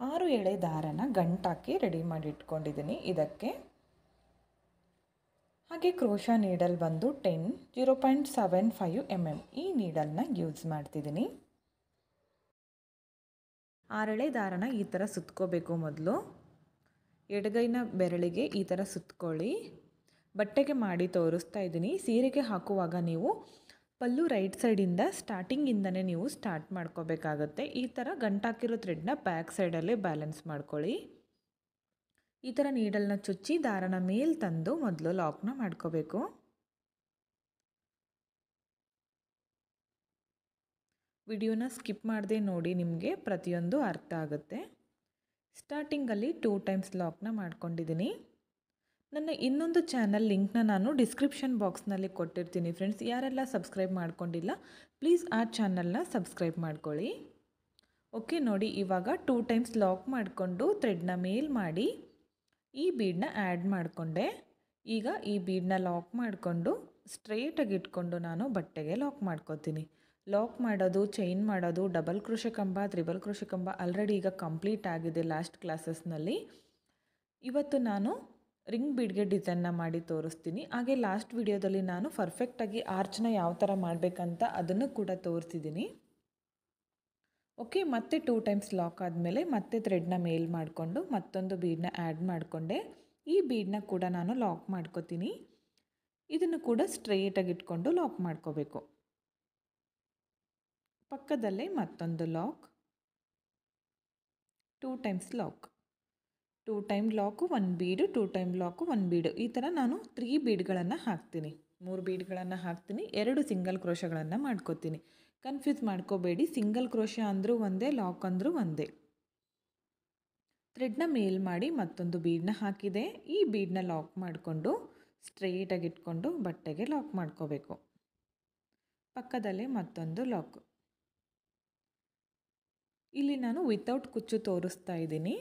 A: 6 ಎಳೆ ದಾರನ ಗಂಟಾಕಿ ರೆಡಿ ಮಾಡಿ ಇಟ್ಕೊಂಡಿದ್ದೀನಿ ಇದಕ್ಕೆ. ಹಾಗೆ ಕ್ರೋಶಾ ನೀಡಲ್ ಬಂದು 0.75 mm ಈ ನೀಡಲ್ನ ಯೂಸ್ ಮಾಡ್ತಿದ್ದೀನಿ. 6 ಎಳೆ ದಾರನ ಈ ಥರ ಸುತ್ಕೋಬೇಕು. ಮೊದಲು ಎಡಗೈನ ಬೆರಳಿಗೆ ಈ ಥರ ಸುತ್ಕೊಳ್ಳಿ. ಬಟ್ಟೆಗೆ ಮಾಡಿ ತೋರಿಸ್ತಾ ಇದ್ದೀನಿ. ಸೀರೆಗೆ ಹಾಕುವಾಗ ನೀವು ಪಲ್ಲು ರೈಟ್ ಸೈಡಿಂದ ಸ್ಟಾರ್ಟಿಂಗಿಂದನೇ ನೀವು ಸ್ಟಾರ್ಟ್ ಮಾಡ್ಕೋಬೇಕಾಗತ್ತೆ. ಈ ಥರ ಗಂಟಾಕಿರೋ ಥ್ರೆಡ್ನ ಬ್ಯಾಕ್ ಸೈಡಲ್ಲೇ ಬ್ಯಾಲೆನ್ಸ್ ಮಾಡ್ಕೊಳ್ಳಿ. ಈ ಥರ ನೀಡಲ್ನ ಚುಚ್ಚಿ ದಾರನ ಮೇಲೆ ತಂದು ಮೊದಲು ಲಾಕ್ನ ಮಾಡ್ಕೋಬೇಕು. ವಿಡಿಯೋನ ಸ್ಕಿಪ್ ಮಾಡದೆ ನೋಡಿ, ನಿಮಗೆ ಪ್ರತಿಯೊಂದು ಅರ್ಥ ಆಗುತ್ತೆ. ಸ್ಟಾರ್ಟಿಂಗಲ್ಲಿ 2 ಟೈಮ್ಸ್ ಲಾಕ್ನ ಮಾಡ್ಕೊಂಡಿದ್ದೀನಿ. ನನ್ನ ಇನ್ನೊಂದು ಚಾನಲ್ ಲಿಂಕ್ನ ನಾನು ಡಿಸ್ಕ್ರಿಪ್ಷನ್ ಬಾಕ್ಸ್ನಲ್ಲಿ ಕೊಟ್ಟಿರ್ತೀನಿ ಫ್ರೆಂಡ್ಸ್. ಯಾರೆಲ್ಲ ಸಬ್ಸ್ಕ್ರೈಬ್ ಮಾಡ್ಕೊಂಡಿಲ್ಲ ಪ್ಲೀಸ್ ಆ ಚಾನಲ್ನ ಸಬ್ಸ್ಕ್ರೈಬ್ ಮಾಡ್ಕೊಳ್ಳಿ. ಓಕೆ ನೋಡಿ, ಇವಾಗ 2 ಟೈಮ್ಸ್ ಲಾಕ್ ಮಾಡಿಕೊಂಡು ಥ್ರೆಡ್ನ ಮೇಲ್ ಮಾಡಿ ಈ ಬೀಡನ್ನ ಆ್ಯಡ್ ಮಾಡಿಕೊಂಡೆ. ಈಗ ಈ ಬೀಡನ್ನ ಲಾಕ್ ಮಾಡಿಕೊಂಡು ಸ್ಟ್ರೈಟಾಗಿ ಇಟ್ಕೊಂಡು ನಾನು ಬಟ್ಟೆಗೆ ಲಾಕ್ ಮಾಡ್ಕೋತೀನಿ. ಲಾಕ್ ಮಾಡೋದು, ಚೈನ್ ಮಾಡೋದು, ಡಬಲ್ ಕ್ರೋಶೆ ಕಂಬ, ತ್ರಿಬಲ್ ಕ್ರೋಶೆ ಕಂಬ ಆಲ್ರೆಡಿ ಈಗ ಕಂಪ್ಲೀಟ್ ಆಗಿದೆ ಲಾಸ್ಟ್ ಕ್ಲಾಸಸ್ನಲ್ಲಿ. ಇವತ್ತು ನಾನು ರಿಂಗ್ ಬೀಡ್ಗೆ ಡಿಸೈನ್ನ ಮಾಡಿ ತೋರಿಸ್ತೀನಿ. ಹಾಗೆ ಲಾಸ್ಟ್ ವಿಡಿಯೋದಲ್ಲಿ ನಾನು ಪರ್ಫೆಕ್ಟಾಗಿ ಆರ್ಚ್ನ ಯಾವ ಥರ ಮಾಡಬೇಕಂತ ಅದನ್ನು ಕೂಡ ತೋರಿಸಿದ್ದೀನಿ. ಓಕೆ, ಮತ್ತೆ 2 ಟೈಮ್ಸ್ ಲಾಕ್ ಆದಮೇಲೆ ಮತ್ತೆ ಥ್ರೆಡ್ನ ಮೇಲ್ ಮಾಡಿಕೊಂಡು ಮತ್ತೊಂದು ಬೀಡನ್ನ ಆ್ಯಡ್ ಮಾಡಿಕೊಂಡೆ. ಈ ಬೀಡನ್ನ ಕೂಡ ನಾನು ಲಾಕ್ ಮಾಡ್ಕೋತೀನಿ. ಇದನ್ನು ಕೂಡ ಸ್ಟ್ರೈಟಾಗಿ ಇಟ್ಕೊಂಡು ಲಾಕ್ ಮಾಡ್ಕೋಬೇಕು. ಪಕ್ಕದಲ್ಲೇ ಮತ್ತೊಂದು ಲಾಕ್, 2 ಟೈಮ್ಸ್ ಲಾಕ್, 2 ಟೈಮ್ ಲಾಕು 1 ಬೀಡು, 2 ಟೈಮ್ ಲಾಕು 1 ಬೀಡು. ಈ ಥರ ನಾನು 3 ಬೀಡ್ಗಳನ್ನು ಹಾಕ್ತೀನಿ. 3 ಬೀಡ್ಗಳನ್ನು ಹಾಕ್ತೀನಿ, 2 ಸಿಂಗಲ್ ಕ್ರೋಶಗಳನ್ನು ಮಾಡ್ಕೋತೀನಿ. ಕನ್ಫ್ಯೂಸ್ ಮಾಡ್ಕೋಬೇಡಿ, ಸಿಂಗಲ್ ಕ್ರೋಶ ಅಂದರೂ ಒಂದೇ, ಲಾಕ್ ಅಂದರೂ ಒಂದೇ. ಥ್ರೆಡ್ನ ಮೇಲ್ ಮಾಡಿ ಮತ್ತೊಂದು ಬೀಡನ್ನ ಹಾಕಿದೆ. ಈ ಬೀಡನ್ನ ಲಾಕ್ ಮಾಡಿಕೊಂಡು ಸ್ಟ್ರೈಟಾಗಿ ಇಟ್ಕೊಂಡು ಬಟ್ಟೆಗೆ ಲಾಕ್ ಮಾಡ್ಕೋಬೇಕು. ಪಕ್ಕದಲ್ಲೇ ಮತ್ತೊಂದು ಲಾಕ್. ಇಲ್ಲಿ ನಾನು ವಿತೌಟ್ ಕುಚ್ಚು ತೋರಿಸ್ತಾ ಇದ್ದೀನಿ.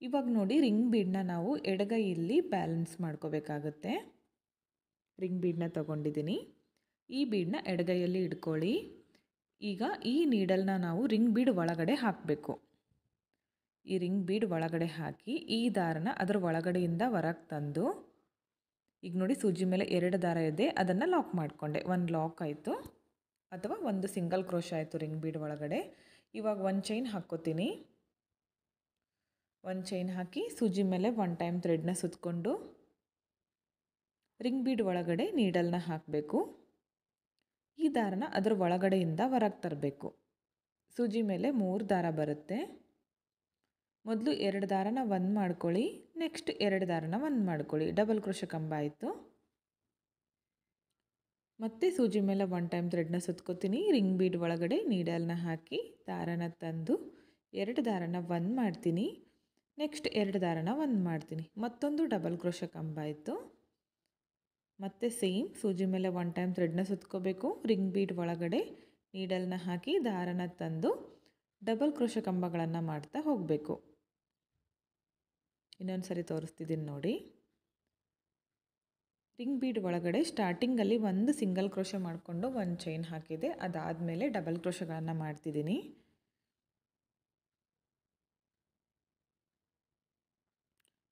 A: ಇವಾಗ ನೋಡಿ, ರಿಂಗ್ ಬೀಡನ್ನ ನಾವು ಎಡಗೈಯಲ್ಲಿ ಬ್ಯಾಲೆನ್ಸ್ ಮಾಡ್ಕೋಬೇಕಾಗುತ್ತೆ. ರಿಂಗ್ ಬೀಡನ್ನ ತೊಗೊಂಡಿದ್ದೀನಿ. ಈ ಬೀಡನ್ನ ಎಡಗೈಯಲ್ಲಿ ಇಟ್ಕೊಳ್ಳಿ. ಈಗ ಈ ನೀಡಲ್ನ ನಾವು ರಿಂಗ್ ಬೀಡ್ ಒಳಗಡೆ ಹಾಕಬೇಕು. ಈ ರಿಂಗ್ ಬೀಡ್ ಒಳಗಡೆ ಹಾಕಿ ಈ ದಾರನ ಅದರ ಒಳಗಡೆಯಿಂದ ಹೊರಗೆ ತಂದು, ಈಗ ನೋಡಿ ಸೂಜಿ ಮೇಲೆ 2 ದಾರ ಇದೆ, ಅದನ್ನು ಲಾಕ್ ಮಾಡಿಕೊಂಡೆ. 1 ಲಾಕ್ ಆಯಿತು, ಅಥವಾ 1 ಸಿಂಗಲ್ ಕ್ರೋಶ ಆಯಿತು ರಿಂಗ್ ಬೀಡ್ ಒಳಗಡೆ. ಇವಾಗ 1 ಚೈನ್ ಹಾಕ್ಕೋತೀನಿ. 1 ಚೈನ್ ಹಾಕಿ ಸೂಜಿ ಮೇಲೆ 1 ಟೈಮ್ ಥ್ರೆಡ್ನ ಸುತ್ತಕೊಂಡು ರಿಂಗ್ ಬೀಡ್ ಒಳಗಡೆ ನೀಡಲ್ನ ಹಾಕಬೇಕು. ಈ ದಾರನ ಅದರ ಒಳಗಡೆಯಿಂದ ಹೊರಗೆ ತರಬೇಕು. ಸೂಜಿ ಮೇಲೆ 3 ದಾರ ಬರುತ್ತೆ. ಮೊದಲು 2 ದಾರನ 1 ಮಾಡ್ಕೊಳ್ಳಿ, ನೆಕ್ಸ್ಟ್ 2 ದಾರನ 1 ಮಾಡ್ಕೊಳ್ಳಿ. ಡಬಲ್ ಕ್ರೋಶೆ ಕಂಬ ಆಯಿತು. ಮತ್ತೆ ಸೂಜಿ ಮೇಲೆ 1 ಟೈಮ್ ಥ್ರೆಡ್ನ ಸುತ್ಕೋತೀನಿ. ರಿಂಗ್ ಬೀಡ್ ಒಳಗಡೆ ನೀಡಲ್ನ ಹಾಕಿ ದಾರನ ತಂದು 2 ದಾರನ 1 ಮಾಡ್ತೀನಿ, ನೆಕ್ಸ್ಟ್ 2 ದಾರನ 1 ಮಾಡ್ತೀನಿ. ಮತ್ತೊಂದು ಡಬಲ್ ಕ್ರೋಶೆ ಕಂಬ ಆಯಿತು. ಮತ್ತೆ ಸೇಮ್ ಸೂಜಿ ಮೇಲೆ 1 ಟೈಮ್ ಥ್ರೆಡ್ನ ಸುತ್ಕೋಬೇಕು. ರಿಂಗ್ ಬೀಡ್ ಒಳಗಡೆ ನೀಡಲ್ನ ಹಾಕಿ ದಾರನ ತಂದು ಡಬಲ್ ಕ್ರೋಶೆ ಕಂಬಗಳನ್ನು ಮಾಡ್ತಾ ಹೋಗಬೇಕು. ಇನ್ನೊಂದು ಸರಿ ತೋರಿಸ್ತಿದ್ದೀನಿ ನೋಡಿ. ರಿಂಗ್ ಬೀಡ್ ಒಳಗಡೆ ಸ್ಟಾರ್ಟಿಂಗಲ್ಲಿ 1 ಸಿಂಗಲ್ ಕ್ರೋಶೆ ಮಾಡಿಕೊಂಡು 1 ಚೈನ್ ಹಾಕಿದೆ. ಅದಾದಮೇಲೆ ಡಬಲ್ ಕ್ರೋಶೆಗಳನ್ನು ಮಾಡ್ತಿದ್ದೀನಿ.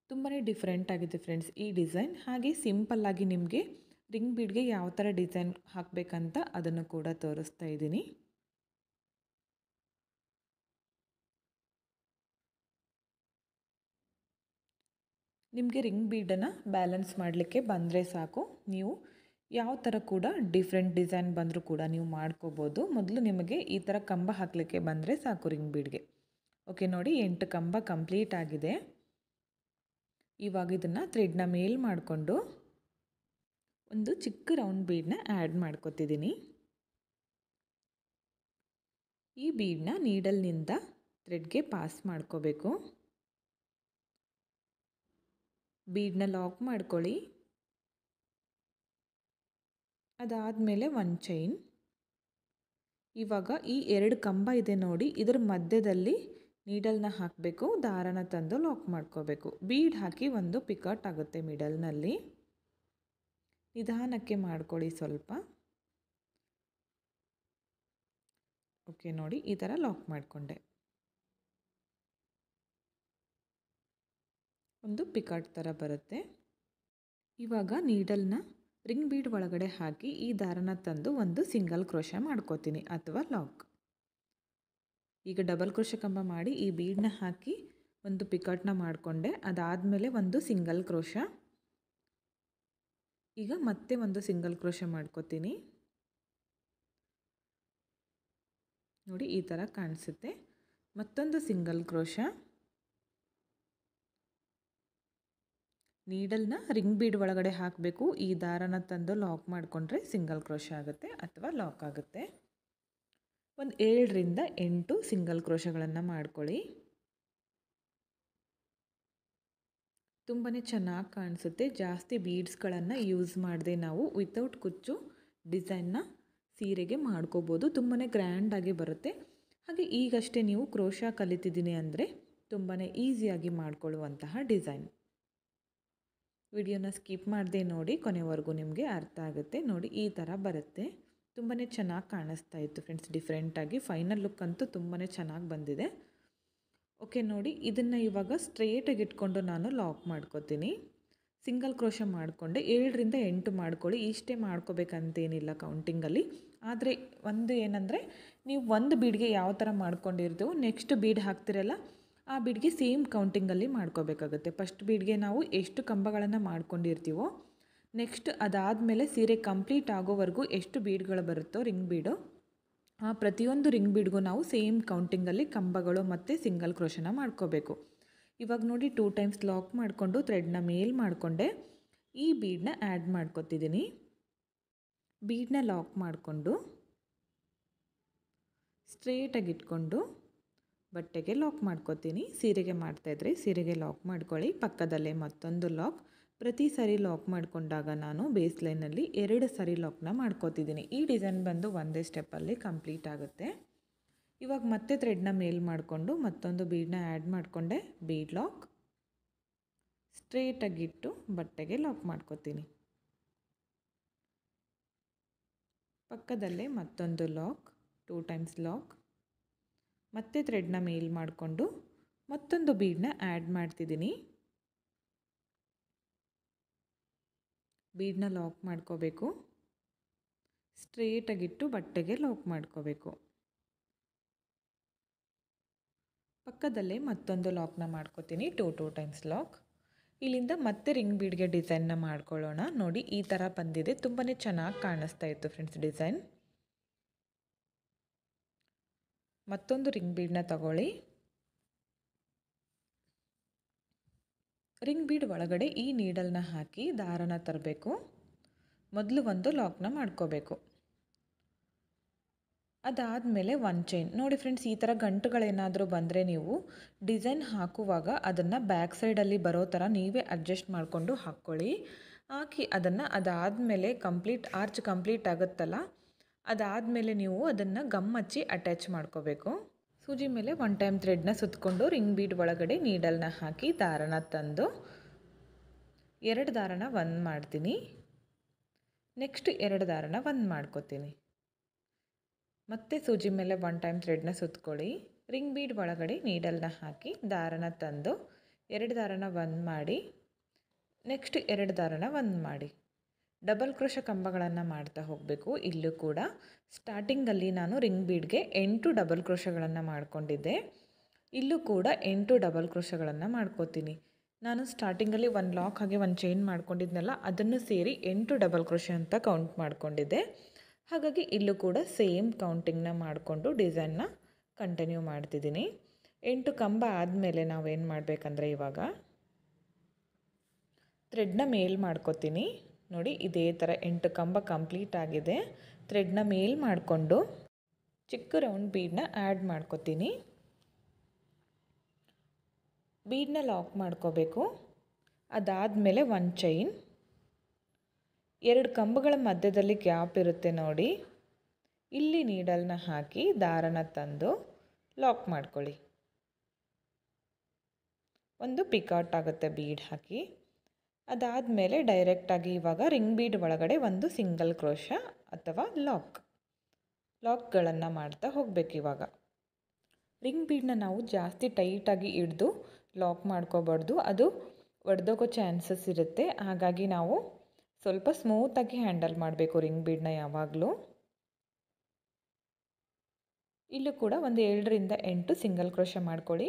A: ತುಂಬಾ ಡಿಫ್ರೆಂಟ್ ಆಗಿದೆ ಫ್ರೆಂಡ್ಸ್ ಈ ಡಿಸೈನ್. ಹಾಗೆ ಸಿಂಪಲ್ಲಾಗಿ ನಿಮಗೆ ರಿಂಗ್ ಬೀಡ್ಗೆ ಯಾವ ಥರ ಡಿಸೈನ್ ಹಾಕಬೇಕಂತ ಅದನ್ನು ಕೂಡ ತೋರಿಸ್ತಾ ಇದ್ದೀನಿ. ನಿಮಗೆ ರಿಂಗ್ ಬೀಡನ್ನು ಬ್ಯಾಲೆನ್ಸ್ ಮಾಡಲಿಕ್ಕೆ ಬಂದರೆ ಸಾಕು. ನೀವು ಯಾವ ಥರ ಕೂಡ ಡಿಫ್ರೆಂಟ್ ಡಿಸೈನ್ ಬಂದರೂ ಕೂಡ ನೀವು ಮಾಡ್ಕೋಬೋದು. ಮೊದಲು ನಿಮಗೆ ಈ ಥರ ಕಂಬ ಹಾಕಲಿಕ್ಕೆ ಬಂದರೆ ಸಾಕು ರಿಂಗ್ ಬೀಡ್ಗೆ. ಓಕೆ ನೋಡಿ, 8 ಕಂಬ ಕಂಪ್ಲೀಟ್ ಆಗಿದೆ. ಇವಾಗ ಇದನ್ನು ಥ್ರೆಡ್ನ ಮೇಲ್ ಮಾಡಿಕೊಂಡು ಒಂದು ಚಿಕ್ಕ ರೌಂಡ್ ಬೀಡನ್ನ ಆ್ಯಡ್ ಮಾಡ್ಕೊತಿದ್ದೀನಿ. ಈ ಬೀಡನ್ನ ನೀಡಲ್ನಿಂದ ಥ್ರೆಡ್ಗೆ ಪಾಸ್ ಮಾಡ್ಕೋಬೇಕು. ಬೀಡನ್ನ ಲಾಕ್ ಮಾಡ್ಕೊಳ್ಳಿ. ಅದಾದಮೇಲೆ 1 ಚೈನ್. ಇವಾಗ ಈ 2 ಕಂಬ ಇದೆ ನೋಡಿ, ಇದರ ಮಧ್ಯದಲ್ಲಿ ನೀಡಲ್ನ ಹಾಕಬೇಕು. ದಾರನ ತಂದು ಲಾಕ್ ಮಾಡ್ಕೋಬೇಕು. ಬೀಡ್ ಹಾಕಿ ಒಂದು ಪಿಕಾಟ್ ಆಗುತ್ತೆ ಮಿಡಲ್ನಲ್ಲಿ. ನಿಧಾನಕ್ಕೆ ಮಾಡ್ಕೊಳ್ಳಿ ಸ್ವಲ್ಪ. ಓಕೆ ನೋಡಿ, ಈ ಥರ ಲಾಕ್ ಮಾಡಿಕೊಂಡೆ. ಒಂದು ಪಿಕಾಟ್ ಥರ ಬರುತ್ತೆ. ಇವಾಗ ನೀಡಲ್ನ ರಿಂಗ್ ಬೀಡ್ ಒಳಗಡೆ ಹಾಕಿ ಈ ದಾರನ ತಂದು ಒಂದು ಸಿಂಗಲ್ ಕ್ರೋಶ ಮಾಡ್ಕೋತೀನಿ ಅಥವಾ ಲಾಕ್. ಈಗ ಡಬಲ್ ಕ್ರೋಶ ಕಂಬ ಮಾಡಿ ಈ ಬೀಡನ್ನ ಹಾಕಿ ಒಂದು ಪಿಕಾಟ್ನ ಮಾಡಿಕೊಂಡೆ. ಅದಾದಮೇಲೆ ಒಂದು ಸಿಂಗಲ್ ಕ್ರೋಶ. ಈಗ ಮತ್ತೆ ಒಂದು ಸಿಂಗಲ್ ಕ್ರೋಶ ಮಾಡ್ಕೋತೀನಿ. ನೋಡಿ ಈ ಥರ ಕಾಣಿಸುತ್ತೆ. ಮತ್ತೊಂದು ಸಿಂಗಲ್ ಕ್ರೋಶ. ನೀಡಲ್ನ ರಿಂಗ್ ಬೀಡ್ ಒಳಗಡೆ ಹಾಕಬೇಕು. ಈ ದಾರನ ತಂದು ಲಾಕ್ ಮಾಡಿಕೊಂಡ್ರೆ ಸಿಂಗಲ್ ಕ್ರೋಶ ಆಗುತ್ತೆ ಅಥವಾ ಲಾಕ್ ಆಗುತ್ತೆ. ಒಂದು 7 ರಿಂದ 8 ಸಿಂಗಲ್ ಕ್ರೋಶಗಳನ್ನು ಮಾಡ್ಕೊಳ್ಳಿ. ತುಂಬಾ ಚೆನ್ನಾಗಿ ಕಾಣಿಸುತ್ತೆ. ಜಾಸ್ತಿ ಬೀಡ್ಸ್ಗಳನ್ನು ಯೂಸ್ ಮಾಡದೆ ನಾವು ವಿತೌಟ್ ಕುಚ್ಚು ಡಿಸೈನ್ನ ಸೀರೆಗೆ ಮಾಡ್ಕೋಬೋದು. ತುಂಬಾ ಗ್ರ್ಯಾಂಡಾಗಿ ಬರುತ್ತೆ. ಹಾಗೆ ಈಗಷ್ಟೇ ನೀವು ಕ್ರೋಶಾ ಕಲಿತಿದ್ದೀನಿ ಅಂದರೆ ತುಂಬಾ ಈಸಿಯಾಗಿ ಮಾಡಿಕೊಳ್ಳುವಂತಹ ಡಿಸೈನ್. ವಿಡಿಯೋನ ಸ್ಕಿಪ್ ಮಾಡದೆ ನೋಡಿ, ಕೊನೆವರೆಗೂ ನಿಮಗೆ ಅರ್ಥ ಆಗುತ್ತೆ. ನೋಡಿ ಈ ಥರ ಬರುತ್ತೆ. ತುಂಬಾ ಚೆನ್ನಾಗಿ ಕಾಣಿಸ್ತಾ ಇತ್ತು ಫ್ರೆಂಡ್ಸ್, ಡಿಫ್ರೆಂಟಾಗಿ. ಫೈನಲ್ ಲುಕ್ ಅಂತೂ ತುಂಬಾ ಚೆನ್ನಾಗಿ ಬಂದಿದೆ. ಓಕೆ ನೋಡಿ, ಇದನ್ನು ಇವಾಗ ಸ್ಟ್ರೇಟಾಗಿ ಇಟ್ಕೊಂಡು ನಾನು ಲಾಕ್ ಮಾಡ್ಕೋತೀನಿ. ಸಿಂಗಲ್ ಕ್ರೋಶ ಮಾಡಿಕೊಂಡೆ 7ರಿಂದ 8 ಮಾಡ್ಕೊಳ್ಳಿ. ಇಷ್ಟೇ ಮಾಡ್ಕೋಬೇಕಂತೇನಿಲ್ಲ ಕೌಂಟಿಂಗಲ್ಲಿ. ಆದರೆ ಒಂದು ಏನಂದರೆ, ನೀವು ಒಂದು ಬೀಡ್ಗೆ ಯಾವ ಥರ ಮಾಡ್ಕೊಂಡಿರ್ತೀವೋ ನೆಕ್ಸ್ಟ್ ಬೀಡ್ ಹಾಕ್ತಿರಲ್ಲ ಆ ಬೀಡ್ಗೆ ಸೇಮ್ ಕೌಂಟಿಂಗಲ್ಲಿ ಮಾಡ್ಕೋಬೇಕಾಗುತ್ತೆ. ಫಸ್ಟ್ ಬೀಡ್ಗೆ ನಾವು ಎಷ್ಟು ಕಂಬಗಳನ್ನು ಮಾಡ್ಕೊಂಡಿರ್ತೀವೋ ನೆಕ್ಸ್ಟ್ ಅದಾದಮೇಲೆ ಸೀರೆ ಕಂಪ್ಲೀಟ್ ಆಗೋವರೆಗೂ ಎಷ್ಟು ಬೀಡ್ಗಳು ಬರುತ್ತೋ ರಿಂಗ್ ಬೀಡು, ಆ ಪ್ರತಿಯೊಂದು ರಿಂಗ್ ಬೀಡ್ಗೂ ನಾವು ಸೇಮ್ ಕೌಂಟಿಂಗಲ್ಲಿ ಕಂಬಗಳು ಮತ್ತು ಸಿಂಗಲ್ ಕ್ರೋಶನ ಮಾಡ್ಕೋಬೇಕು. ಇವಾಗ ನೋಡಿ 2 ಟೈಮ್ಸ್ ಲಾಕ್ ಮಾಡಿಕೊಂಡು ಥ್ರೆಡ್ನ ಮೇಲ್ ಮಾಡಿಕೊಂಡೆ ಈ ಬೀಡನ್ನ ಆ್ಯಡ್ ಮಾಡ್ಕೊತಿದ್ದೀನಿ. ಬೀಡನ್ನ ಲಾಕ್ ಮಾಡಿಕೊಂಡು ಸ್ಟ್ರೇಟಾಗಿ ಇಟ್ಕೊಂಡು ಬಟ್ಟೆಗೆ ಲಾಕ್ ಮಾಡ್ಕೋತೀನಿ. ಸೀರೆಗೆ ಮಾಡ್ತಾಯಿದ್ರೆ ಸೀರೆಗೆ ಲಾಕ್ ಮಾಡ್ಕೊಳ್ಳಿ. ಪಕ್ಕದಲ್ಲೇ ಮತ್ತೊಂದು ಲಾಕ್. ಪ್ರತಿ ಸಾರಿ ಲಾಕ್ ಮಾಡಿಕೊಂಡಾಗ ನಾನು ಬೇಸ್ ಲೈನಲ್ಲಿ 2 ಸಾರಿ ಲಾಕ್ನ ಮಾಡ್ಕೋತಿದ್ದೀನಿ. ಈ ಡಿಸೈನ್ ಬಂದು ಒಂದೇ ಸ್ಟೆಪ್ಪಲ್ಲಿ ಕಂಪ್ಲೀಟ್ ಆಗುತ್ತೆ. ಇವಾಗ ಮತ್ತೆ ಥ್ರೆಡ್ನ ಮೇಲ್ ಮಾಡಿಕೊಂಡು ಮತ್ತೊಂದು ಬೀಡನ್ನ ಆ್ಯಡ್ ಮಾಡಿಕೊಂಡೆ. ಬೀಡ್ ಲಾಕ್ ಸ್ಟ್ರೇಟಾಗಿಟ್ಟು ಬಟ್ಟೆಗೆ ಲಾಕ್ ಮಾಡ್ಕೋತೀನಿ. ಪಕ್ಕದಲ್ಲೇ ಮತ್ತೊಂದು ಲಾಕ್, 2 ಟೈಮ್ಸ್ ಲಾಕ್. ಮತ್ತೆ ಥ್ರೆಡ್ನ ಮೇಲ್ ಮಾಡಿಕೊಂಡು ಮತ್ತೊಂದು ಬೀಡನ್ನ ಆ್ಯಡ್ ಮಾಡ್ತಿದ್ದೀನಿ. ಬೀಡನ್ನ ಲಾಕ್ ಮಾಡ್ಕೋಬೇಕು. ಸ್ಟ್ರೇಟಾಗಿಟ್ಟು ಬಟ್ಟೆಗೆ ಲಾಕ್ ಮಾಡ್ಕೋಬೇಕು. ಪಕ್ಕದಲ್ಲೇ ಮತ್ತೊಂದು ಲಾಕ್ನ ಮಾಡ್ಕೋತೀನಿ. 2 ಟೈಮ್ಸ್ ಲಾಕ್. ಇಲ್ಲಿಂದ ಮತ್ತೆ ರಿಂಗ್ ಬೀಡ್ಗೆ ಡಿಸೈನ್ನ ಮಾಡ್ಕೊಳ್ಳೋಣ. ನೋಡಿ ಈ ಥರ ಬಂದಿದೆ. ತುಂಬಾ ಚೆನ್ನಾಗಿ ಕಾಣಿಸ್ತಾ ಇತ್ತು ಫ್ರೆಂಡ್ಸ್ ಡಿಸೈನ್. ಮತ್ತೊಂದು ರಿಂಗ್ ಬೀಡನ್ನ ತಗೊಳ್ಳಿ. ರಿಂಗ್ ಬೀಡ್ ಒಳಗಡೆ ಈ ನೀಡಲ್ನ ಹಾಕಿ ದಾರನ ತರಬೇಕು. ಮೊದಲು ಒಂದು ಲಾಕ್ನ ಮಾಡ್ಕೋಬೇಕು. ಅದಾದಮೇಲೆ 1 ಚೈನ್. ನೋಡಿ ಫ್ರೆಂಡ್ಸ್, ಈ ಥರ ಗಂಟುಗಳೇನಾದರೂ ಬಂದರೆ ನೀವು ಡಿಸೈನ್ ಹಾಕುವಾಗ ಅದನ್ನು ಬ್ಯಾಕ್ ಸೈಡಲ್ಲಿ ಬರೋ ಥರ ನೀವೇ ಅಡ್ಜಸ್ಟ್ ಮಾಡಿಕೊಂಡು ಹಾಕ್ಕೊಳ್ಳಿ. ಹಾಕಿ ಅದಾದಮೇಲೆ ಆರ್ಚ್ ಕಂಪ್ಲೀಟ್ ಆಗುತ್ತಲ್ಲ, ಅದಾದಮೇಲೆ ನೀವು ಅದನ್ನು ಗಮ್ ಹಚ್ಚಿ ಅಟ್ಯಾಚ್ ಮಾಡ್ಕೋಬೇಕು. ಸೂಜಿ ಮೇಲೆ 1 ಟೈಮ್ ಥ್ರೆಡ್ನ ಸುತ್ತಕೊಂಡು ರಿಂಗ್ ಬೀಡ್ ಒಳಗಡೆ ನೀಡಲ್ನ ಹಾಕಿ ದಾರನ ತಂದು 2 ದಾರನ 1 ಮಾಡ್ತೀನಿ. ನೆಕ್ಸ್ಟ್ 2 ದಾರನ 1 ಮಾಡ್ಕೋತೀನಿ. ಮತ್ತೆ ಸೂಜಿ ಮೇಲೆ 1 ಟೈಮ್ ಥ್ರೆಡ್ನ ಸುತ್ತಕೊಳ್ಳಿ. ರಿಂಗ್ ಬೀಡ್ ಒಳಗಡೆ ನೀಡಲ್ನ ಹಾಕಿ ದಾರನ ತಂದು 2 ದಾರನ 1 ಮಾಡಿ. ನೆಕ್ಸ್ಟ್ 2 ದಾರನ 1 ಮಾಡಿ. ಡಬಲ್ ಕ್ರೋಶ ಕಂಬಗಳನ್ನು ಮಾಡ್ತಾ ಹೋಗಬೇಕು. ಇಲ್ಲೂ ಕೂಡ ಸ್ಟಾರ್ಟಿಂಗಲ್ಲಿ ನಾನು ರಿಂಗ್ ಬೀಡ್ಗೆ 8 ಡಬಲ್ ಕ್ರೋಶಗಳನ್ನು ಮಾಡ್ಕೊಂಡಿದ್ದೆ. ಇಲ್ಲೂ ಕೂಡ 8 ಡಬಲ್ ಕ್ರೋಶಗಳನ್ನು ಮಾಡ್ಕೋತೀನಿ. ನಾನು ಸ್ಟಾರ್ಟಿಂಗಲ್ಲಿ 1 ಲಾಕ್ ಹಾಗೆ 1 ಚೈನ್ ಮಾಡ್ಕೊಂಡಿದ್ನಲ್ಲ, ಅದನ್ನು ಸೇರಿ 8 ಡಬಲ್ ಕ್ರೋಶ ಅಂತ ಕೌಂಟ್ ಮಾಡ್ಕೊಂಡಿದ್ದೆ. ಹಾಗಾಗಿ ಇಲ್ಲೂ ಕೂಡ ಸೇಮ್ ಕೌಂಟಿಂಗ್ನ ಮಾಡಿಕೊಂಡು ಡಿಸೈನ್ನ ಕಂಟಿನ್ಯೂ ಮಾಡ್ತಿದ್ದೀನಿ. 8 ಕಂಬ ಆದಮೇಲೆ ನಾವೇನು ಮಾಡಬೇಕಂದ್ರೆ ಇವಾಗ ಥ್ರೆಡ್ನ ಮೇಲ್ ಮಾಡ್ಕೋತೀನಿ. ನೋಡಿ ಇದೇ ಥರ 8 ಕಂಬ ಕಂಪ್ಲೀಟ್ ಆಗಿದೆ. ಥ್ರೆಡ್ನ ಮೇಲ್ ಮಾಡಿಕೊಂಡು ಚಿಕ್ಕ ರೌಂಡ್ ಬೀಡನ್ನ ಆ್ಯಡ್ ಮಾಡ್ಕೋತೀನಿ. ಬೀಡನ್ನ ಲಾಕ್ ಮಾಡ್ಕೋಬೇಕು. ಅದಾದಮೇಲೆ 1 ಚೈನ್. 2 ಕಂಬಗಳ ಮಧ್ಯದಲ್ಲಿ ಗ್ಯಾಪ್ ಇರುತ್ತೆ ನೋಡಿ, ಇಲ್ಲಿ ನೀಡಲ್ನ ಹಾಕಿ ದಾರನ ತಂದು ಲಾಕ್ ಮಾಡ್ಕೊಳ್ಳಿ. ಒಂದು ಪಿಕಾಟ್ ಆಗುತ್ತೆ ಬೀಡ್ ಹಾಕಿ. ಅದಾದಮೇಲೆ ಡೈರೆಕ್ಟಾಗಿ ಇವಾಗ ರಿಂಗ್ ಬೀಡ್ ಒಳಗಡೆ ಒಂದು ಸಿಂಗಲ್ ಕ್ರೋಶ ಅಥವಾ ಲಾಕ್ಗಳನ್ನು ಮಾಡ್ತಾ ಹೋಗಬೇಕು. ಇವಾಗ ರಿಂಗ್ ಬೀಡನ್ನ ನಾವು ಜಾಸ್ತಿ ಟೈಟಾಗಿ ಹಿಡ್ದು ಲಾಕ್ ಮಾಡ್ಕೋಬಾರ್ದು, ಅದು ಒಡೆದೋಗೋ ಚಾನ್ಸಸ್ ಇರುತ್ತೆ. ಹಾಗಾಗಿ ನಾವು ಸ್ವಲ್ಪ ಸ್ಮೂತಾಗಿ ಹ್ಯಾಂಡಲ್ ಮಾಡಬೇಕು ರಿಂಗ್ ಬೀಡನ್ನ ಯಾವಾಗಲೂ. ಇಲ್ಲೂ ಕೂಡ ಒಂದು 7ರಿಂದ 8 ಸಿಂಗಲ್ ಕ್ರೋಶ ಮಾಡ್ಕೊಳ್ಳಿ.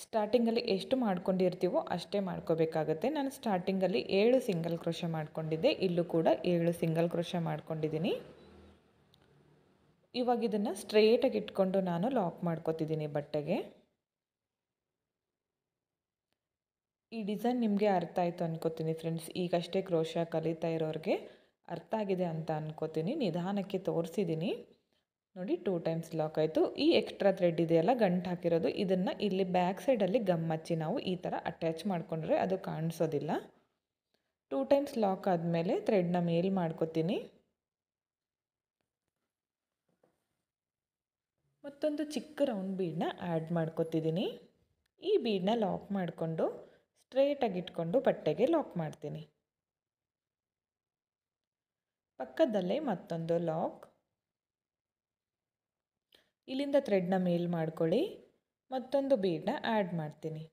A: ಸ್ಟಾರ್ಟಿಂಗಲ್ಲಿ ಎಷ್ಟು ಮಾಡ್ಕೊಂಡಿರ್ತೀವೋ ಅಷ್ಟೇ ಮಾಡ್ಕೋಬೇಕಾಗತ್ತೆ. ನಾನು ಸ್ಟಾರ್ಟಿಂಗಲ್ಲಿ 7 ಸಿಂಗಲ್ ಕ್ರೋಶ ಮಾಡ್ಕೊಂಡಿದ್ದೆ. ಇಲ್ಲೂ ಕೂಡ 7 ಸಿಂಗಲ್ ಕ್ರೋಶ ಮಾಡ್ಕೊಂಡಿದ್ದೀನಿ. ಇವಾಗ ಇದನ್ನು ಸ್ಟ್ರೇಟಾಗಿ ಇಟ್ಕೊಂಡು ನಾನು ಲಾಕ್ ಮಾಡ್ಕೋತಿದ್ದೀನಿ ಬಟ್ಟೆಗೆ. ಈ ಡಿಸೈನ್ ನಿಮಗೆ ಅರ್ಥ ಆಯಿತು ಅನ್ಕೋತೀನಿ ಫ್ರೆಂಡ್ಸ್. ಈಗಷ್ಟೇ ಕ್ರೋಶ ಕಲಿತಾ ಇರೋರಿಗೆ ಅರ್ಥ ಆಗಿದೆ ಅಂತ ಅನ್ಕೋತೀನಿ. ನಿಧಾನಕ್ಕೆ ತೋರಿಸಿದ್ದೀನಿ ನೋಡಿ 2 ಟೈಮ್ಸ್ ಲಾಕ್ ಆಯಿತು. ಈ ಎಕ್ಸ್ಟ್ರಾ ಥ್ರೆಡ್ ಇದೆಯಲ್ಲ ಗಂಟು ಹಾಕಿರೋದು, ಇದನ್ನು ಇಲ್ಲಿ ಬ್ಯಾಕ್ ಸೈಡಲ್ಲಿ ಗಮ್ ಹಚ್ಚಿ ನಾವು ಈ ಥರ ಅಟ್ಯಾಚ್ ಮಾಡಿಕೊಂಡ್ರೆ ಅದು ಕಾಣಿಸೋದಿಲ್ಲ. 2 ಟೈಮ್ಸ್ ಲಾಕ್ ಆದಮೇಲೆ ಥ್ರೆಡ್ನ ಮೇಲ್ ಮಾಡ್ಕೊತೀನಿ. ಮತ್ತೊಂದು ಚಿಕ್ಕ ರೌಂಡ್ ಬೀಡನ್ನ ಆ್ಯಡ್ ಮಾಡ್ಕೊತಿದ್ದೀನಿ. ಈ ಬೀಡನ್ನ ಲಾಕ್ ಮಾಡಿಕೊಂಡು ಸ್ಟ್ರೇಟಾಗಿ ಇಟ್ಕೊಂಡು ಬಟ್ಟೆಗೆ ಲಾಕ್ ಮಾಡ್ತೀನಿ. ಪಕ್ಕದಲ್ಲೇ ಮತ್ತೊಂದು ಲಾಕ್. ಇಲ್ಲಿಂದ ಥ್ರೆಡ್ನ ಮೇಲ್ ಮಾಡ್ಕೊಳ್ಳಿ. ಮತ್ತೊಂದು ಬೀಡನ್ನ ಆ್ಯಡ್ ಮಾಡ್ತೀನಿ.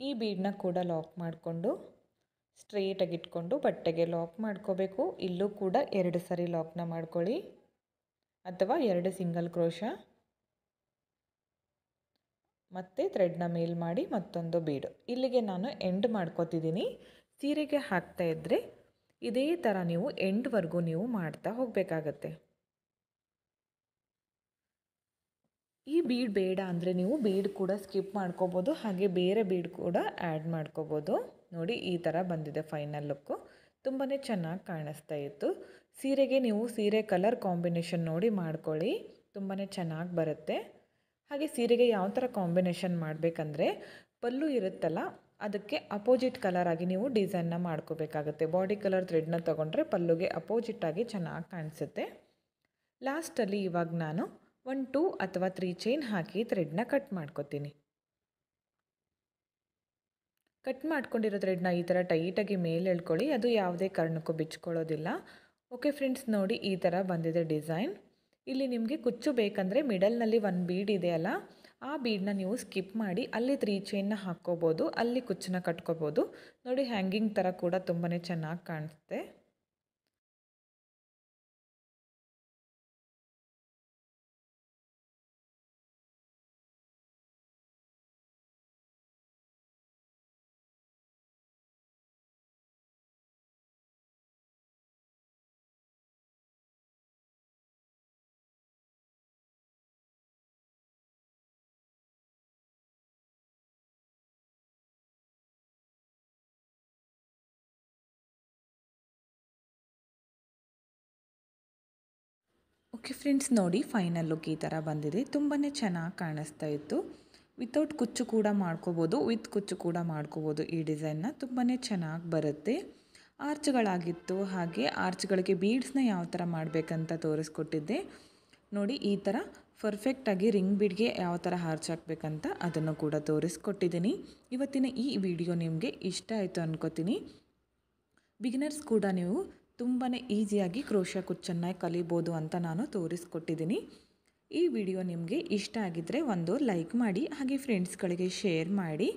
A: ಈ ಬೀಡನ್ನ ಕೂಡ ಲಾಕ್ ಮಾಡಿಕೊಂಡು ಸ್ಟ್ರೇಟಾಗಿ ಇಟ್ಕೊಂಡು ಬಟ್ಟೆಗೆ ಲಾಕ್ ಮಾಡ್ಕೋಬೇಕು. ಇಲ್ಲೂ ಕೂಡ 2 ಸರಿ ಲಾಕ್ನ ಮಾಡ್ಕೊಳ್ಳಿ ಅಥವಾ 2 ಸಿಂಗಲ್ ಕ್ರೋಶಾ. ಮತ್ತು ಥ್ರೆಡ್ನ ಮೇಲ್ ಮಾಡಿ ಮತ್ತೊಂದು ಬೀಡು. ಇಲ್ಲಿಗೆ ನಾನು ಎಂಡ್ ಮಾಡ್ಕೋತಿದ್ದೀನಿ. ಸೀರೆಗೆ ಹಾಕ್ತಾ ಇದ್ದರೆ ಇದೇ ಥರ ನೀವು ಎಂಡ್ವರೆಗೂ ನೀವು ಮಾಡ್ತಾ ಹೋಗಬೇಕಾಗತ್ತೆ. ಈ ಬೀಡ್ ಬೇಡ ಅಂದರೆ ನೀವು ಬೀಡ್ ಕೂಡ ಸ್ಕಿಪ್ ಮಾಡ್ಕೋಬೋದು, ಹಾಗೆ ಬೇರೆ ಬೀಡ್ ಕೂಡ ಆ್ಯಡ್ ಮಾಡ್ಕೋಬೋದು. ನೋಡಿ ಈ ಥರ ಬಂದಿದೆ ಫೈನಲ್ ಲುಕ್ಕು. ತುಂಬಾ ಚೆನ್ನಾಗಿ ಕಾಣಿಸ್ತಾ ಇತ್ತು. ಸೀರೆಗೆ ನೀವು ಸೀರೆ ಕಲರ್ ಕಾಂಬಿನೇಷನ್ ನೋಡಿ ಮಾಡ್ಕೊಳ್ಳಿ, ತುಂಬಾ ಚೆನ್ನಾಗಿ ಬರುತ್ತೆ. ಹಾಗೆ ಸೀರೆಗೆ ಯಾವ ಥರ ಕಾಂಬಿನೇಷನ್ ಮಾಡಬೇಕಂದ್ರೆ ಪಲ್ಲು ಇರುತ್ತಲ್ಲ ಅದಕ್ಕೆ ಅಪೋಸಿಟ್ ಕಲರ್ ಆಗಿ ನೀವು ಡಿಸೈನ್ನ ಮಾಡ್ಕೋಬೇಕಾಗತ್ತೆ. ಬಾಡಿ ಕಲರ್ ಥ್ರೆಡ್ನ ತೊಗೊಂಡ್ರೆ ಪಲ್ಲುಗೆ ಅಪೋಸಿಟ್ ಆಗಿ ಚೆನ್ನಾಗಿ ಕಾಣಿಸುತ್ತೆ. ಲಾಸ್ಟಲ್ಲಿ ಇವಾಗ ನಾನು 1, 2 ಅಥವಾ 3 ಚೈನ್ ಹಾಕಿ ಥ್ರೆಡ್ನ ಕಟ್ ಮಾಡ್ಕೊತೀನಿ. ಕಟ್ ಮಾಡ್ಕೊಂಡಿರೋ ಥ್ರೆಡ್ನ ಈ ಥರ ಟೈಟಾಗಿ ಮೇಲೆ ಎಳ್ಕೊಳ್ಳಿ, ಅದು ಯಾವುದೇ ಕಾರಣಕ್ಕೂ ಬಿಚ್ಕೊಳ್ಳೋದಿಲ್ಲ. ಓಕೆ ಫ್ರೆಂಡ್ಸ್, ನೋಡಿ ಈ ಥರ ಬಂದಿದೆ ಡಿಸೈನ್. ಇಲ್ಲಿ ನಿಮಗೆ ಕುಚ್ಚು ಬೇಕಂದರೆ ಮಿಡಲ್ನಲ್ಲಿ 1 ಬೀಡ್ ಇದೆಯಲ್ಲ, ಆ ಬೀಡನ್ನ ನೀವು ಸ್ಕಿಪ್ ಮಾಡಿ ಅಲ್ಲಿ 3 ಚೈನ್ನ ಹಾಕ್ಕೋಬೋದು, ಅಲ್ಲಿ ಕುಚ್ಚನ್ನ ಕಟ್ಕೋಬೋದು. ನೋಡಿ ಹ್ಯಾಂಗಿಂಗ್ ಥರ ಕೂಡ ತುಂಬಾ ಚೆನ್ನಾಗಿ ಕಾಣಿಸುತ್ತೆ. ಓಕೆ ಫ್ರೆಂಡ್ಸ್, ನೋಡಿ ಫೈನಲ್ ಲುಕ್ ಈ ಥರ ಬಂದಿದೆ. ತುಂಬಾ ಚೆನ್ನಾಗಿ ಕಾಣಿಸ್ತಾ ಇತ್ತು. ವಿತೌಟ್ ಕುಚ್ಚು ಕೂಡ ಮಾಡ್ಕೋಬೋದು, ವಿತ್ ಕುಚ್ಚು ಕೂಡ ಮಾಡ್ಕೋಬೋದು. ಈ ಡಿಸೈನ್ನ ತುಂಬಾ ಚೆನ್ನಾಗಿ ಬರುತ್ತೆ. ಆರ್ಚ್ಗಳಾಗಿತ್ತು, ಹಾಗೆ ಆರ್ಚ್ಗಳಿಗೆ ಬೀಡ್ಸ್ನ ಯಾವ ಥರ ಮಾಡಬೇಕಂತ ತೋರಿಸ್ಕೊಟ್ಟಿದ್ದೆ. ನೋಡಿ ಈ ಥರ ಪರ್ಫೆಕ್ಟಾಗಿ ರಿಂಗ್ ಬೀಡ್ಗೆ ಯಾವ ಥರ ಆರ್ಚ್ ಹಾಕಬೇಕಂತ ಅದನ್ನು ಕೂಡ ತೋರಿಸ್ಕೊಟ್ಟಿದ್ದೀನಿ. ಇವತ್ತಿನ ಈ ವಿಡಿಯೋ ನಿಮಗೆ ಇಷ್ಟ ಆಯಿತು ಅನ್ಕೋತೀನಿ. ಬಿಗಿನರ್ಸ್ ಕೂಡ ನೀವು ತುಂಬಾ ಈಸಿಯಾಗಿ ಕ್ರೋಶಾ ಕುಚ್ಚನ್ನು ಕಲಿಬೋದು ಅಂತ ನಾನು ತೋರಿಸ್ಕೊಟ್ಟಿದ್ದೀನಿ. ಈ ವಿಡಿಯೋ ನಿಮಗೆ ಇಷ್ಟ ಆಗಿದ್ದರೆ ಒಂದು ಲೈಕ್ ಮಾಡಿ, ಹಾಗೆ ಫ್ರೆಂಡ್ಸ್ಗಳಿಗೆ ಶೇರ್ ಮಾಡಿ.